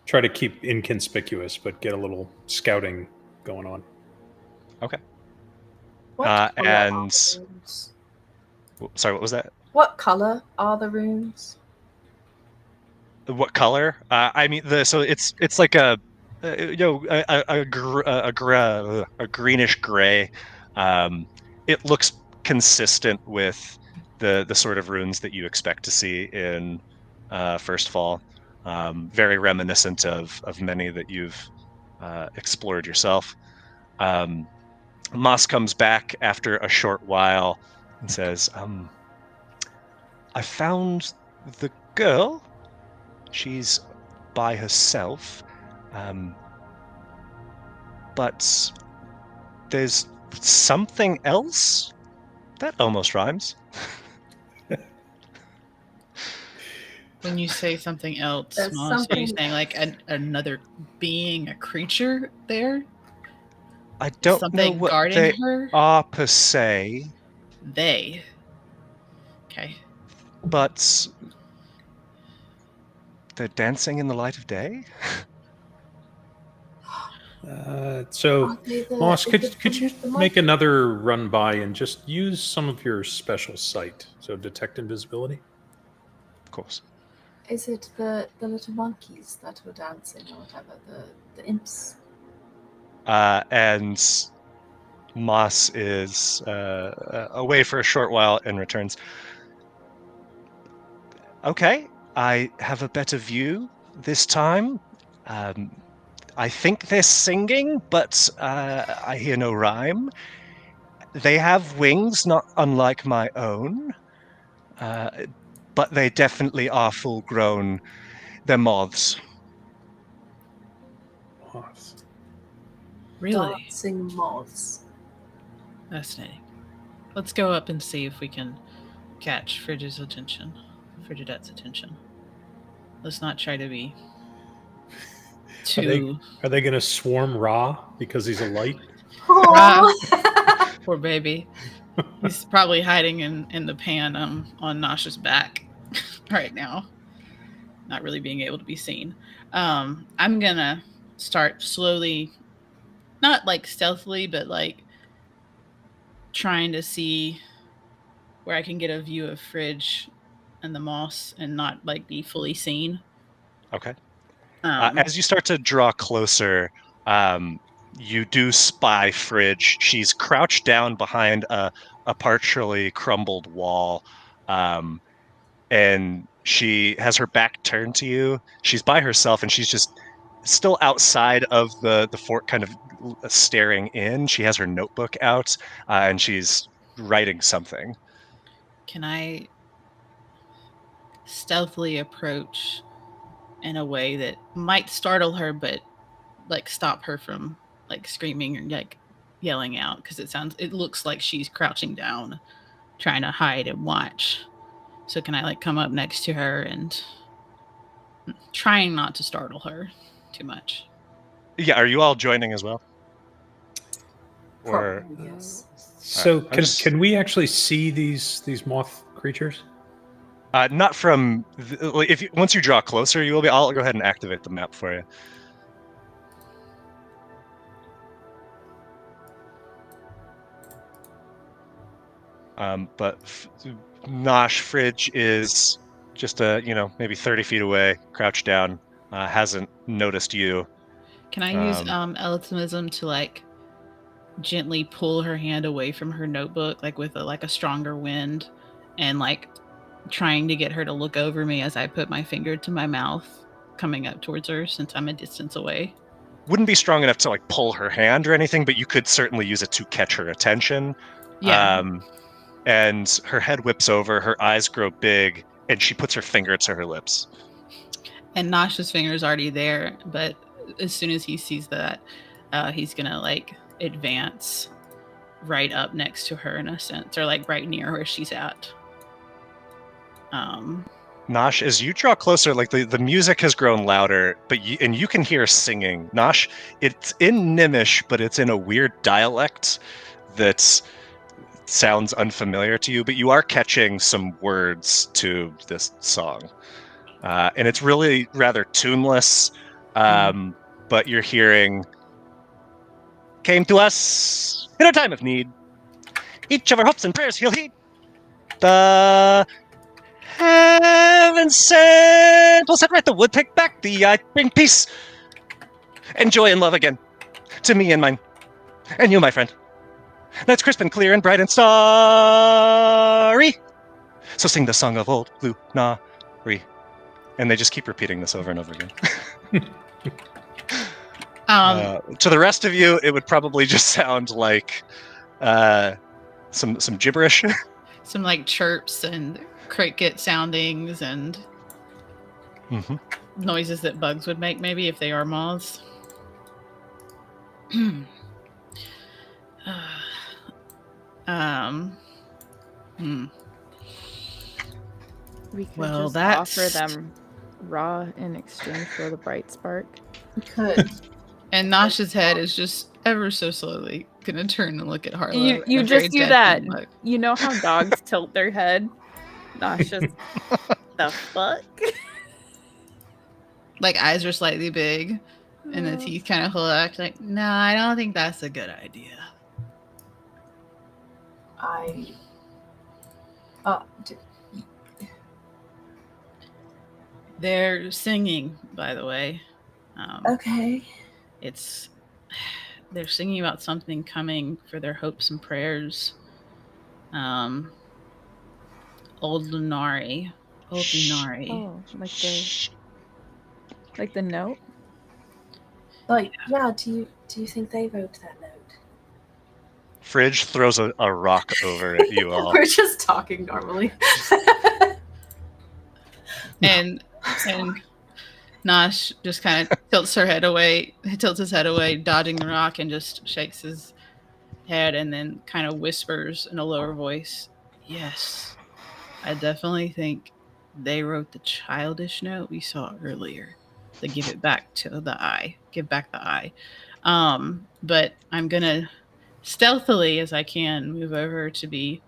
try to keep inconspicuous, but get a little scouting going on. Okay. What color are and- the rooms? Sorry, what was that? What color are the rooms? What color? I mean, so it's like a greenish gray. It looks consistent with the sort of runes that you expect to see in First Fall. Very reminiscent of many that you've explored yourself. Moss comes back after a short while and says, I found the girl. She's by herself. But there's something else? That almost rhymes. When you say something else, There's Moss, are you something- saying like another being, a creature there? I don't know Something what guarding they her? are per se, They. Okay. but they're dancing in the light of day? So, Are they the- Moss, is could it you the make another run by and just use some of your special sight? So detect invisibility. Of course. Is it the little monkeys that were dancing or whatever? The imps? And Moss is away for a short while and returns. Okay, I have a better view this time. I think they're singing, but I hear no rhyme. They have wings, not unlike my own, but they definitely are full grown. They're moths. Moss. Really? Dancing moths. Fascinating. Let's go up and see if we can catch Frigidette's attention. Let's not try to be too Are they going to swarm Ra because he's a light? poor baby. He's probably hiding in the pan on Nasha's back right now, not really being able to be seen. I'm gonna start slowly, not like stealthily, but like trying to see where I can get a view of Fridge and the moss and not like be fully seen. Okay. As you start to draw closer, you do spy Fridge. She's crouched down behind a partially crumbled wall, and she has her back turned to you. She's by herself, and she's just still outside of the fort, kind of staring in. She has her notebook out, and she's writing something. Can I stealthily approach in a way that might startle her, but like stop her from like screaming or like yelling out? Because it looks like she's crouching down, trying to hide and watch. So can I like come up next to her and trying not to startle her too much? Yeah, are you all joining as well? Or Probably, yes. So I'm just- can we actually see these moth creatures? not from once you draw closer, you will be. I'll go ahead and activate the map for you. But Nosh Fridge is just maybe 30 feet away, crouched down, hasn't noticed you. Can I use elliptimism to like gently pull her hand away from her notebook, like with a stronger wind, and like trying to get her to look over me as I put my finger to my mouth, coming up towards her since I'm a distance away? Wouldn't be strong enough to like pull her hand or anything, but you could certainly use it to catch her attention. Yeah. And her head whips over, her eyes grow big, and she puts her finger to her lips. And Nosh's finger is already there, but as soon as he sees that, he's gonna like advance right up next to her in a sense, or like right near where she's at. Nosh, as you draw closer, like the music has grown louder, but you can hear singing. Nosh, it's in Nimish, but it's in a weird dialect that sounds unfamiliar to you, but you are catching some words to this song. And it's really rather tuneless, but you're hearing, came to us in a time of need. Each of our hopes and prayers he'll heed. The heaven sent will set right the wood, take back the eye, bring peace and joy and love again to me and mine, and you, my friend. That's crisp and clear and bright and starry. So sing the song of old Lunari. And they just keep repeating this over and over again. To the rest of you, it would probably just sound like some gibberish. Some like chirps and cricket soundings and noises that bugs would make, maybe if they are moths. We could Well, just that's- offer them raw in exchange for the bright spark. We could. And Nosh's head is just ever so slowly gonna turn and look at Harlow. You in a just very do dead that. look. You know how dogs tilt their head? Nosh just the fuck? Like eyes are slightly big, and the teeth kind of collect. Like, no, I don't think that's a good idea. They're singing, by the way. Okay. They're singing about something coming for their hopes and prayers. Old Lunari. Oh, like the note? Like, yeah, do you think they wrote that note? Fridge throws a rock over at you all. We're just talking normally. And Nosh just kind of tilts his head away, dodging the rock, and just shakes his head and then kind of whispers in a lower voice, "Yes, I definitely think they wrote the childish note we saw earlier to give back the eye. But I'm gonna stealthily as I can move over to be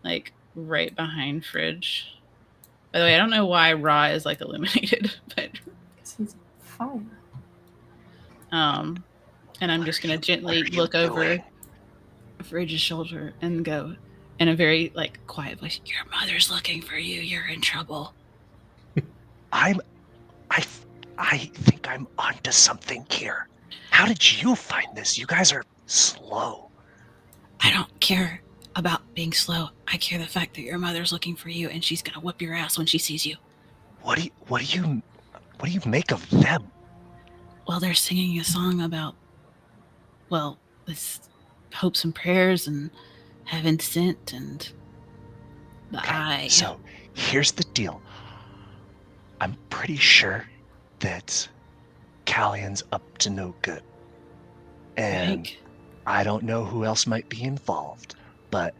like right behind Fridge. By the way, I don't know why Ra is like eliminated, but Because he's fine. and I'm just gonna gently look over Fridge's shoulder and go in a very like quiet voice, "Your mother's looking for you. You're in trouble." I think I'm onto something here. How did you find this? You guys are slow. I don't care about being slow. I care the fact that your mother's looking for you and she's gonna whip your ass when she sees you. What do you make of them? Well, they're singing a song about, well, this hopes and prayers and heaven sent and the eye. So here's the deal. I'm pretty sure that Callion's up to no good. And I don't know who else might be involved, but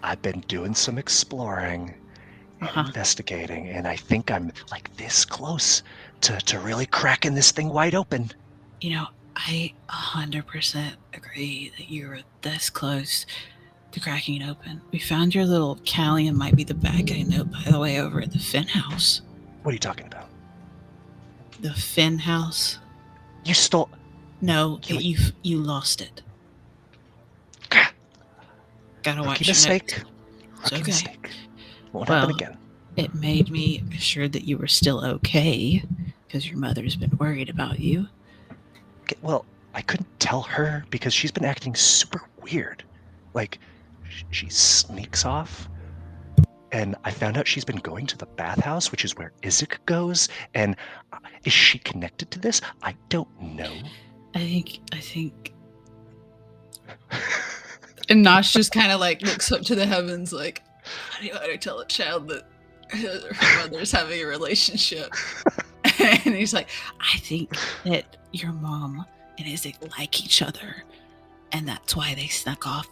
I've been doing some exploring and investigating, and I think I'm like this close to really cracking this thing wide open. You know, I 100% agree that you were this close to cracking it open. We found your little Callion might be the bad guy note, by the way, over at the Finn house. What are you talking about? The Finn house? You stole... No, you lost it. Gotta watch Rookie your mistake. notes. Rookie okay. mistake. Won't happen Well, again. It made me sure that you were still okay, because your mother's been worried about you. Okay, well, I couldn't tell her because she's been acting super weird. Like, she sneaks off, and I found out she's been going to the bathhouse, which is where Isaac goes. And is she connected to this? I don't know. I think. And Nosh just kind of like looks up to the heavens, like, how do I tell a child that her mother's having a relationship? And he's like, I think that your mom and Isaac like each other, and that's why they snuck off.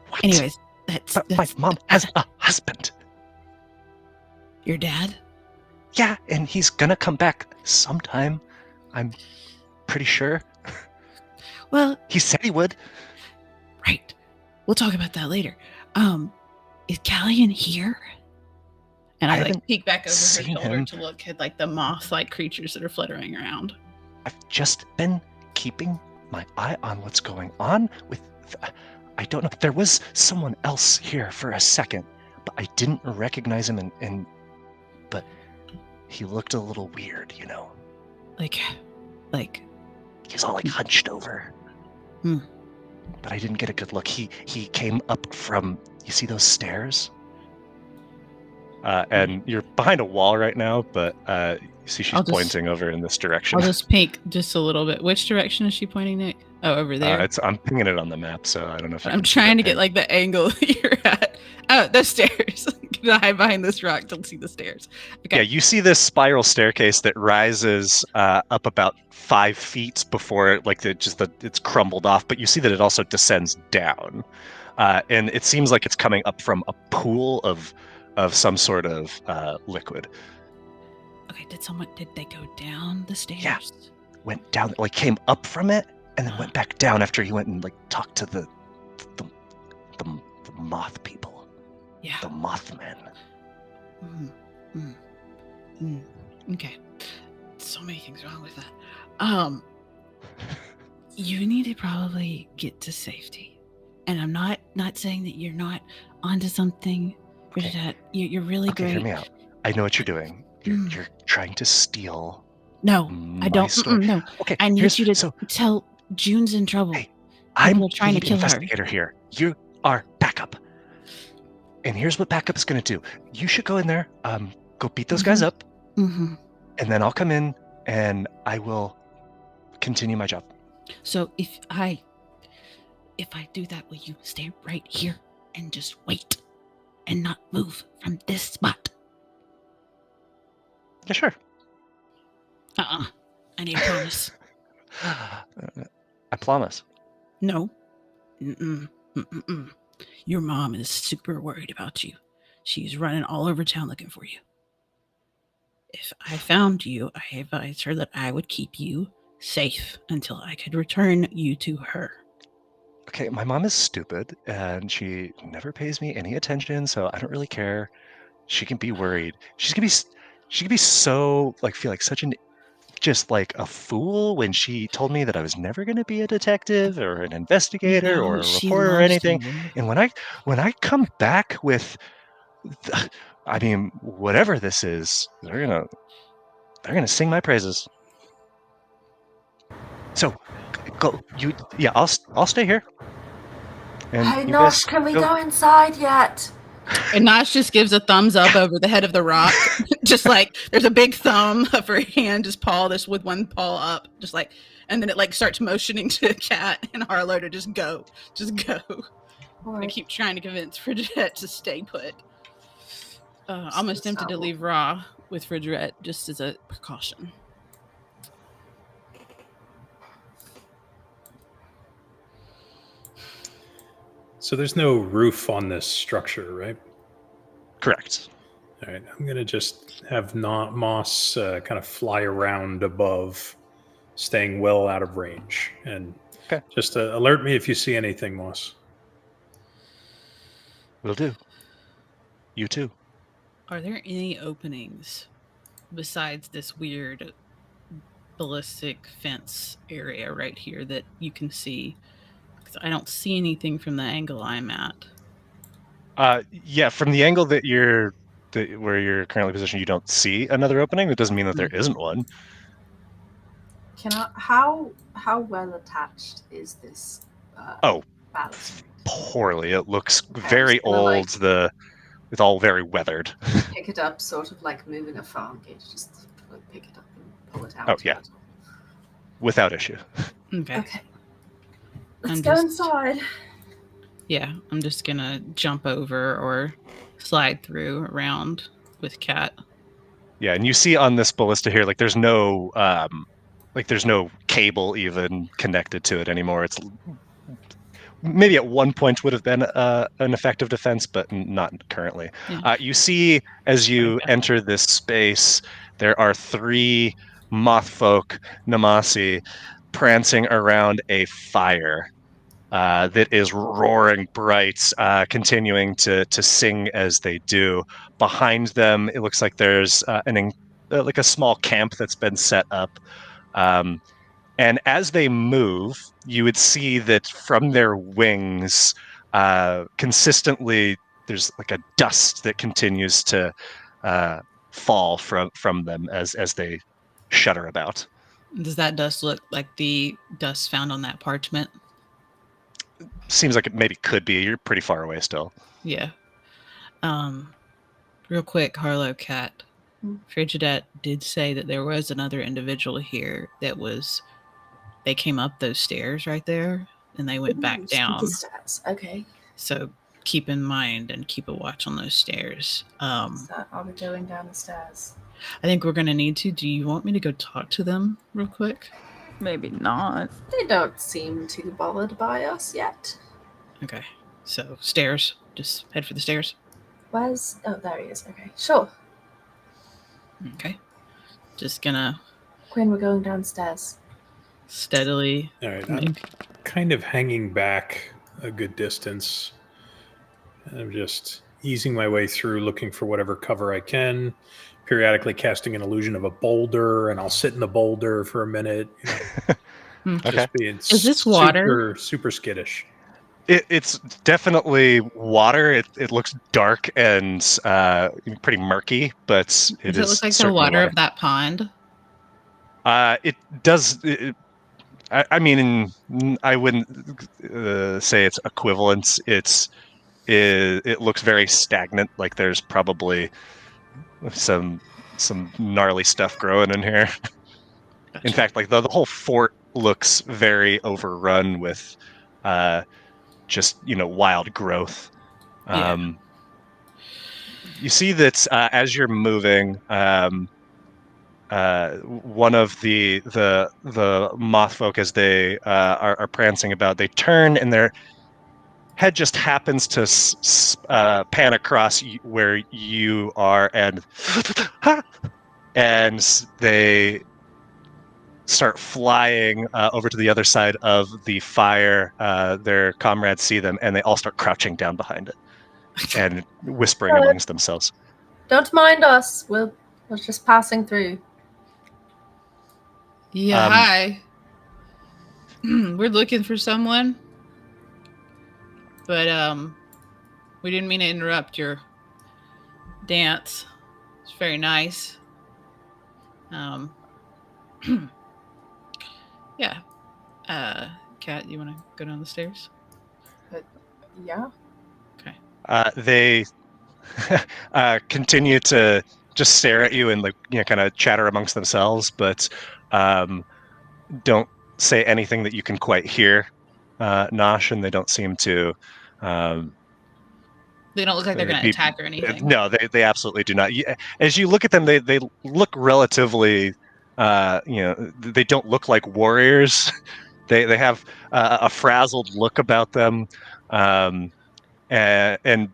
What? Anyways, But my mom has a husband. Your dad? Yeah, and he's gonna come back sometime. I'm pretty sure. Well, He said he would. right. We'll talk about that later. Is Callian here? And I like haven't peek back over her seen shoulder him. to look at like the moth-like creatures that are fluttering around. I've just been keeping my eye on what's going on with. I don't know. There was someone else here for a second, but I didn't recognize him, but he looked a little weird, you know. Like, He was all like hunched over. Hmm. But I didn't get a good look. He came up from. You see those stairs? And you're behind a wall right now, but you see she's pointing over in this direction. I'll just peek just a little bit. Which direction is she pointing, Nick? Oh, over there. I'm pinging it on the map, so I don't know if I'm trying to get like the angle you're at. Oh, the stairs. Gonna hide behind this rock to see the stairs. Okay. Yeah, you see this spiral staircase that rises up about 5 feet before it's crumbled off, but you see that it also descends down, and it seems like it's coming up from a pool of some sort of liquid. Okay, did they go down the stairs? Yeah. Went down, like came up from it, and then went back down after he went and like talked to the moth people. Yeah. The Mothmen. Okay. So many things wrong with that. You need to probably get to safety. And I'm not saying that you're not onto something. Okay. You're really Okay, great. hear me out. I know what you're doing. You're trying to steal. No, I don't. No. Okay, I need you to tell June's in trouble. Hey, I'm trying to lead kill her. investigator here. You are backup. And here's what backup is going to do. You should go in there, go beat those guys up, and then I'll come in and I will continue my job. So if I do that, will you stay right here and just wait and not move from this spot? Yeah, sure. I need a promise. I promise. No. Your mom is super worried about you. She's running all over town looking for you. If I found you, I advised her that I would keep you safe until I could return you to her. Okay, my mom is stupid and she never pays me any attention, so I don't really care. She can be worried. She can be so feel like such just like a fool when she told me that I was never going to be a detective or an investigator or a reporter or anything. You. And when I come back with, whatever this is, they're gonna sing my praises. So, go you. Yeah, I'll stay here. And Hey, you Nosh, guys can we go inside yet? And Nosh just gives a thumbs up over the head of the rock. Just like there's a big thumb of her hand, just paw this with one paw up, just like, and then it like starts motioning to Cat and Harlow to just go. Right. I keep trying to convince Frigidette to stay put. Almost tempted to leave Raw with Frigidette just as a precaution. So there's no roof on this structure, right? Correct. All right, I'm going to just have Moss kind of fly around above, staying well out of range. And just alert me if you see anything, Moss. Will do. You too. Are there any openings besides this weird ballistic fence area right here that you can see? Because I don't see anything from the angle I'm at. Yeah, from the angle that where you're currently positioned, you don't see another opening. That doesn't mean that there isn't one. Can I? How well attached is this? Oh, Balustrade. poorly. It looks Okay, I'm very just gonna, old. It's all very weathered. pick it up, sort of like moving a farm gate. Just like pick it up and pull it out. Oh, yeah. Without issue. Okay. Okay. Let's I'm go just- inside. Yeah, I'm just gonna jump over or slide through around with Cat. Yeah, and you see on this ballista here, like there's no cable even connected to it anymore. It's maybe at one point would have been an effective defense, but not currently. Yeah. You see as you Okay. enter this space, there are 3 mothfolk Namasi prancing around a fire that is roaring bright, continuing to sing as they do. Behind them, it looks like there's like a small camp that's been set up. And as they move, you would see that from their wings, consistently, there's like a dust that continues to fall from them as they shudder about. Does that dust look like the dust found on that parchment? Seems like it maybe could be. You're pretty far away still. Yeah. Real quick, Harlow Cat. Frigidet did say that there was another individual here that was. They came up those stairs right there, and they went back down. Stairs. Okay. So keep in mind and keep a watch on those stairs. Are we going down the stairs? I think we're gonna need to. Do you want me to go talk to them real quick? Maybe not. They don't seem too bothered by us yet. Okay. So stairs. Just head for the stairs. Where's... Oh, there he is. Okay, sure. Okay. Just gonna Quinn, we're going downstairs. steadily. All right, I'm kind of hanging back a good distance. I'm just easing my way through, looking for whatever cover I can, periodically casting an illusion of a boulder, and I'll sit in the boulder for a minute. Okay. Just being Is this water? super skittish. It's definitely water. It looks dark and pretty murky, but Does it look like the certainly water of that pond? It does. I mean, I wouldn't say it's equivalent. It looks very stagnant. Like there's probably some gnarly stuff growing in here. Gotcha. In fact, like the whole fort looks very overrun with just wild growth. Yeah. You see that as you're moving, one of the moth folk, as they are prancing about, they turn and their head just happens to pan across where you are, and they start flying over to the other side of the fire. Their comrades see them, and they all start crouching down behind it and whispering amongst themselves. Don't mind us. We're just passing through. Yeah, hi. We're looking for someone. But we didn't mean to interrupt your dance. It's very nice. Yeah. Kat, you want to go down the stairs? Yeah. Okay. They continue to just stare at you and kind of chatter amongst themselves, but don't say anything that you can quite hear, Nosh, and they don't seem to. They don't look like they're going to attack or anything. No, they absolutely do not. As you look at them, they look relatively. They don't look like warriors. They have a frazzled look about them, and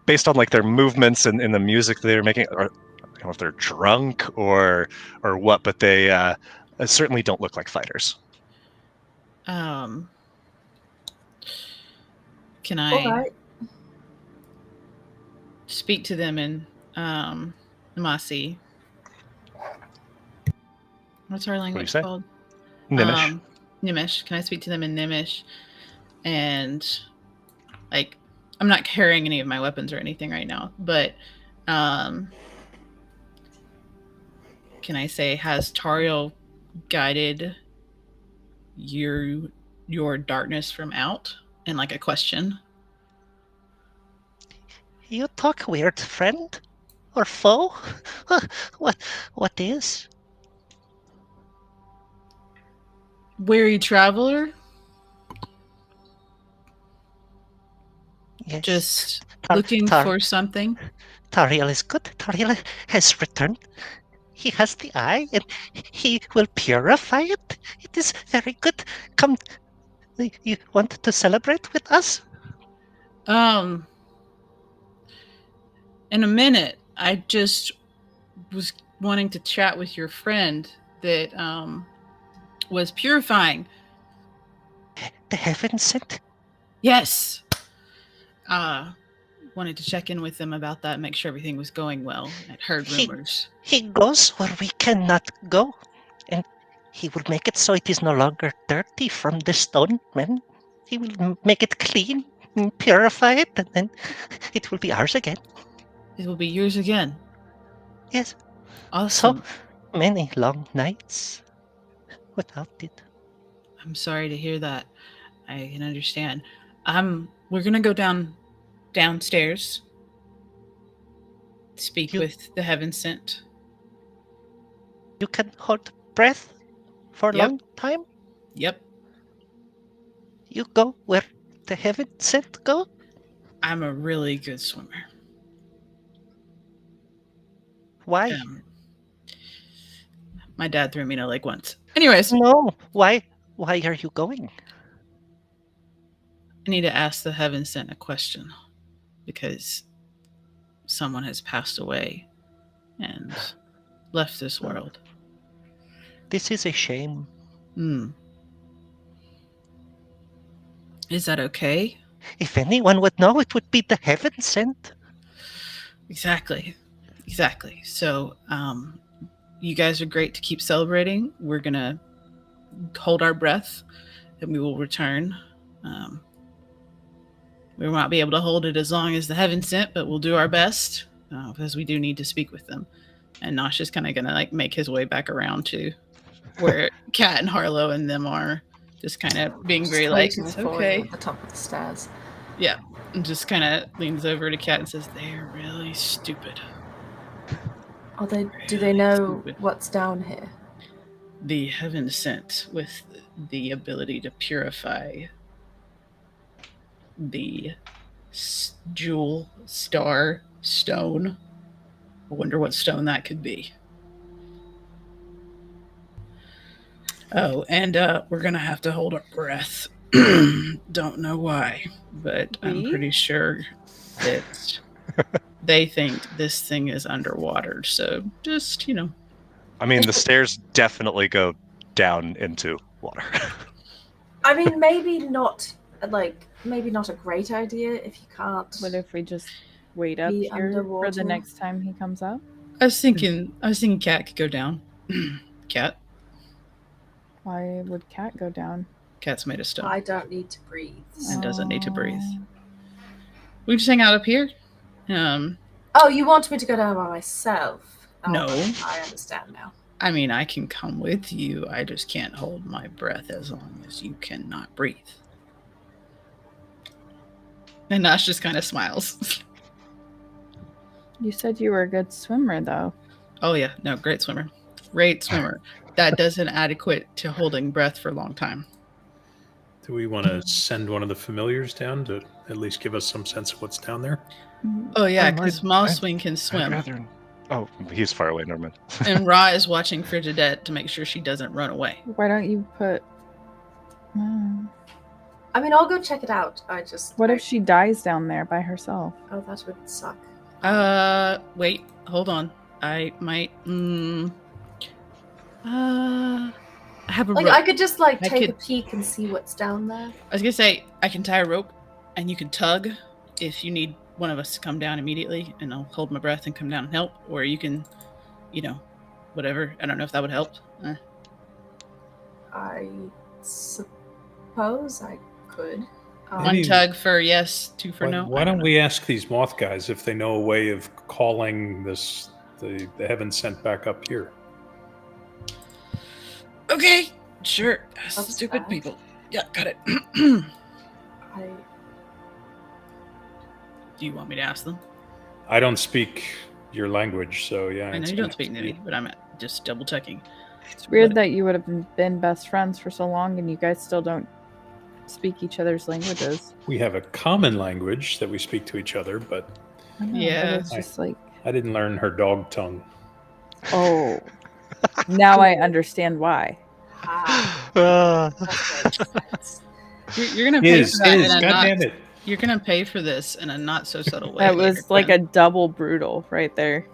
based on like their movements and the music they're making, or I don't know if they're drunk or what, but they certainly don't look like fighters. Can I All right. speak to them in Namasi? What's our language say? called? Nimish. Nimish. Can I speak to them in Nimish? And I'm not carrying any of my weapons or anything right now, but can I say, has Tariel guided your darkness from out? And like a question. You talk weird, friend? Or foe? What is? Weary traveler? Yes. Just Tar- looking Tar- for something? Tariel is good. Tariel has returned. He has the eye, and he will purify it. It is very good. Come, you want to celebrate with us? In a minute. I just was wanting to chat with your friend that was purifying. The heaven sent. Yes. Wanted to check in with them about that, make sure everything was going well. I'd heard rumors. He goes where we cannot go, and he will make it so it is no longer dirty from the stone, man. He will make it clean, and purify it, and then it will be ours again. It will be yours again. Yes. Awesome. So many long nights without it. I'm sorry to hear that. I can understand. We're gonna go downstairs. Speak with the heaven sent. You can hold breath for a Yep. long time. Yep. You go where the heaven sent go. I'm a really good swimmer. Why? My dad threw me in a lake once. Anyways, No. Why are you going? I need to ask the heaven sent a question because someone has passed away and left this world. This is a shame. Is that okay? If anyone would know, it would be the heaven sent. Exactly. So, you guys are great to keep celebrating. We're gonna hold our breath and we will return. We will not be able to hold it as long as the heaven sent, but we'll do our best because we do need to speak with them. And Nosh is kind of gonna like make his way back around to where Kat and Harlow and them are, just kind of being very like, it's okay. At the top of the stairs. Yeah, and just kind of leans over to Kat and says, "They're really stupid." Are they? Do they know what's down here? The heaven sent with the ability to purify the jewel star stone. I wonder what stone that could be. Oh, and we're gonna have to hold our breath. Don't know why, but I'm pretty sure that they think this thing is underwater. So just, I mean, the stairs definitely go down into water. I mean, maybe not a great idea if you can't. What if we just wait up Be here for underwater? the next time he comes up? I was thinking Kat could go down. Kat? Why would Cat go down? Kat's made of stone I don't need to breathe. and doesn't need to breathe. Oh. We just hang out up here. Oh, you want me to go down by myself? Oh, No. I understand now. I mean, I can come with you. I just can't hold my breath as long as you cannot breathe. And Nash just kind of smiles. You said you were a good swimmer, though. Oh, yeah. No, great swimmer. Great swimmer. That doesn't adequate to holding breath for a long time. Do we want to send one of the familiars down to at least give us some sense of what's down there? Oh, yeah, I'd- because Mosswing can swim. Oh, he's far away, never mind. And Ra is watching Frigidette to make sure she doesn't run away. Why don't you put... I mean, I'll go check it out. What if she dies down there by herself? Oh, that would suck. Wait, hold on. I might. I have a Like, rope. I could just I take a could- peek and see what's down there. I was gonna say I can tie a rope, and you can tug if you need one of us to come down immediately, and I'll hold my breath and come down and help. Or you can, whatever. I don't know if that would help. I suppose I could. Um, One Maybe- tug for yes, two for no. Why I don't know. we ask these moth guys if they know a way of calling the heaven sent back up here? Okay, sure. That's Stupid bad. people. Yeah, got it. I Do you want me to ask them? I don't speak your language, so yeah. I know it's you gonna don't speak have to be- Nitty, but I'm just double checking. It's weird that you would have been best friends for so long and you guys still don't speak each other's languages. We have a common language that we speak to each other, but I know, Yeah. but it's just like, I didn't learn her dog tongue. oh, now I understand why. That's right. You're gonna pay for that in a God not. damn it. You're gonna pay for this in a not so subtle way. That was later, like Quinn. a double brutal right there.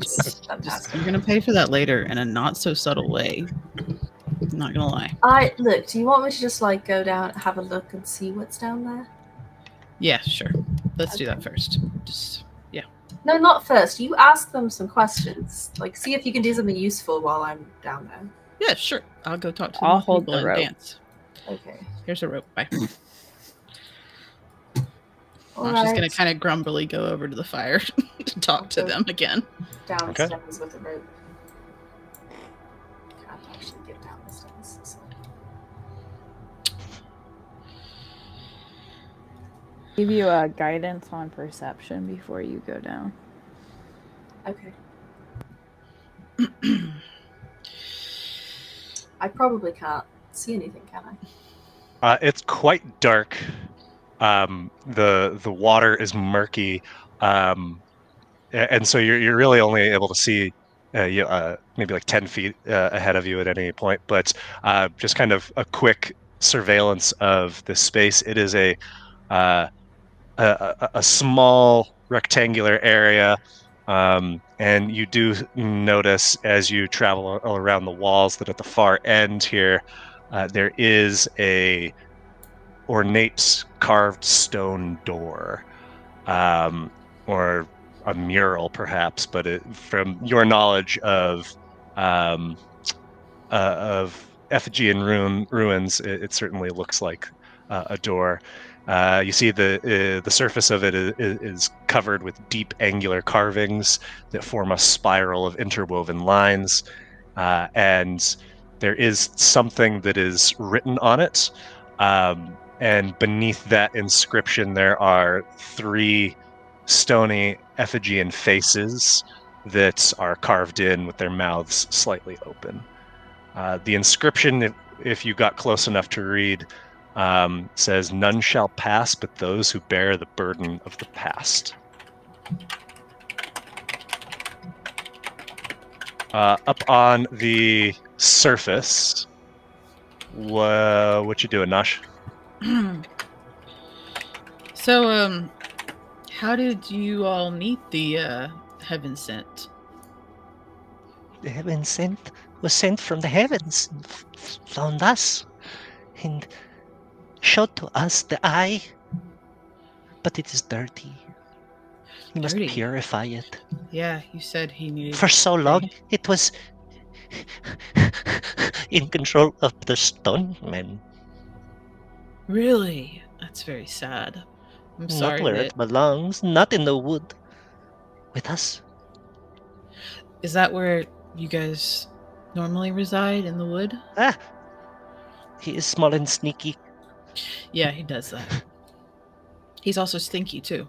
Just, you're gonna pay for that later in a not so subtle way. I'm not gonna lie. Look. Do you want me to just like go down, have a look, and see what's down there? Yeah, sure. Let's do that first. Just No, not first. You ask them some questions. Like, see if you can do something useful while I'm down there. yeah, sure. I'll go talk to I'll the hold people the and rope. dance. Okay. Here's a rope. Bye. All I'm just gonna right. kind of grumbly go over to the fire to talk to them again. Downstairs with the rope. Can't actually get down the stairs. So. Give you a guidance on perception before you go down. Okay. I probably can't see anything, can I? It's quite dark. The water is murky, and so you're really only able to see maybe like 10 feet ahead of you at any point. But just kind of a quick surveillance of this space. It is a small rectangular area, and you do notice as you travel all around the walls that at the far end here there is a ornate carved stone door, or a mural perhaps, but from your knowledge of effigy and ruins, it certainly looks like a door. You see the surface of it is covered with deep angular carvings that form a spiral of interwoven lines, and there is something that is written on it, and beneath that inscription there are 3 stony Ephigean faces that are carved in with their mouths slightly open. The inscription, if you got close enough to read, says, "None shall pass but those who bear the burden of the past." Up on the surface, what you doing, Nosh? So, how did you all meet the heaven sent? The heaven sent was sent from the heavens, found us, and showed to us the eye. But it is dirty. We must Dirty? purify it. Yeah, you said he needed. For so long, it was in control of the stone men. Really? That's very sad. I'm sorry. Not where that- it belongs, not in the wood. With us. Is that where you guys normally reside, in the wood? Ah, he is small and sneaky. Yeah, he does that. He's also stinky too.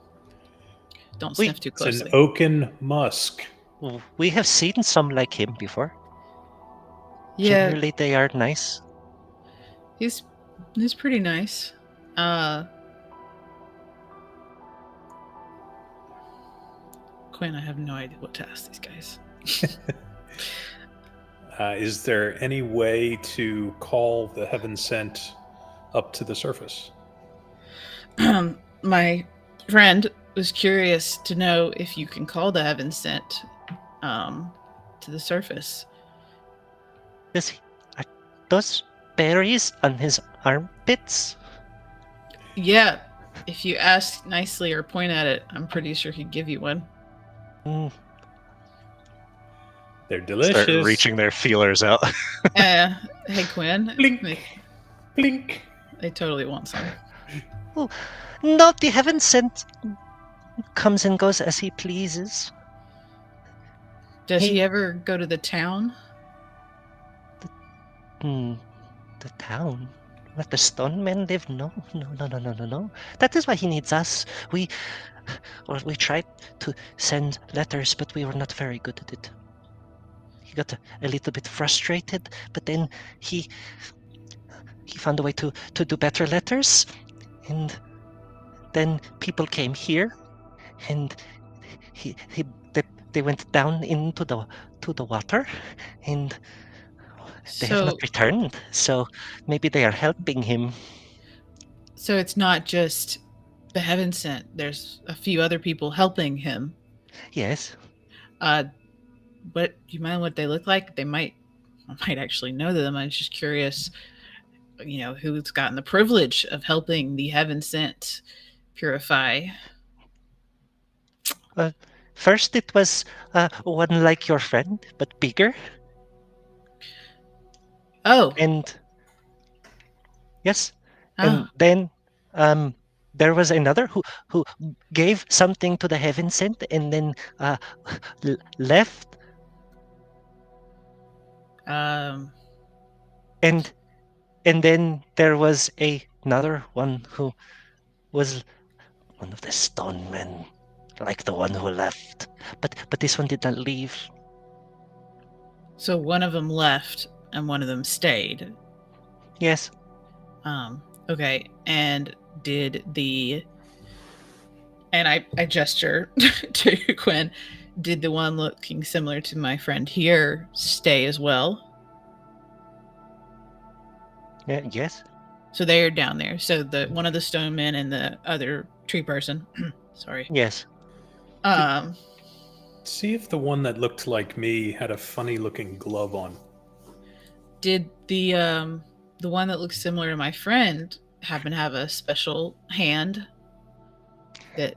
Don't Wait, sniff too It's an closely. oaken musk. We have seen some like him before. Yeah, Generally, they are nice. he's pretty nice. Quinn, I have no idea what to ask these guys. Is there any way to call the heaven sent up to the surface? My friend was curious to know if you can call the heaven sent to the surface. Does he, are those berries on his armpits? Yeah, if you ask nicely or point at it, I'm pretty sure he'd give you one. Mm, They're delicious. Start reaching their feelers out. Hey Quinn. Blink. Blink. They totally want some. Oh, no, the heaven sent comes and goes as he pleases. Does Hey. he ever go to the town? The town where the stone men live? No, no, no, no, no, no, no. That is why he needs us. We tried to send letters, but we were not very good at it. He got a little bit frustrated, but then he found a way to do better letters, and then people came here, and they went down into the water, and they have not So, returned. So maybe they are helping him. so it's not just the heaven sent. There's a few other people helping him. Yes. What do you mind what they look like? I might actually know them. I'm just curious, who's gotten the privilege of helping the heaven sent purify. First, it was one like your friend, but bigger. Oh, And yes, oh. and then there was another who gave something to the heaven sent, and then left. And then there was another one who was one of the stone men, like the one who left. But this one did not leave. So one of them left and one of them stayed. Yes. Okay. And I gesture to Quinn, did the one looking similar to my friend here stay as well? Yes. So they're down there. So the one of the stone men and the other tree person. Sorry. Yes. See if the one that looked like me had a funny looking glove on. Did the one that looks similar to my friend happen to have a special hand? That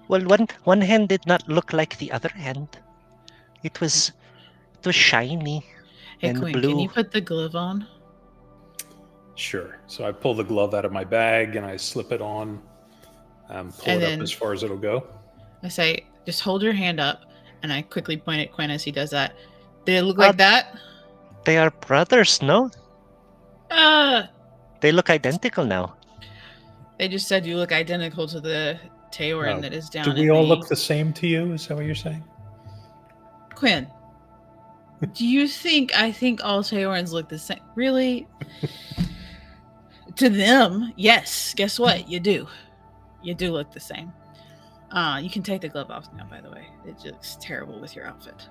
Well, one hand did not look like the other hand. It was shiny Hey and Quinn, blue. can you put the glove on? Sure. So I pull the glove out of my bag and I slip it on, pull And it then- up as far as it'll go. I say, just hold your hand up, and I quickly point at Quinn as he does that. Did it look like that? They are brothers, no? Uh, They look identical now. They just said you look identical to the Taorin Oh, that is down Do in we all the... look the same to you? Is that what you're saying? Quinn, do you think I think all Taorins look the same? Really? To them, yes. Guess what? You do. You do look the same. You can take the glove off now, by the way. It looks terrible with your outfit.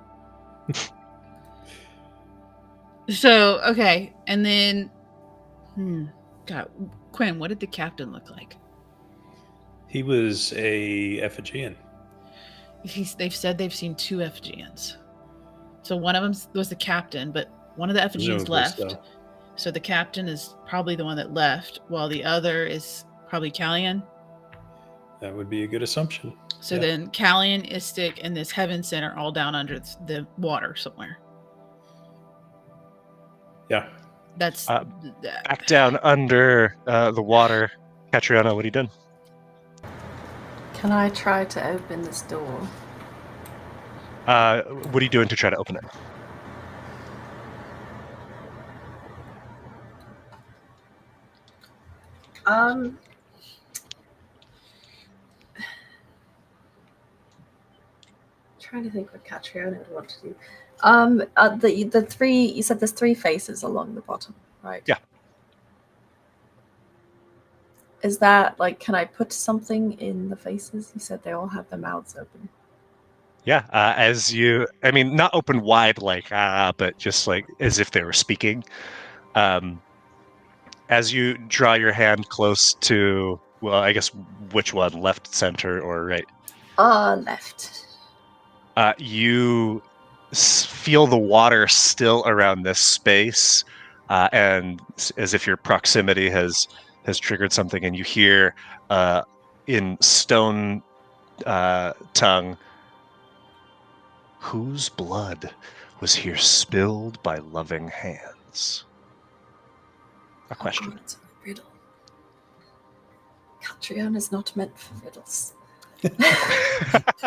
So, okay. And then... God, Quinn, what did the captain look like? He was a Effigian. They've said they've seen two Effigians. So one of them was the captain, but one of the Effigians Presumably left. so. So the captain is probably the one that left, while the other is probably Callian. That would be a good assumption. So Yeah. then Callian, Istik, and this Heaven Center all down under the water somewhere. Yeah. That's Back down under the water. Catriona, what are you doing? Can I try to open this door? What are you doing to try to open it? Trying to think what Catriona would want to do. The three, you said there's three faces along the bottom, right? Yeah. Is that like, can I put something in the faces? You said they all have their mouths open. Yeah, I mean, not open wide like but just like as if they were speaking. As you draw your hand close to, well, I guess which one, left, center, or right? Left. You feel the water still around this space, and as if your proximity has triggered something, and you hear in stone tongue, "Whose blood was here spilled by loving hands?" A question. Oh, it's a riddle. Catriona is not meant for riddles.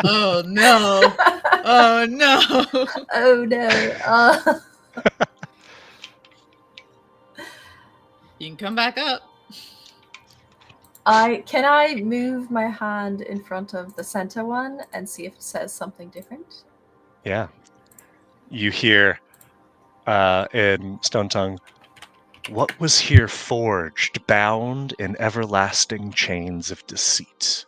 Oh no! Oh no! Oh no. You can come back up. Can I move my hand in front of the center one and see if it says something different? Yeah. You hear in Stone Tongue, what was here forged, bound in everlasting chains of deceit?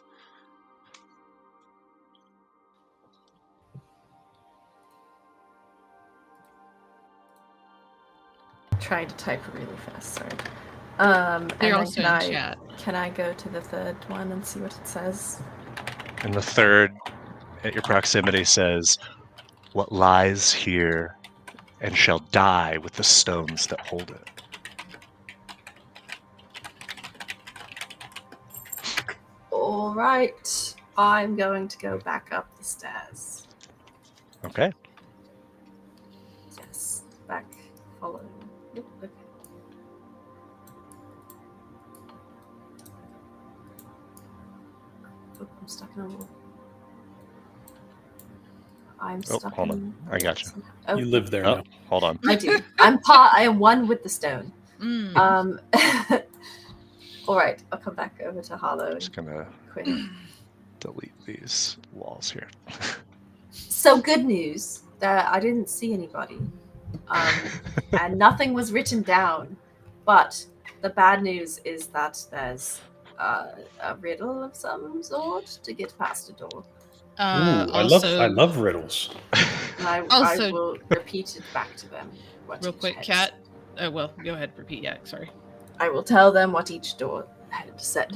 Trying to type really fast, sorry. And They're then also in chat. can I go to the third one and see what it says? And the third at your proximity says, what lies here and shall die with the stones that hold it. All right, I'm going to go back up the stairs. Okay. Yes, back, following. Oop, okay. Oh, I'm stuck in a wall. I'm stuck hold on. in. I got you. Oh, You live there Oh, now. hold on. I do. I am one with the stone. Mm. All right, I'll come back over to Harlow I'm and just gonna Quinn. delete these walls here. So good news that I didn't see anybody, and nothing was written down. But the bad news is that there's a riddle of some sort to get past a door. Ooh, I love riddles. And I Also- will repeat it back to them. what Real each quick, had Kat. Oh well, go ahead. Repeat. Yeah, sorry. I will tell them what each door had said.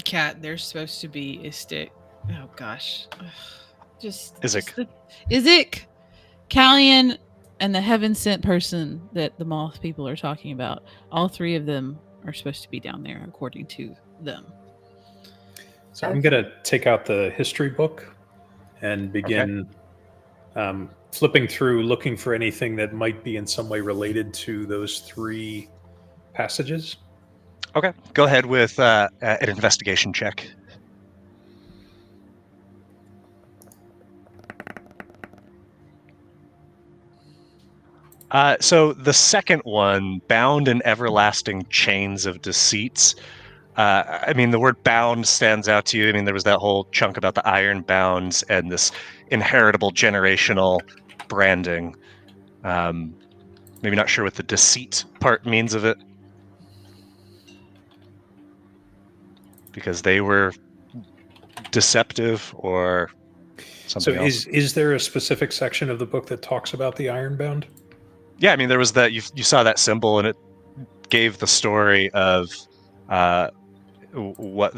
Kat, there's supposed to be a stick. Oh gosh, Ugh. Isaac. Isaac, Callian, and the heaven sent person that the moth people are talking about. All three of them are supposed to be down there, according to them. So I'm going to take out the history book and begin flipping through, looking for anything that might be in some way related to those three passages. Okay. Go ahead with an investigation check. So the second one, bound in everlasting chains of deceits. I mean, the word bound stands out to you. I mean, there was that whole chunk about the iron bounds and this inheritable generational branding. Maybe not sure what the deceit part means of it. Because they were deceptive or something else. So is there a specific section of the book that talks about the ironbound? Yeah, I mean, there was that you saw that symbol, and it gave the story of what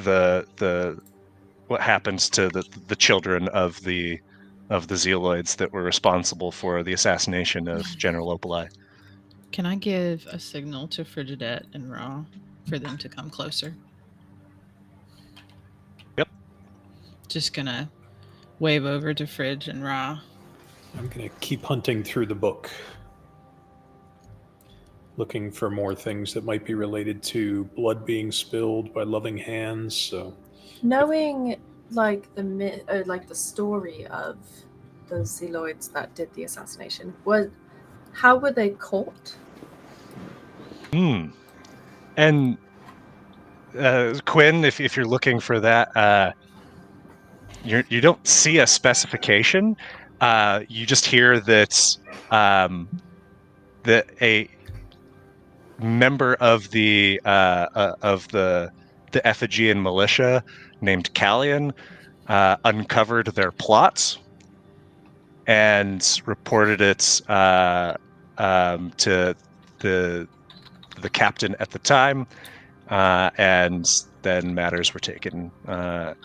what happens to the children of the Zealoids that were responsible for the assassination of General Opalai. Can I give a signal to Frigidet and Ra for them to come closer? Yep. Just gonna wave over to Fridge and Ra. I'm going to keep hunting through the book, looking for more things that might be related to blood being spilled by loving hands. So, Knowing like the story of those Zealoids that did the assassination, how were they caught? And Quinn, if you're looking for that, you don't see a specification. You just hear that that a member of the Ephigean militia named Callian uncovered their plots and reported it to the captain at the time, and then matters were taken, or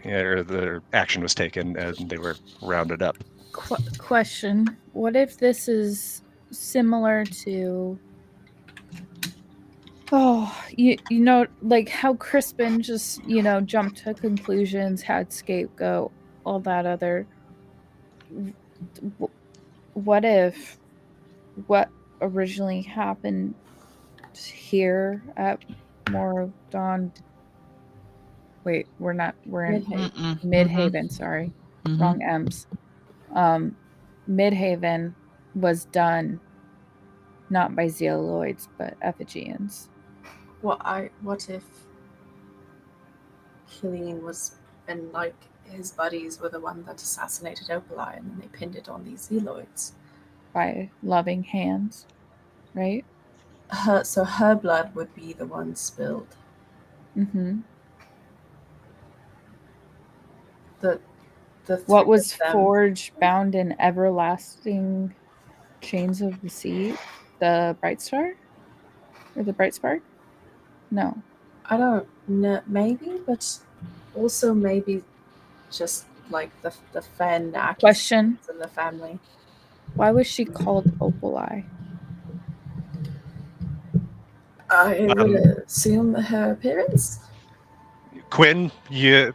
the action was taken, and they were rounded up. Question: what if this is similar to? Oh, you know, like how Crispin just, jumped to conclusions, had scapegoat, all that other. What if what originally happened here at Mordon. Wait, we're not. We're in Midhaven. Midhaven. Sorry, wrong M's. Midhaven was done not by Zealoids but Effigians. What if Helene was, and like his buddies were the one that assassinated Opali, and then they pinned it on these Zealoids? By loving hands, right? So her blood would be the one spilled. Mm-hmm. The What three was of them- forged, bound in everlasting chains of the sea? The Bright Star? Or the Bright Spark? No. I don't know, maybe, but also maybe just like the Fen Question. in the family. Why was she called Opali? I would assume her appearance. Quinn, there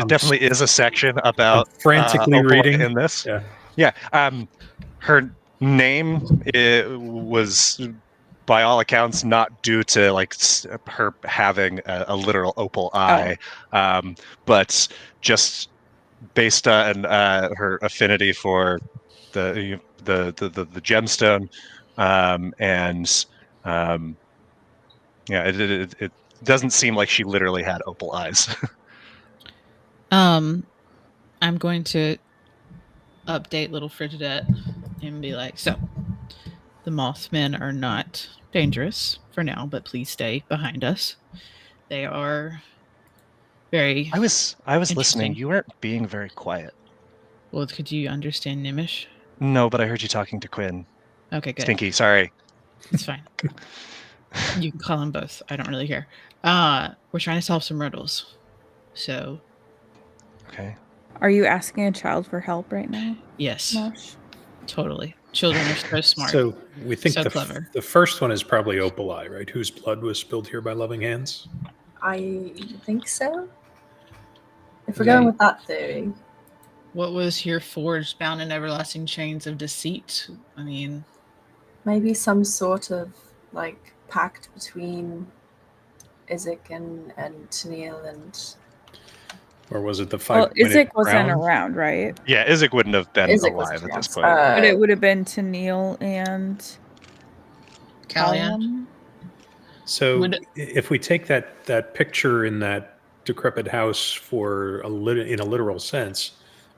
definitely is a section about I'm frantically Opal reading in this. Yeah. Her name was, by all accounts, not due to like her having a literal opal eye, but just based on her affinity for the gemstone, it doesn't seem like she literally had opal eyes. I'm going to update little Frigidette and be like, so the Mothmen are not dangerous for now, but please stay behind us. They are very I was listening. Interesting. You weren't being very quiet. well. Could you understand Nimish? No, but I heard you talking to Quinn. Okay, good. Stinky, sorry. It's fine. You can call them both. I don't really care. We're trying to solve some riddles. So Okay. Are you asking a child for help right now, yes, Mosh? totally. Children are so smart. So we think So the clever. the first one is probably Opali, right? Whose blood was spilled here by loving hands? I think so. If we're Okay. going with that theory, What was here forged, bound in everlasting chains of deceit? I mean, maybe some sort of like pact between Isaac and Tennille and Or was it the Well, five-pointed Isaac wasn't crown? around, right? Yeah, Isaac wouldn't have been Isaac was alive at this trans- point. But it would have been Tennille and Callian. Callian. So Would- if we take that picture in that decrepit house for in a literal sense,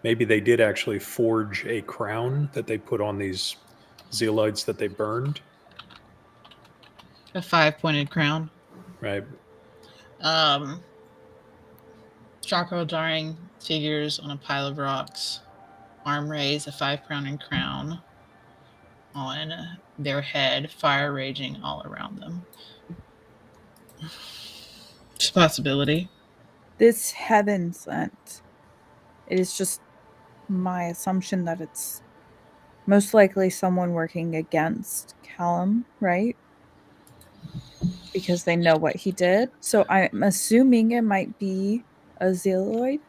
maybe they did actually forge a crown that they put on these zealoids that they burned, A 5-pointed crown. right? Charcoal jarring figures on a pile of rocks. Arm raised, a 5-pounded crown on their head, fire raging all around them. It's a possibility. This heaven sent. It is just my assumption that it's most likely someone working against Callum, right? Because they know what he did. So I'm assuming it might be a Zealoid.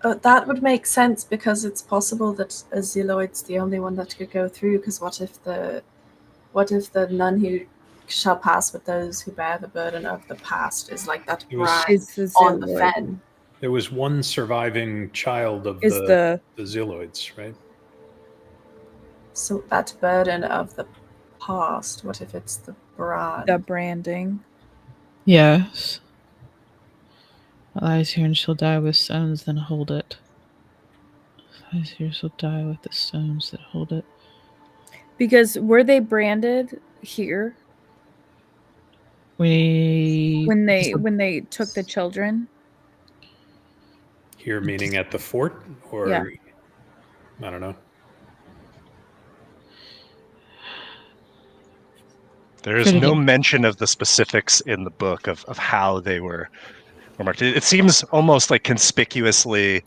that would make sense because it's possible that a Zealoid's the only one that could go through. Because what if the none who shall pass with those who bear the burden of the past is like that It was- brand Is the on the Zealoid. Fen? There was one surviving child of Is the zealoids, right? So that burden of the past. What if it's the brand? the branding. Yes. Lies here and she'll die with stones, then hold it. Lies here, she'll die with the stones that hold it. Because were they branded here when they took the children? Here meaning at the fort, or Yeah. I don't know. There is Pretty no good. mention of the specifics in the book of how they were marked. It seems almost like conspicuously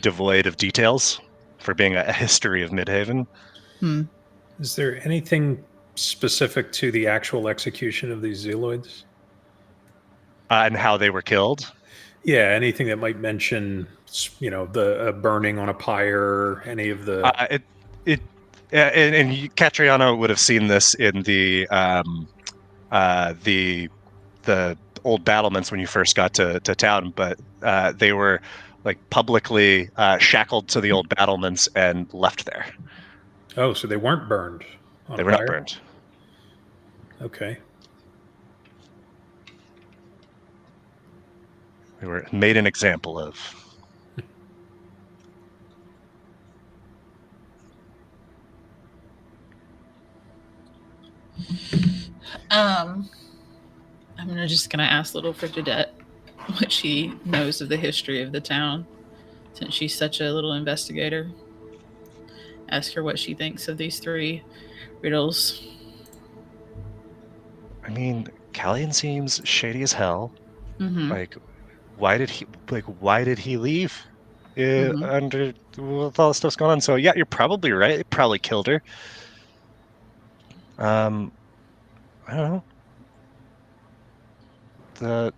devoid of details for being a history of Midhaven. Is there anything specific to the actual execution of these zealoids? And how they were killed. Yeah, anything that might mention, the burning on a pyre, any of the. And Catriona would have seen this in the the old battlements when you first got to town, but they were like publicly shackled to the old battlements and left there. Oh, so they weren't burned on They a were not pyre? burned. Okay. They were made an example of. I'm just gonna ask little Frigidette what she knows of the history of the town, since she's such a little investigator. Ask her what she thinks of these 3 riddles. I mean, Callian seems shady as hell. Mm-hmm. Like, why did he leave? Under with all the stuff's going on. So yeah, you're probably right. It probably killed her. I don't know.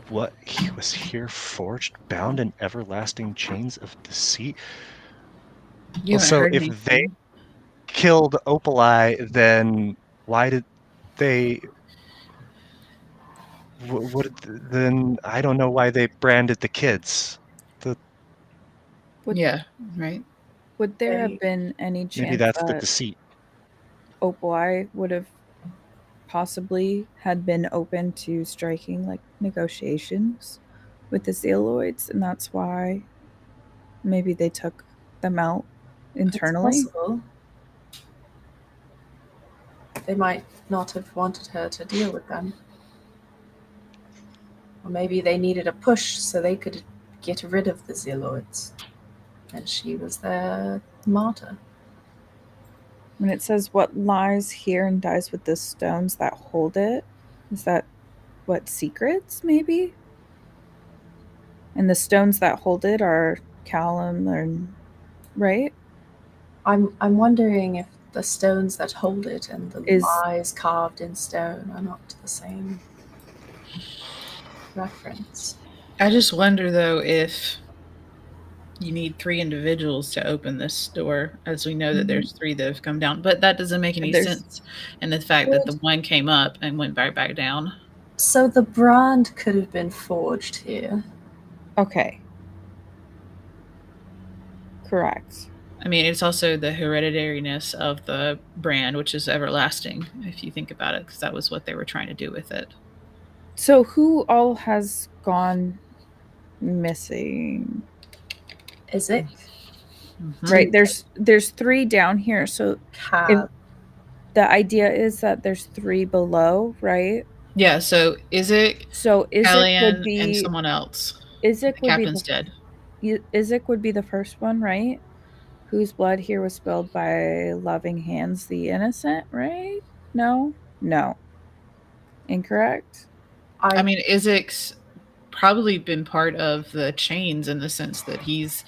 What he was here forged, bound in everlasting chains of deceit. You haven't So heard if anything. they killed Opali, then why did they? Then I don't know why they branded the kids. Yeah, right. Would there They- have been any chance Maybe that's the that deceit. Opalai would have possibly had been open to striking like negotiations with the Zealoids, and that's why maybe they took them out internally? It's possible. They might not have wanted her to deal with them. Or maybe they needed a push so they could get rid of the Zealoids. And she was their martyr. When it says what lies here and dies with the stones that hold it, is that what, secrets maybe? And the stones that hold it are Callum and right? I'm wondering if the stones that hold it and the Is- lies carved in stone are not the same reference. I just wonder though if you need 3 individuals to open this door, as we know that there's 3 that have come down. But that doesn't make any There's- sense in the fact that the one came up and went right back down. So the brand could have been forged here. Okay. Correct. I mean, it's also the hereditariness of the brand, which is everlasting, if you think about it, because that was what they were trying to do with it. So who all has gone missing? Is it Right, there's 3 down here. So Cab? the idea is that there's 3 below, right? Yeah, so Isaac, So Isaac Callian, would be and someone else. Isaac The would be captain's dead. Isaac would be the first one, right? Whose blood here was spilled by loving hands, the innocent, right? No. Incorrect. I mean, Isaac's probably been part of the chains in the sense that he's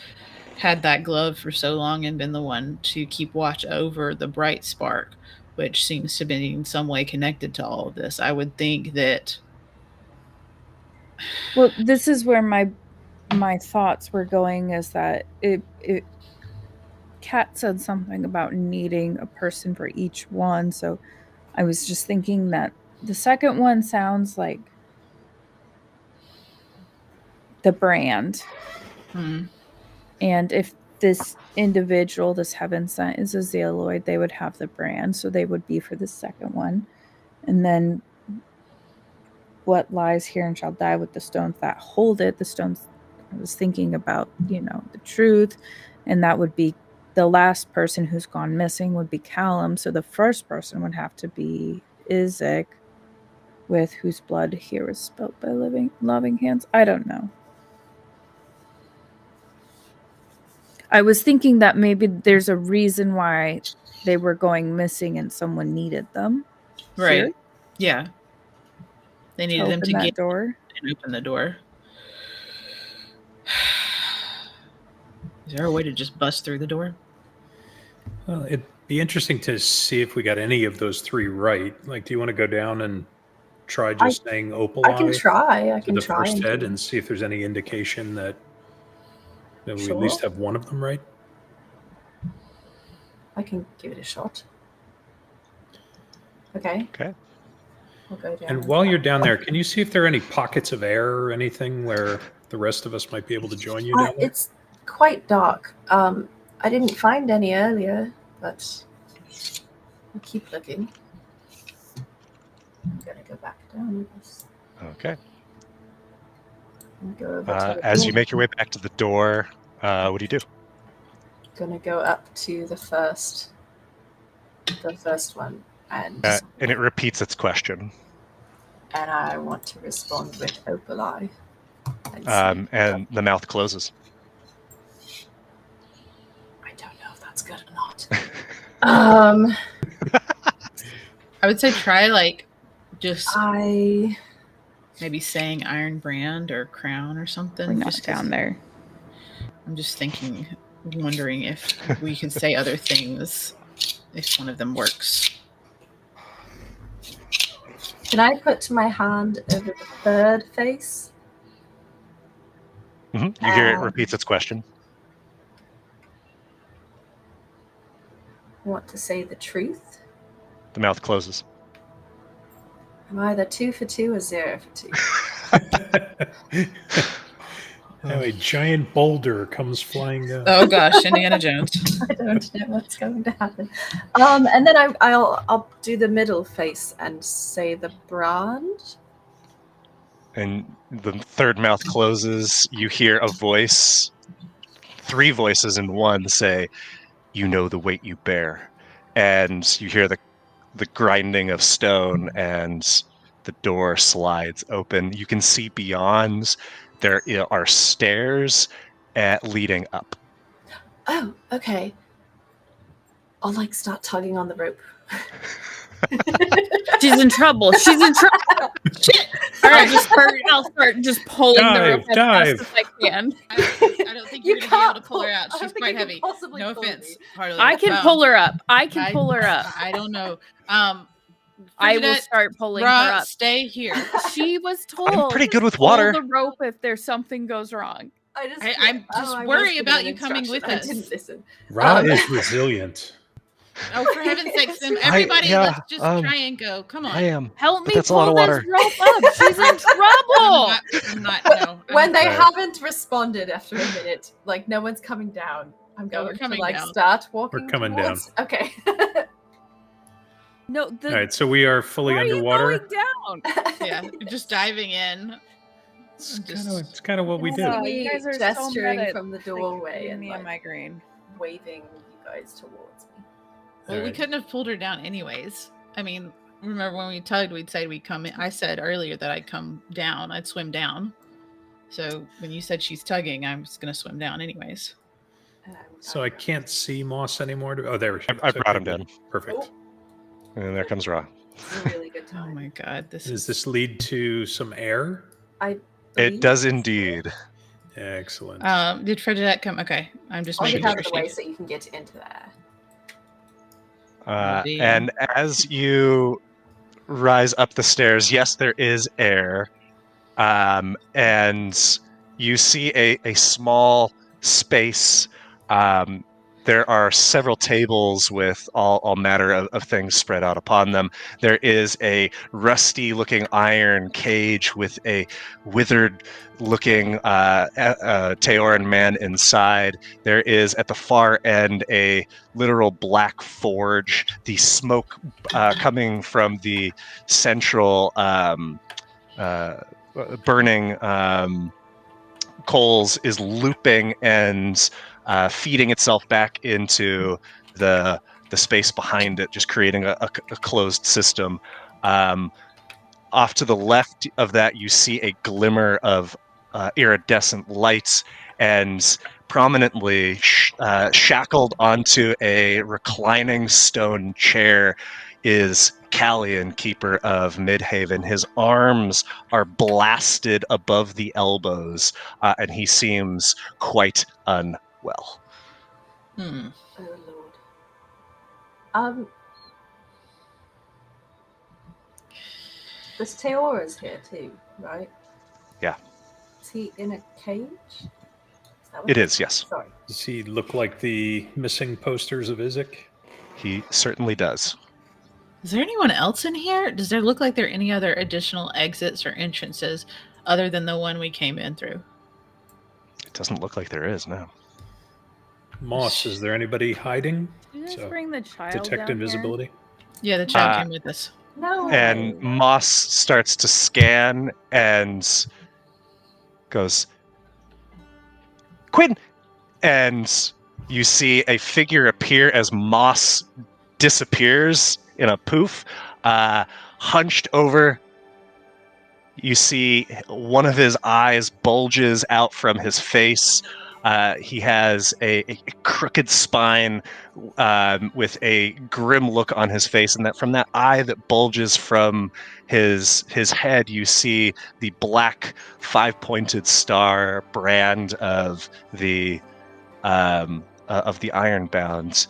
had that glove for so long and been the one to keep watch over the bright spark, which seems to be in some way connected to all of this. I would think that. Well, this is where my thoughts were going, is that it Kat said something about needing a person for each one, so I was just thinking that the second one sounds like the brand. And if this individual, this heaven sent, is a Zealoid, they would have the brand, so they would be for the second one. And then what lies here and shall die with the stones that hold it, the stones, I was thinking about, the truth, and that would be the last person who's gone missing would be Callum, so the first person would have to be Isaac, with whose blood here was spilt by loving hands. I don't know. I was thinking that maybe there's a reason why they were going missing and someone needed them. Right. Here Yeah. They to needed them open to that get door. and open the door. Is there a way to just bust through the door? Well, it'd be interesting to see if we got any of those 3 right. Like, do you want to go down and try just saying Opalai I can try. I to can the try. first head and see if there's any indication that we at Sure. least have one of them right? I can give it a shot. Okay. Okay. We'll go down. And while you're down there, can you see if there are any pockets of air or anything where the rest of us might be able to join you down there? It's quite dark. I didn't find any earlier, but I'll keep looking. I'm gonna go back down with this. Okay. I'm gonna go over to the As you door. make your way back to the door, what do you do? Gonna go up to the first one, and And it repeats its question. I want to respond with Opaleye. And the mouth closes. I don't know if that's good or not. I would say try like just I maybe saying Iron Brand or Crown or something. We're not just 'cause down there. I'm just wondering if we can say other things if one of them works. can I put my hand over the third face? You hear it repeats its question. I want to say the truth. The mouth closes. I'm either 2 for 2 or 0 for 2. Now a giant boulder comes flying down. Oh gosh, Indiana Jones. I don't know what's going to happen. And then I'll do the middle face and say the brand. And the third mouth closes. You hear a voice, 3 voices in one say, "You know the weight you bear." And you hear the grinding of stone, and the door slides open. You can see beyond. There are stairs leading up. Oh, okay. I'll start tugging on the rope. She's in trouble. She's in trouble. Shit. All right, I'll start just pulling the rope as Dive. fast as I can. I don't think You you're going to be able to can't pull her pull- out. I She's don't think quite you can heavy. possibly No pull offense, me. Harley. I can pull her up. I can pull her up. I don't know. I will Frigidette, start pulling her Ra, up. stay here. She was told. pretty good with pull water. the rope if there's something goes wrong. I'm just worried about you coming with I us. didn't listen. Ra is resilient. Oh, for heaven's sakes, then everybody, yeah, let's just try and go. Come on. I am. Help But me that's a lot pull of this water. rope up. She's in trouble. I'm not, no. When they Right. haven't responded after a minute, no one's coming down. I'm No, we're going to coming down. start walking. We're coming towards... Okay. No, All right, so we are fully why are you underwater. going down? Yeah, you're just diving in. It's kind of what we do. Oh, Me you guys are so gesturing mad at, from the like, doorway giving and me a migraine. waving you guys towards me. Well, we Alright. couldn't have pulled her down anyways. I mean, remember when we tugged, we'd say we'd come in. I said earlier that I'd come down, I'd swim down. So when you said she's tugging, I was going to swim down anyways. So I can't see Moss anymore. Oh, there we go. I brought him down. Perfect. And there comes Ra. It's a really good Oh time. my god, this Does is this lead to some air? It Believe- does indeed. Excellent. Did Frigidette come? Okay, I'm just I'll making get out sure of the way she's. so you can get into there. And as you rise up the stairs, yes, there is air. And you see a small space. There are several tables with all manner of things spread out upon them. There is a rusty-looking iron cage with a withered-looking Teoran man inside. There is, at the far end, a literal black forge. The smoke coming from the central burning coals is looping and feeding itself back into the space behind it, just creating a closed system. Off to the left of that, you see a glimmer of iridescent lights, and prominently shackled onto a reclining stone chair is Callian, keeper of Midhaven. His arms are blasted above the elbows, and he seems quite unwell. Hmm. Oh lord. This Teora's here too, right? Yeah. Is he in a cage? That what It is, yes. Sorry. Does he look like the missing posters of Izek? He certainly does. Is there anyone else in here? Does there look like there are any other additional exits or entrances other than the one we came in through? It doesn't look like there is, no. Moss, is there anybody hiding? Did you guys So, bring the child detect down invisibility. Yeah, the child Uh, came with us. No. And way. Moss starts to scan and goes, Quin! And you see a figure appear as Moss disappears in a poof, hunched over. You see one of his eyes bulges out from his face. He has a crooked spine with a grim look on his face, and that from that eye that bulges from his head, you see the black five-pointed star brand of the Ironbound.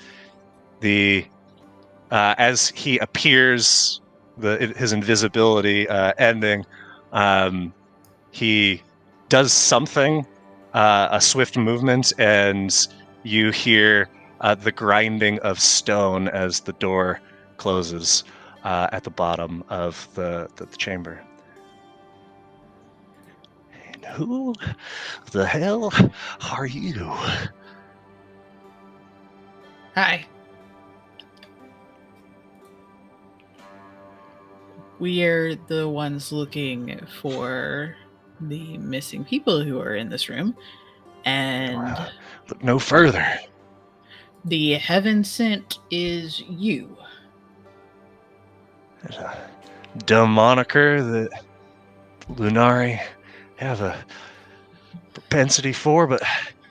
As he appears, his invisibility ending. He does something, a swift movement, and you hear the grinding of stone as the door closes at the bottom of the chamber. And who the hell are you? Hi. We're the ones looking for the missing people who are in this room. And Look no further. the heaven sent is you. There's a dumb moniker that Lunari have a propensity for, but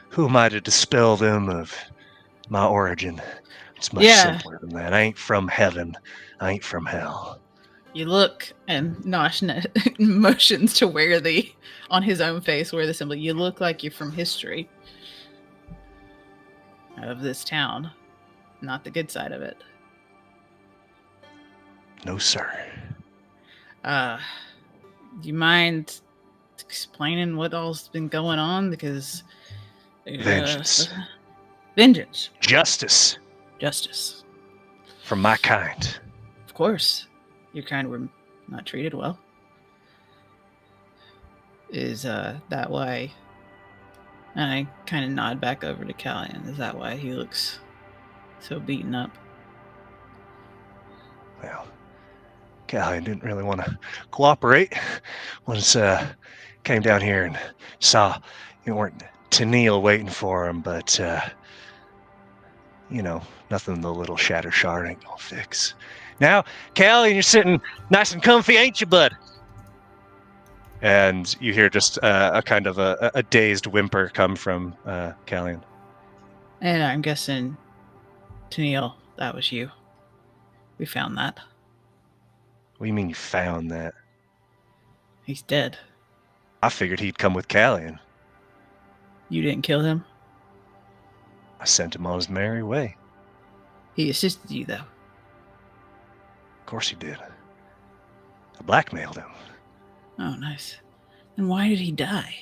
who am I to dispel them of my origin? It's much simpler than that. I ain't from heaven. I ain't from hell. You look, and Nosh motions to where on his own face, where the symbol. You look like you're from history of this town, not the good side of it. No, sir. Do you mind explaining what all's been going on? Because Vengeance. Vengeance. Justice Justice. from my kind. Of course. Your kind were not treated well. Is that why? And I kind of nod back over to Callian. Is that why he looks so beaten up? Well, Callahan didn't really want to cooperate once came down here and saw you weren't Tennille waiting for him, but nothing the little shatter shard ain't gonna fix. Now, Callian, you're sitting nice and comfy, ain't you, bud? And you hear just a kind of a dazed whimper come from Callian. And I'm guessing, Tennille, that was you. We found that. What do you mean you found that? He's dead. I figured he'd come with Callian. You didn't kill him? I sent him on his merry way. He assisted you, though. Of course he did. I blackmailed him. Oh, nice. And why did he die?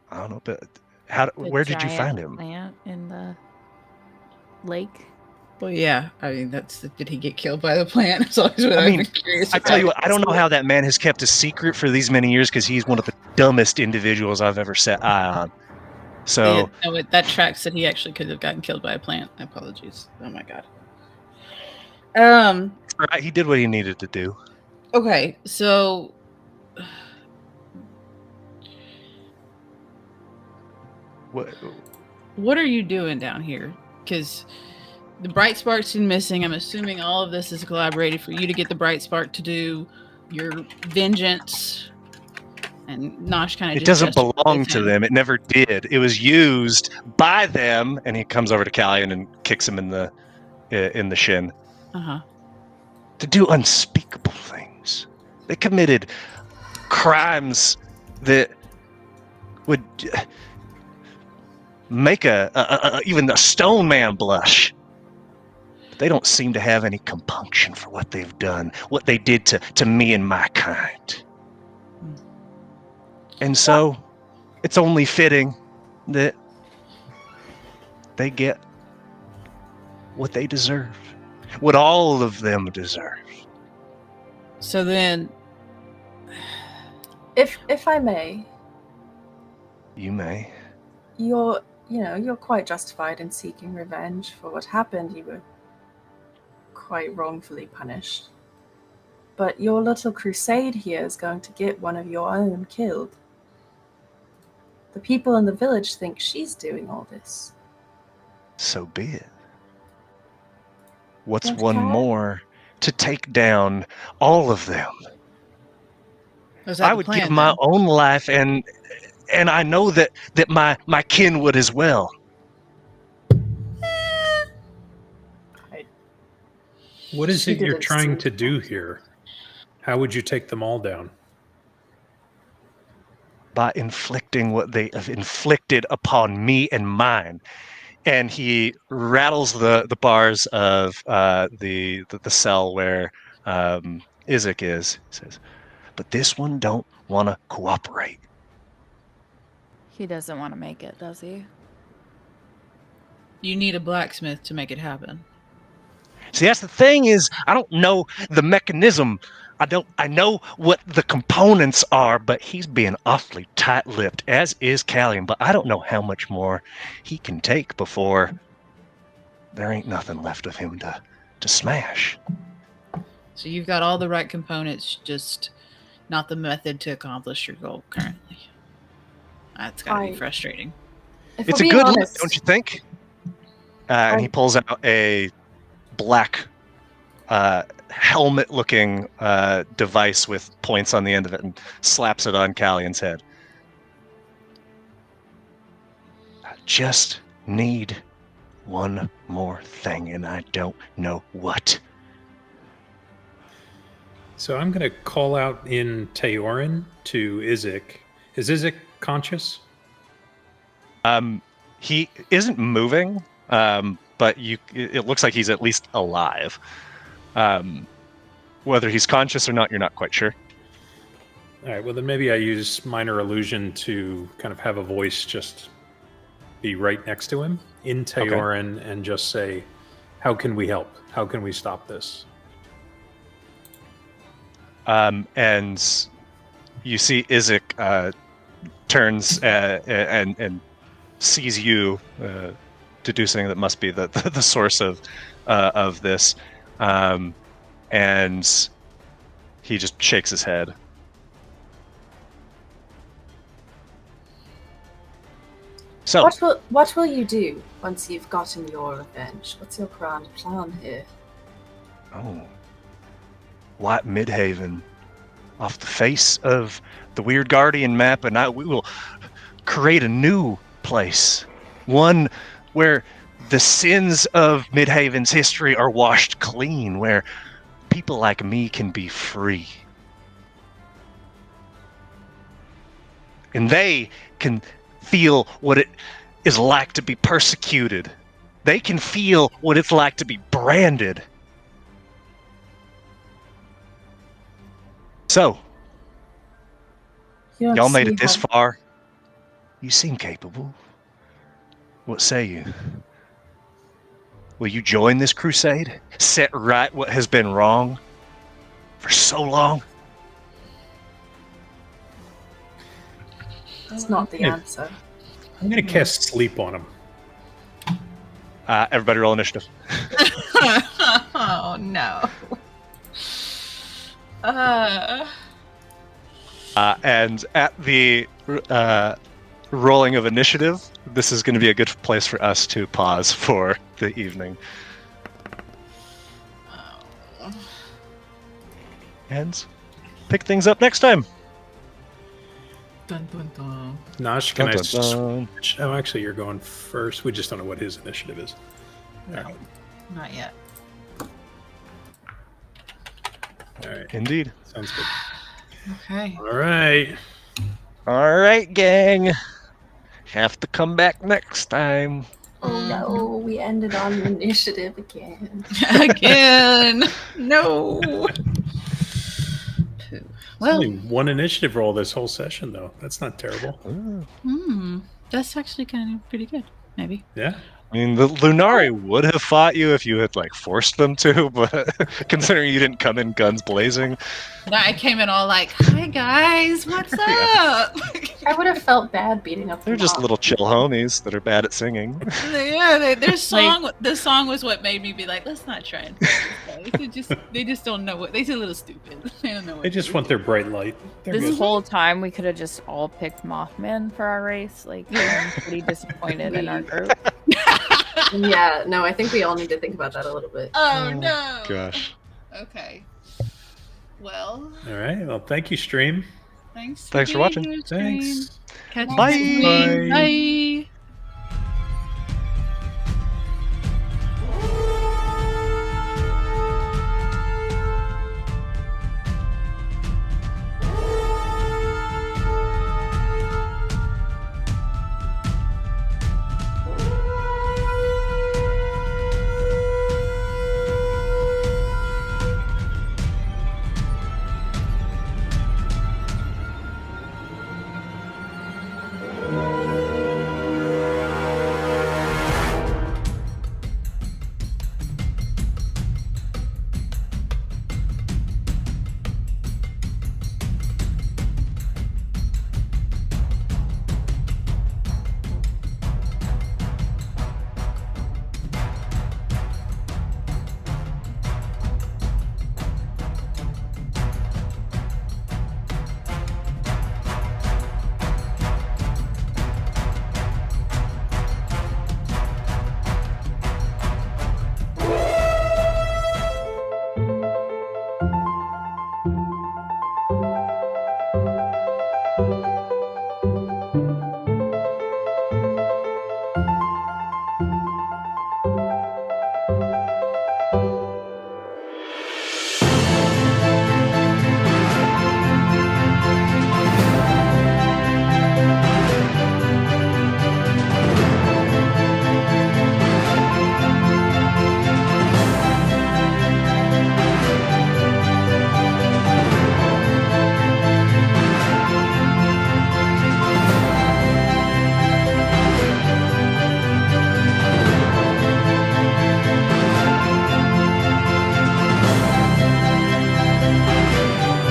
I don't know, but The where did you giant find him? Plant in the lake. Well, yeah. I mean, did he get killed by the plant? It's always what I've been curious I about. tell you what, I don't know how that man has kept a secret for these many years because he's one of the dumbest individuals I've ever set eye on. So, Yeah, that tracks that he actually could have gotten killed by a plant. Apologies. Oh my god. he did what he needed to do. Okay, so what are you doing down here? Because the bright spark's been missing. I'm assuming all of this is collaborated for you to get the bright spark to do your vengeance. And Nosh kind of It doesn't belong to them. It never did. It was used by them, and he comes over to Callian and kicks him in the shin. To do unspeakable things. They committed crimes that would make even a stone man blush. But they don't seem to have any compunction for what they've done, what they did to me and my kind. And so, it's only fitting that they get what they deserve. what all of them deserve. So then, If I may, You may. you're quite justified in seeking revenge for what happened. You were quite wrongfully punished. But your little crusade here is going to get one of your own killed. The people in the village think she's doing all this. So be it. What's Don't one care. more to take down all of them? was that I the would plan, give my then? own life, and I know that my kin would as well. What is She it you're didn't trying see to do that. here? How would you take them all down? By inflicting what they have inflicted upon me and mine. And he rattles the bars of the cell where Isaac is. He says, but this one don't want to cooperate. He doesn't want to make it, does he? You need a blacksmith to make it happen. See, that's the thing is, I don't know the mechanism. I know what the components are, but he's being awfully tight-lipped, as is Callian. But I don't know how much more he can take before there ain't nothing left of him to smash. So you've got all the right components, just not the method to accomplish your goal currently. That's gotta be I- frustrating. If It's we're a being good look, honest, don't you think? And he pulls out a black helmet-looking device with points on the end of it and slaps it on Callian's head. I just need one more thing, and I don't know what. So I'm going to call out in Taorin to Isaac. Is Isaac conscious? He isn't moving, but it looks like he's at least alive. Whether he's conscious or not, you're not quite sure. All right, well, then maybe I use minor illusion to kind of have a voice just be right next to him in Taorin and just say, how can we help? How can we stop this? And you see Isaac turns and sees you deducing that must be the source of this, and he just shakes his head. So what will you do once you've gotten your revenge? What's your grand plan here? Wipe Midhaven off the face of the Wyrdgardian map, and we will create a new place, one where the sins of Midhaven's history are washed clean, where people like me can be free. And they can feel what it is like to be persecuted. They can feel what it's like to be branded. So, You don't y'all made see it this how- far. You seem capable. What say you? Will you join this crusade? Set right what has been wrong for so long? That's not the Yeah. answer. I'm going to cast sleep on him. Everybody roll initiative. Oh no. And at the rolling of initiative, this is going to be a good place for us to pause for the evening. And pick things up next time. Dun, dun, dun. Nosh, can Dun, I dun, dun. switch? Oh, actually, you're going first. We just don't know what his initiative is. No, not yet. All right. Indeed. Sounds good. Okay. All right. All right, gang. Have to come back next time. Oh no, we ended on initiative again. Again. No. Pooh. Well, Only one initiative roll this whole session, though. That's not terrible. Ooh. that's actually kind of pretty good. maybe. Yeah. I mean, the Lunari would have fought you if you had like forced them to, but considering you didn't come in guns blazing, No, I came in all like, "Hi guys, what's up?" I would have felt bad beating up. they're just little chill homies that are bad at singing. Yeah, their song. The song was what made me be like, "Let's not try and fight this guy." They just don't know what. They're a little stupid. They don't know what. They just want their bright light. They're This good. whole time, we could have just all picked Mothman for our race. Like, I'm pretty disappointed in our group. Yeah, no, I think we all need to think about that a little bit. Oh no! Gosh. Okay. Well, All right. Well, thank you, stream. thanks. Thanks for being watching. here, stream. Thanks. Catch you Bye. next week. Bye. Bye.